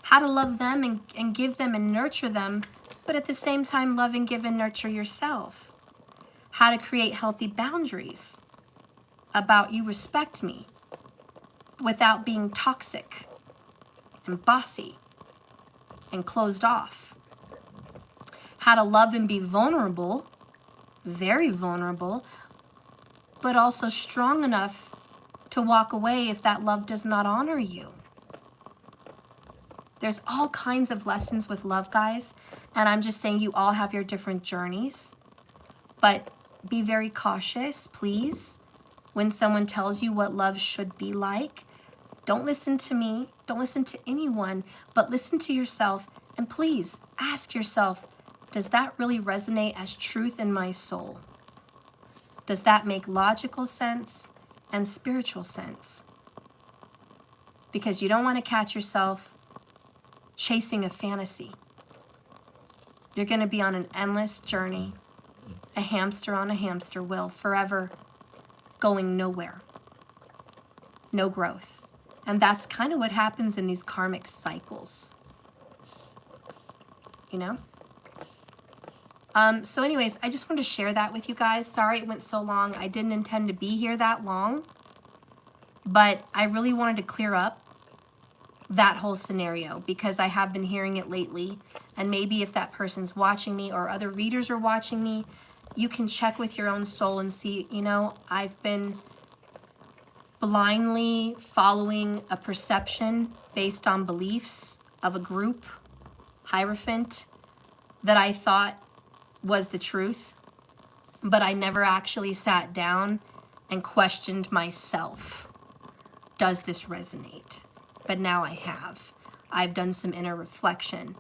How to love them and give them and nurture them, but at the same time love and give and nurture yourself. How to create healthy boundaries about you respect me without being toxic. and bossy and closed off. How to love and be vulnerable, very vulnerable, but also strong enough to walk away if that love does not honor you. There's all kinds of lessons with love, guys, and I'm just saying you all have your different journeys, but be very cautious, please, when someone tells you what love should be like. Don't listen to me, don't listen to anyone, but listen to yourself, and please ask yourself, does that really resonate as truth in my soul? Does that make logical sense and spiritual sense? Because you don't want to catch yourself chasing a fantasy. You're going to be on an endless journey, a hamster on a hamster wheel, forever going nowhere. No growth. And that's kind of what happens in these karmic cycles. You know? So anyways, I just wanted to share that with you guys. Sorry it went so long. I didn't intend to be here that long. But I really wanted to clear up that whole scenario because I have been hearing it lately. And maybe if that person's watching me or other readers are watching me, you can check with your own soul and see, you know, I've been blindly following a perception based on beliefs of a group, Hierophant, that I thought was the truth, but I never actually sat down and questioned myself. Does this resonate? But now I have. I've done some inner reflection,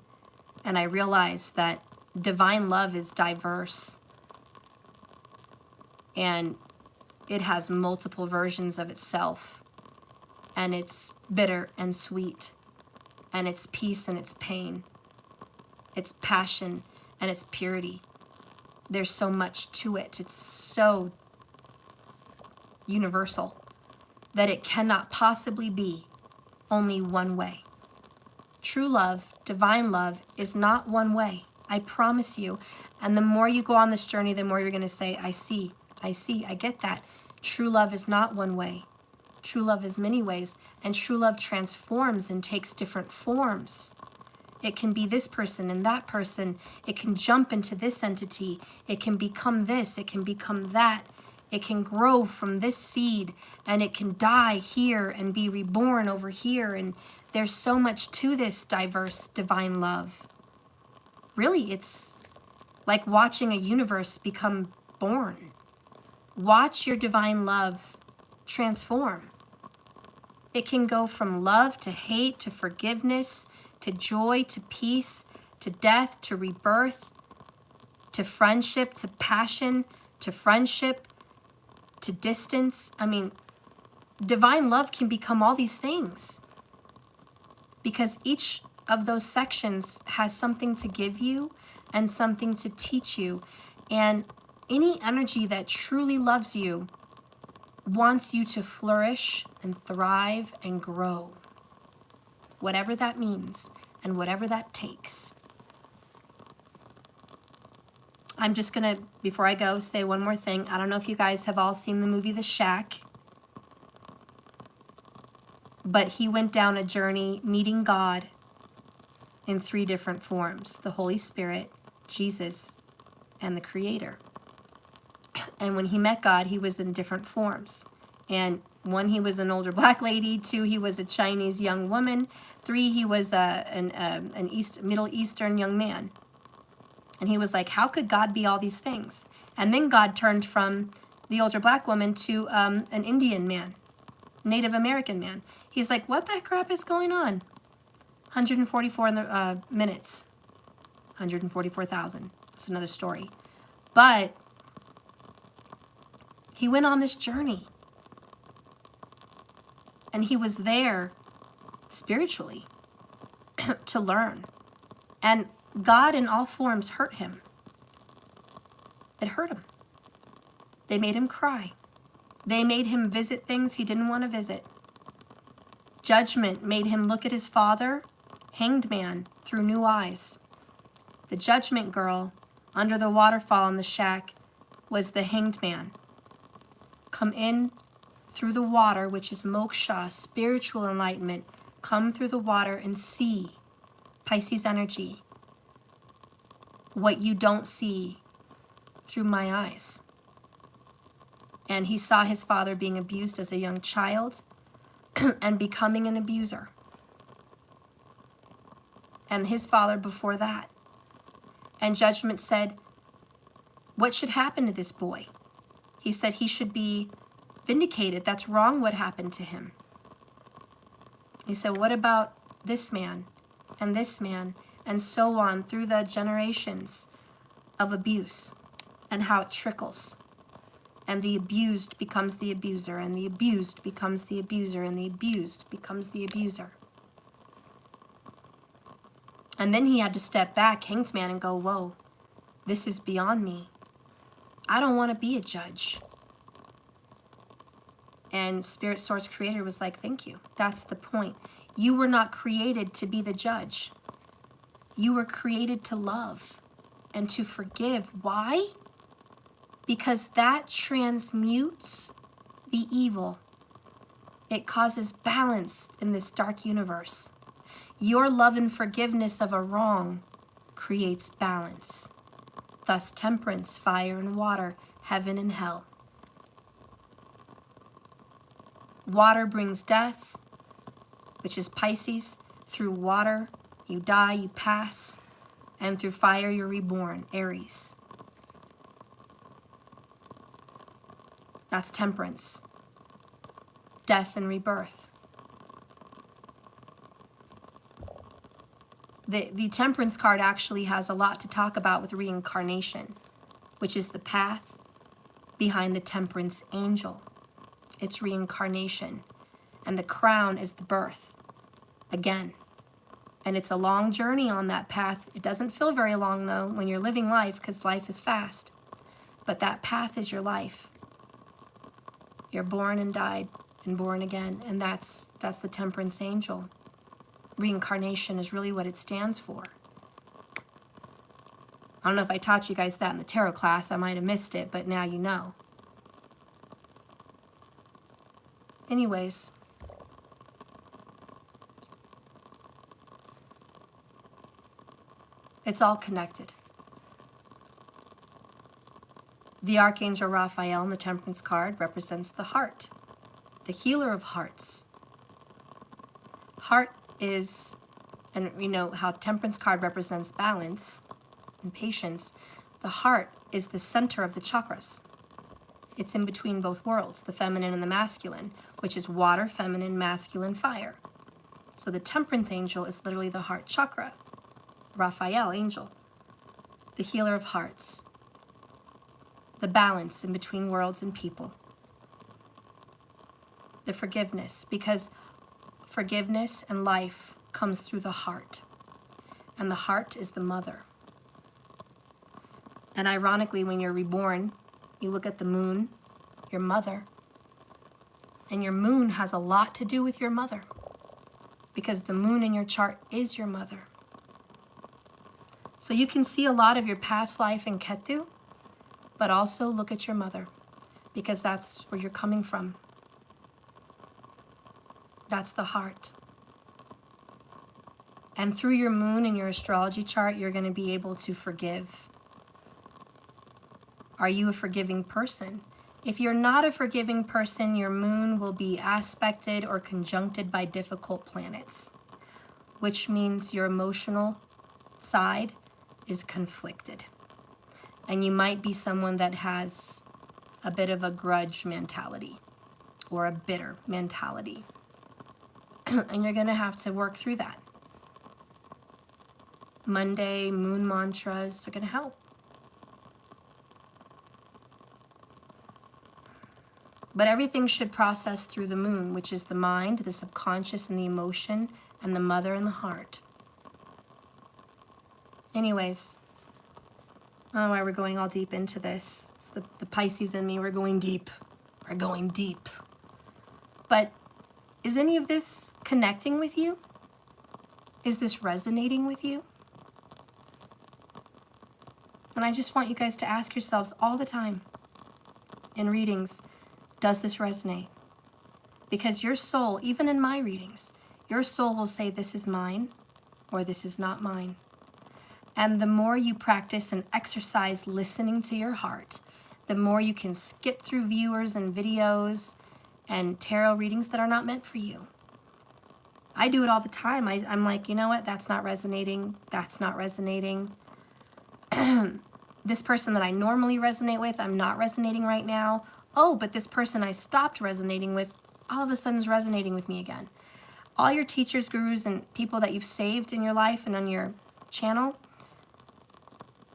and I realized that divine love is diverse, and it has multiple versions of itself, and it's bitter and sweet, and it's peace and it's pain, it's passion and it's purity. There's so much to it. It's so universal that it cannot possibly be only one way. True love, divine love, is not one way. I promise you. And the more you go on this journey, the more you're going to say, I see, I get that. True love is not one way. True love is many ways. And true love transforms and takes different forms. It can be this person and that person. It can jump into this entity. It can become this. It can become that. It can grow from this seed and it can die here and be reborn over here. And there's so much to this diverse divine love. Really, it's like watching a universe become born. Watch your divine love transform. It can go from love to hate to forgiveness to joy, to peace, to death, to rebirth, to friendship, to passion, to friendship, to distance. I mean, divine love can become all these things because each of those sections has something to give you and something to teach you. And any energy that truly loves you wants you to flourish and thrive and grow. Whatever that means and whatever that takes. I'm just going to, before I go, say one more thing. I don't know if you guys have all seen the movie The Shack, but he went down a journey meeting God in 3 different forms: the Holy Spirit, Jesus, and the Creator. And when he met God, he was in different forms. And 1, he was an older black lady. 2, he was a Chinese young woman. 3, he was an Middle Eastern young man. And he was like, how could God be all these things? And then God turned from the older black woman to an Indian man, Native American man. He's like, what the crap is going on? 144 minutes, 144,000. That's another story. But he went on this journey. And he was there spiritually to learn. And God in all forms hurt him. It hurt him. They made him cry. They made him visit things he didn't want to visit. Judgment made him look at his father, hanged man, through new eyes. The judgment girl under the waterfall in the shack was the hanged man. Come in through the water, which is moksha, spiritual enlightenment, come through the water and see, Pisces energy, what you don't see through my eyes. And he saw his father being abused as a young child and becoming an abuser. And his father before that. And judgment said, what should happen to this boy? He said he should be vindicated. That's wrong what happened to him. He said, what about this man and this man and so on through the generations of abuse and how it trickles. And the abused becomes the abuser, and the abused becomes the abuser, and the abused becomes the abuser. And then he had to step back, Hanged Man, and go, whoa, this is beyond me. I don't want to be a judge. And Spirit Source Creator was like, thank you. That's the point. You were not created to be the judge. You were created to love and to forgive. Why? Because that transmutes the evil. It causes balance in this dark universe. Your love and forgiveness of a wrong creates balance. Thus temperance, fire and water, heaven and hell. Water brings death, which is Pisces. Through water, you die, you pass. And through fire, you're reborn, Aries. That's temperance. Death and rebirth. The temperance card actually has a lot to talk about with reincarnation, which is the path behind the temperance angel. It's reincarnation. And the crown is the birth. Again. And it's a long journey on that path. It doesn't feel very long, though, when you're living life, because life is fast. But that path is your life. You're born and died and born again. And that's the temperance angel. Reincarnation is really what it stands for. I don't know if I taught you guys that in the tarot class. I might have missed it, but now you know. Anyways. It's all connected. The Archangel Raphael in the Temperance card represents the heart, the healer of hearts. Heart is, and you know how Temperance card represents balance and patience. The heart is the center of the chakras. It's in between both worlds, the feminine and the masculine, which is water, feminine, masculine, fire. So the Temperance angel is literally the heart chakra. Raphael angel, the healer of hearts. The balance in between worlds and people. The forgiveness, because forgiveness and life comes through the heart. And the heart is the mother. And ironically, when you're reborn, you look at the moon, your mother, and your moon has a lot to do with your mother. Because the moon in your chart is your mother. So you can see a lot of your past life in Ketu, but also look at your mother, because that's where you're coming from. That's the heart. And through your moon in your astrology chart, you're going to be able to forgive. Are you a forgiving person? If you're not a forgiving person, your moon will be aspected or conjuncted by difficult planets, which means your emotional side is conflicted. And you might be someone that has a bit of a grudge mentality or a bitter mentality. And you're going to have to work through that. Monday moon mantras are going to help. But everything should process through the moon, which is the mind, the subconscious, and the emotion, and the mother and the heart. Anyways, I don't know why we're going all deep into this. It's the Pisces in me, we're going deep. We're going deep. But is any of this connecting with you? Is this resonating with you? And I just want you guys to ask yourselves all the time in readings, does this resonate? Because your soul, even in my readings, Your soul will say, this is mine, or this is not mine. And the more you practice and exercise listening to your heart, the more you can skip through viewers and videos and tarot readings that are not meant for you. I do it all the time. I'm like, you know what? That's not resonating. That's not resonating. This person that I normally resonate with, I'm not resonating right now. Oh, but this person I stopped resonating with, all of a sudden is resonating with me again. All your teachers, gurus, and people that you've saved in your life and on your channel,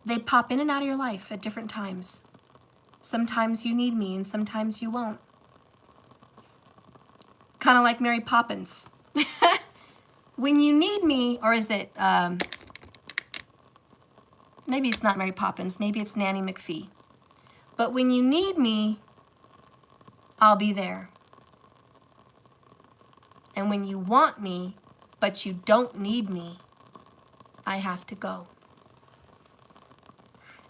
they pop in and out of your life at different times. Sometimes you need me and sometimes you won't. Kind of like Mary Poppins. When you need me, or is it, maybe it's not Mary Poppins, maybe it's Nanny McPhee. But when you need me, I'll be there. And when you want me, but you don't need me, I have to go.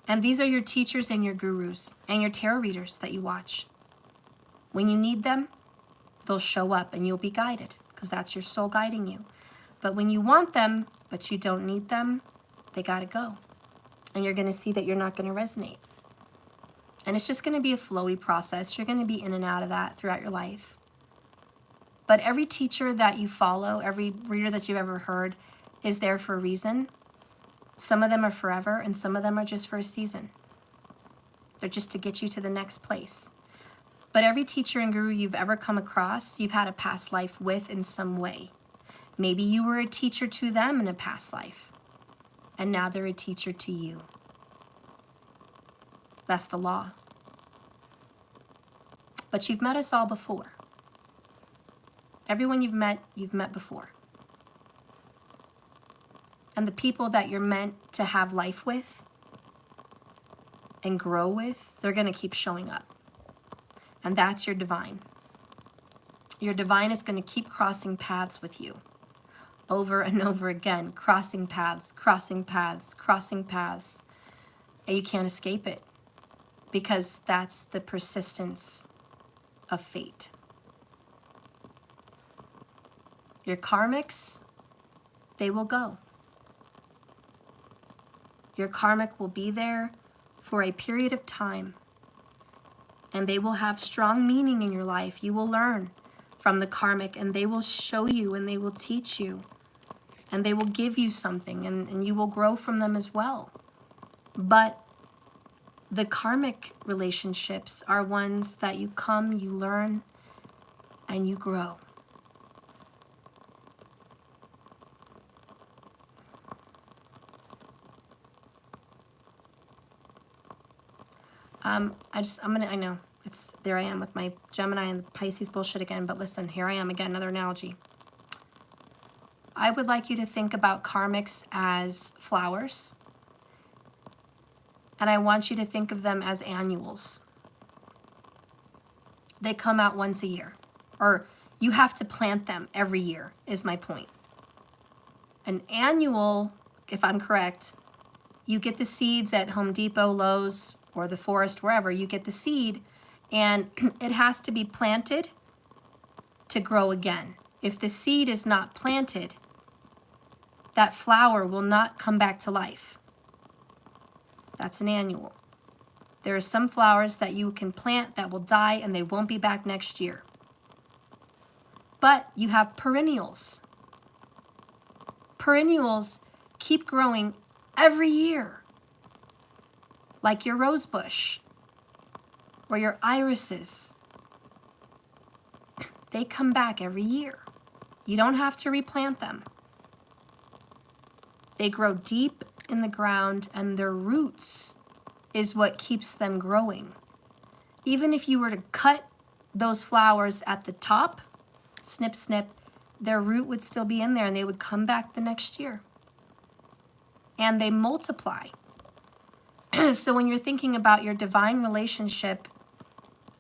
And these are your teachers and your gurus and your tarot readers that you watch. When you need them, they'll show up and you'll be guided because that's your soul guiding you. But when you want them, but you don't need them, they gotta go. And you're gonna see that you're not gonna resonate. And it's just gonna be a flowy process. You're gonna be in and out of that throughout your life. But every teacher that you follow, every reader that you've ever heard is there for a reason. Some of them are forever and some of them are just for a season. They're just to get you to the next place. But every teacher and guru you've ever come across, you've had a past life with in some way. Maybe you were a teacher to them in a past life, and now they're a teacher to you. That's the law. But you've met us all before. Everyone you've met before. And the people that you're meant to have life with and grow with, they're going to keep showing up. And that's your divine. Your divine is going to keep crossing paths with you over and over again, crossing paths, crossing paths, crossing paths. And you can't escape it because that's the persistence of fate. Your karmics, they will go. Your karmic will be there for a period of time, and they will have strong meaning in your life. You will learn from the karmic, and they will show you, and they will teach you, and they will give you something, and you will grow from them as well. But the karmic relationships are ones that you come, you learn, and you grow. I know, there I am with my Gemini and the Pisces bullshit again, but listen, here I am again, another analogy. I would like you to think about karmics as flowers, and I want you to think of them as annuals. They come out once a year, or you have to plant them every year, is my point. An annual, if I'm correct, you get the seeds at Home Depot, Lowe's, or the forest, wherever, you get the seed, and it has to be planted to grow again. If the seed is not planted, that flower will not come back to life. That's an annual. There are some flowers that you can plant that will die and they won't be back next year. But you have perennials. Perennials keep growing every year. Like your rose bush or your irises. They come back every year. You don't have to replant them. They grow deep in the ground, and their roots is what keeps them growing. Even if you were to cut those flowers at the top, snip, snip, their root would still be in there and they would come back the next year. And they multiply. So when you're thinking about your divine relationship,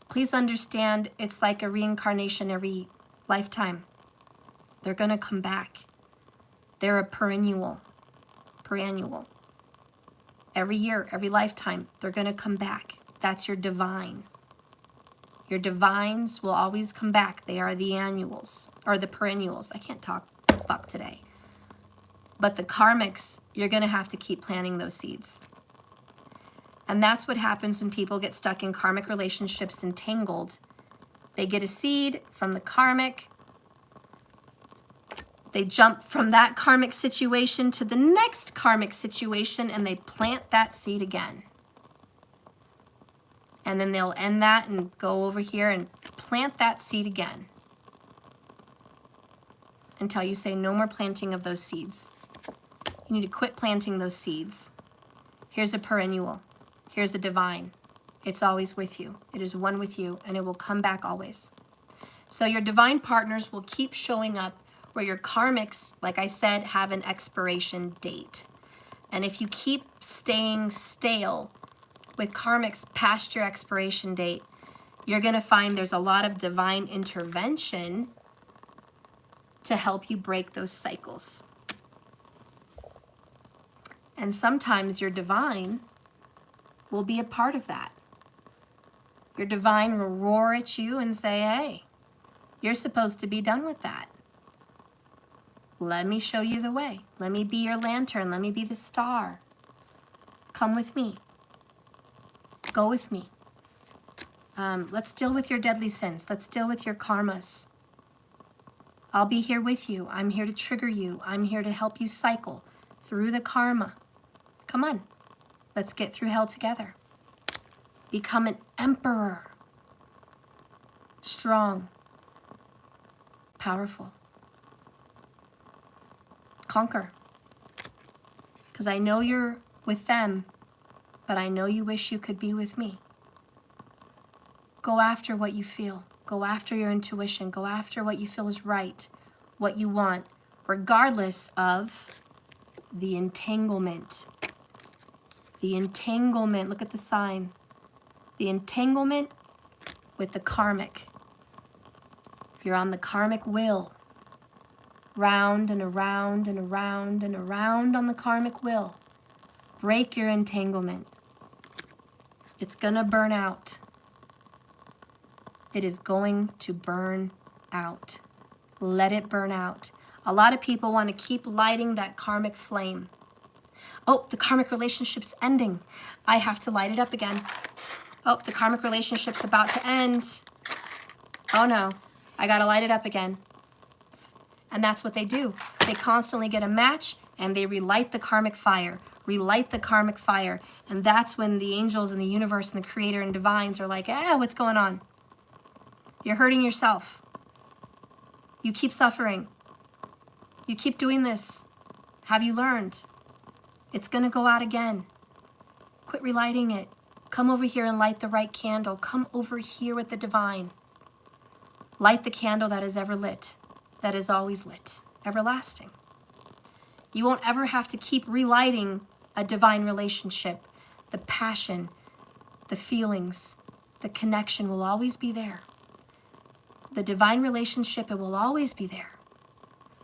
please understand it's like a reincarnation every lifetime. They're going to come back. They're a perennial. Every year, every lifetime, they're going to come back. That's your divine. Your divines will always come back. They are the annuals, or the perennials. I can't talk fuck today. But the karmics, you're going to have to keep planting those seeds. And that's what happens when people get stuck in karmic relationships entangled. They get a seed from the karmic. They jump from that karmic situation to the next karmic situation, and they plant that seed again. And then they'll end that and go over here and plant that seed again. Until you say no more planting of those seeds. You need to quit planting those seeds. Here's a perennial. Here's a divine. It's always with you. It is one with you, and it will come back always. So your divine partners will keep showing up where your karmics, like I said, have an expiration date. And if you keep staying stale with karmics past your expiration date, you're going to find there's a lot of divine intervention to help you break those cycles. And sometimes your divine will be a part of that. Your divine will roar at you and say, hey, you're supposed to be done with that. Let me show you the way. Let me be your lantern. Let me be the star. Come with me. Go with me. Let's deal with your deadly sins. Let's deal with your karmas. I'll be here with you. I'm here to trigger you. I'm here to help you cycle through the karma. Come on. Let's get through hell together. Become an emperor. Strong. Powerful. Conquer. Because I know you're with them, but I know you wish you could be with me. Go after what you feel. Go after your intuition. Go after what you feel is right, what you want, regardless of the entanglement. The entanglement, look at the sign. The entanglement with the karmic. If you're on the karmic wheel, round and around and around and around on the karmic wheel, break your entanglement. It's gonna burn out. It is going to burn out. Let it burn out. A lot of people want to keep lighting that karmic flame. Oh, the karmic relationship's ending. I have to light it up again. Oh, the karmic relationship's about to end. Oh no, I gotta light it up again. And that's what they do. They constantly get a match and they relight the karmic fire. Relight the karmic fire. And that's when the angels and the universe and the creator and divines are like, what's going on? You're hurting yourself. You keep suffering. You keep doing this. Have you learned? It's gonna go out again. Quit relighting it. Come over here and light the right candle. Come over here with the divine. Light the candle that is ever lit, that is always lit, everlasting. You won't ever have to keep relighting a divine relationship. The passion, the feelings, the connection will always be there. The divine relationship, it will always be there.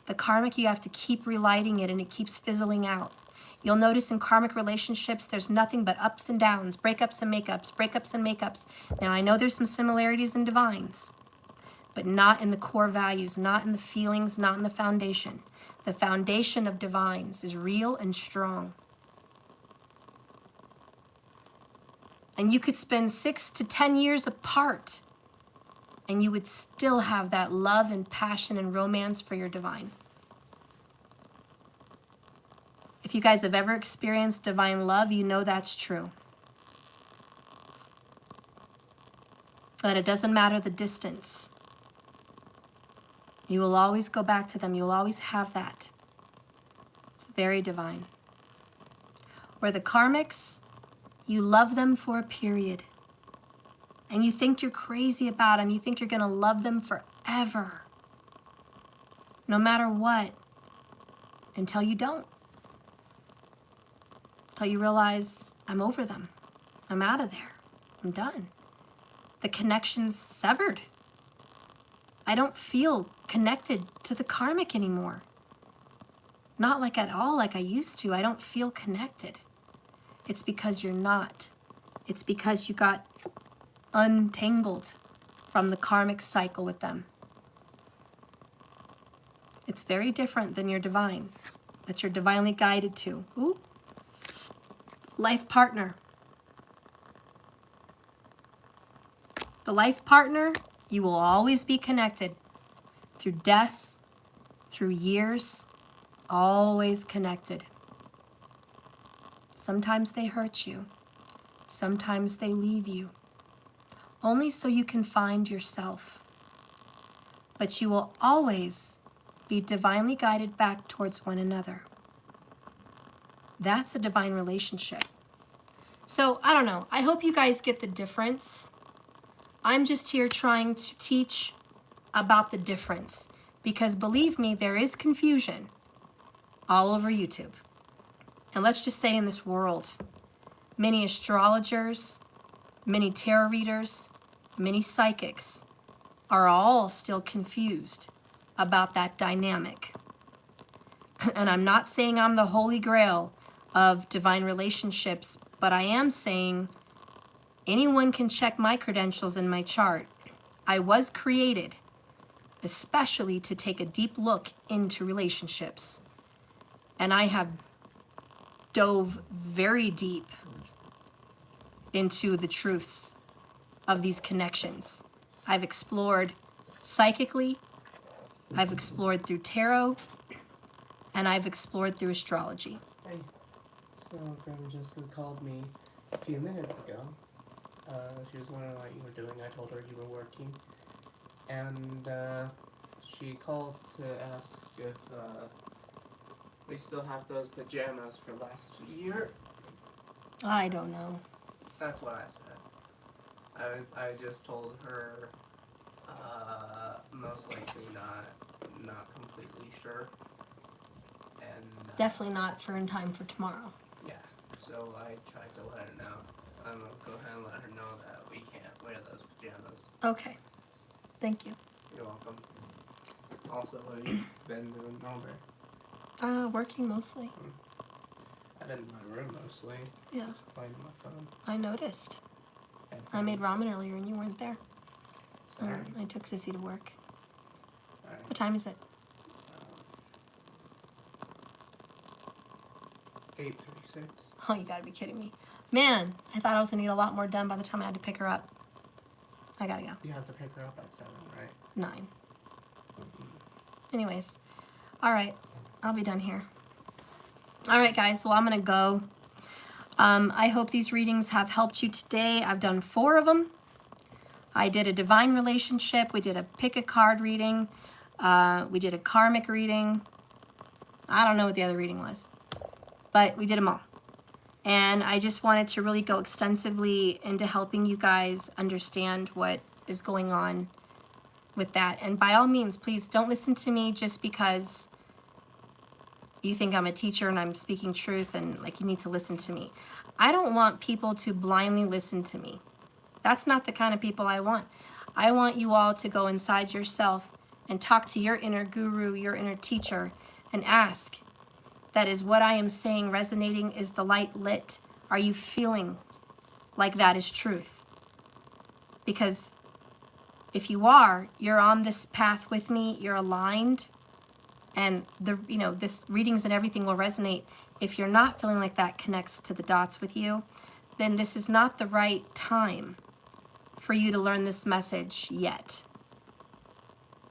The karmic, you have to keep relighting it and it keeps fizzling out. You'll notice in karmic relationships, there's nothing but ups and downs, breakups and makeups, breakups and makeups. Now, I know there's some similarities in divines, but not in the core values, not in the feelings, not in the foundation. The foundation of divines is real and strong. And you could spend 6 to 10 years apart, and you would still have that love and passion and romance for your divine. If you guys have ever experienced divine love, you know that's true. That it doesn't matter the distance. You will always go back to them. You'll always have that. It's very divine. Where the karmics, you love them for a period. And you think you're crazy about them. You think you're going to love them forever. No matter what. Until you don't. Until you realize, I'm over them. I'm out of there. I'm done. The connection's severed. I don't feel connected to the karmic anymore. Not like at all like I used to. I don't feel connected. It's because you're not. It's because you got untangled. from the karmic cycle with them. It's very different than your divine, that you're divinely guided to. Ooh. Life partner. The life partner, you will always be connected through death, through years, always connected. Sometimes they hurt you. Sometimes they leave you. Only so you can find yourself. But you will always be divinely guided back towards one another. That's a divine relationship. So, I don't know. I hope you guys get the difference. I'm just here trying to teach about the difference. Because believe me, there is confusion all over YouTube. And let's just say in this world, many astrologers, many tarot readers, many psychics are all still confused about that dynamic. And I'm not saying I'm the holy grail of divine relationships, but I am saying anyone can check my credentials in my chart. I was created especially to take a deep look into relationships. And I have dove very deep into the truths of these connections. I've explored psychically, I've explored through tarot, and I've explored through astrology. Hey, so Grandma Jessica called me a few minutes ago. She was wondering what you were doing. I told her you were working. And she called to ask if we still have those pajamas for last year. I don't know. That's what I said. I just told her most likely not completely sure. And definitely not for in time for tomorrow. Yeah, so I tried to let her know. I'm gonna go ahead and let her know that we can't wear those pajamas. Okay. Thank you. You're welcome. Also, what have you been doing all day? Working mostly. I've been in my room mostly. Yeah. Just playing on my phone. I noticed. And I made ramen earlier and you weren't there. Sorry. I took Sissy to work. Alright. What time is it? 8:36. Oh, you gotta be kidding me. Man, I thought I was gonna get a lot more done by the time I had to pick her up. I gotta go. You have to pick her up at 7, right? 9. Anyways. Alright. I'll be done here. Alright, guys. Well, I'm gonna go. I hope these readings have helped you today. I've done 4 of them. I did a divine relationship. We did a pick a card reading. We did a karmic reading. I don't know what the other reading was. But we did them all. And I just wanted to really go extensively into helping you guys understand what is going on with that. And by all means, please don't listen to me just because you think I'm a teacher and I'm speaking truth and like you need to listen to me. I don't want people to blindly listen to me. That's not the kind of people I want. I want you all to go inside yourself and talk to your inner guru, your inner teacher, and ask, that is what I am saying resonating? Is the light lit? Are you feeling like that is truth? Because if you are, you're on this path with me, you're aligned, and this readings and everything will resonate. If you're not feeling like that connects to the dots with you, then this is not the right time for you to learn this message yet.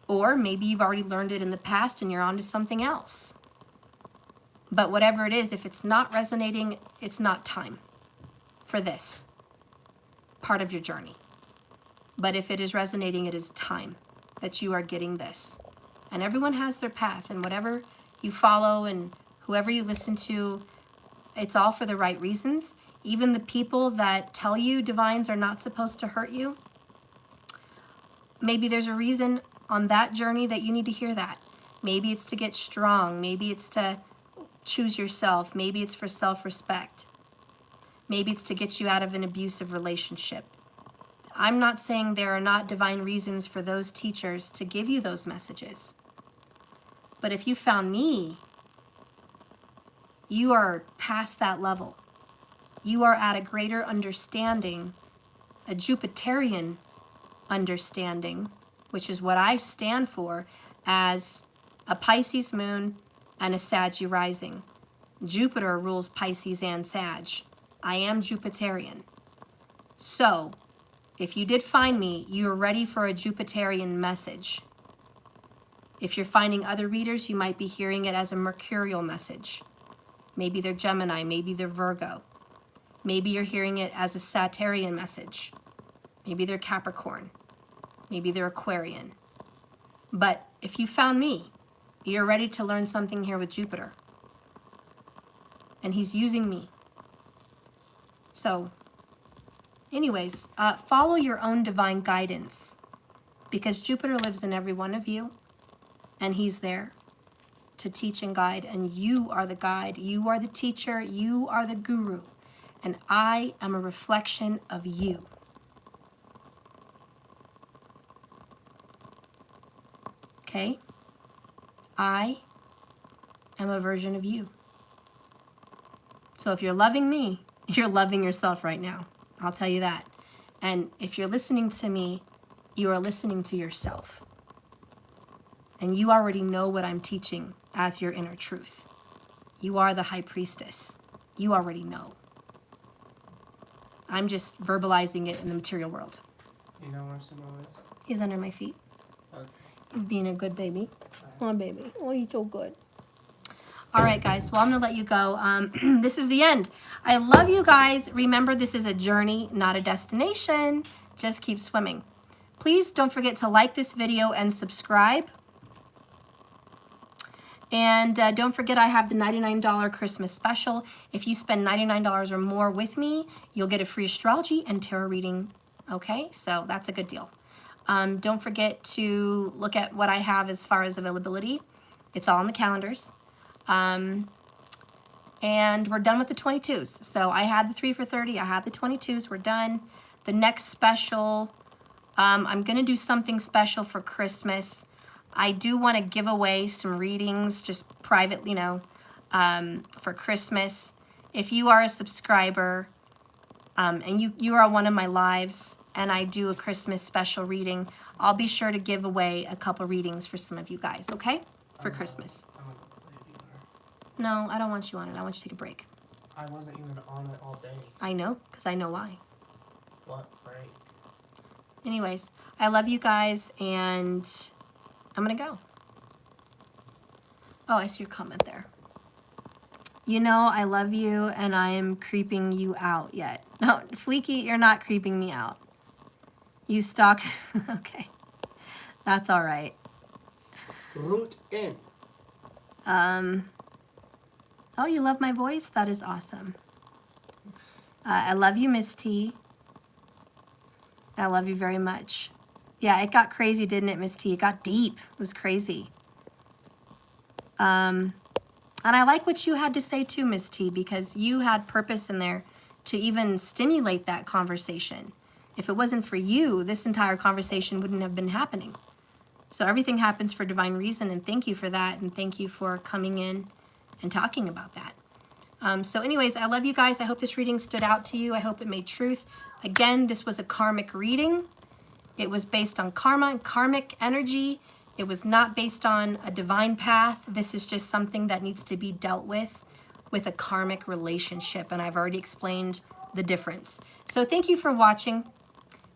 Or maybe you've already learned it in the past and you're on to something else. But whatever it is, if it's not resonating, it's not time for this part of your journey. But if it is resonating, it is time that you are getting this. And everyone has their path, and whatever you follow and whoever you listen to, it's all for the right reasons. Even the people that tell you divines are not supposed to hurt you, maybe there's a reason on that journey that you need to hear that. Maybe it's to get strong. Maybe it's to choose yourself. Maybe it's for self-respect. Maybe it's to get you out of an abusive relationship. I'm not saying there are not divine reasons for those teachers to give you those messages. But if you found me, you are past that level. You are at a greater understanding, a Jupiterian understanding, which is what I stand for as a Pisces moon and a Saggy rising. Jupiter rules Pisces and Sag. I am Jupiterian. So, if you did find me, you're ready for a Jupiterian message. If you're finding other readers, you might be hearing it as a Mercurial message. Maybe they're Gemini, maybe they're Virgo. Maybe you're hearing it as a Sagittarian message. Maybe they're Capricorn. Maybe they're Aquarian. But if you found me, you're ready to learn something here with Jupiter. And he's using me. So, anyways, follow your own divine guidance, because Jupiter lives in every one of you, and he's there to teach and guide, and you are the guide, you are the teacher, you are the guru, and I am a reflection of you. Okay? I am a version of you. So if you're loving me, you're loving yourself right now. I'll tell you that. And if you're listening to me, you are listening to yourself. And you already know what I'm teaching as your inner truth. You are the high priestess. You already know. I'm just verbalizing it in the material world. You know where Samo is? He's under my feet. Okay. He's being a good baby. Oh, baby. Oh, you're so good. All right, guys. Well, I'm going to let you go. This is the end. I love you guys. Remember, this is a journey, not a destination. Just keep swimming. Please don't forget to like this video and subscribe. And don't forget, I have the $99 Christmas special. If you spend $99 or more with me, you'll get a free astrology and tarot reading. Okay, so that's a good deal. Don't forget to look at what I have as far as availability. It's all on the calendars. And we're done with the 22s. So I had the 3 for 30. I had the 22s. We're done. The next special, I'm going to do something special for Christmas. I do want to give away some readings, just private, you know, for Christmas. If you are a subscriber and you are on one of my lives and I do a Christmas special reading, I'll be sure to give away a couple readings for some of you guys, okay? For Christmas. No, I don't want you on it. I want you to take a break. I wasn't even on it all day. I know, because I know why. What break? Anyways, I love you guys, and I'm going to go. Oh, I see your comment there. You know, I love you, and I am creeping you out yet. No, Fleeky, you're not creeping me out. You stalk. Okay. That's all right. Root in. Oh, you love my voice? That is awesome. I love you, Miss T. I love you very much. Yeah, it got crazy, didn't it, Miss T? It got deep. It was crazy. And I like what you had to say too, Miss T, because you had purpose in there to even stimulate that conversation. If it wasn't for you, this entire conversation wouldn't have been happening. So everything happens for divine reason, and thank you for that, and thank you for coming in and talking about that. So anyways, I love you guys. I hope this reading stood out to you. I hope it made truth. Again, this was a karmic reading. It was based on karma and karmic energy. It was not based on a divine path. This is just something that needs to be dealt with a karmic relationship, and I've already explained the difference. So thank you for watching,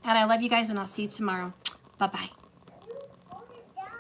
and I love you guys, and I'll see you tomorrow. Bye-bye.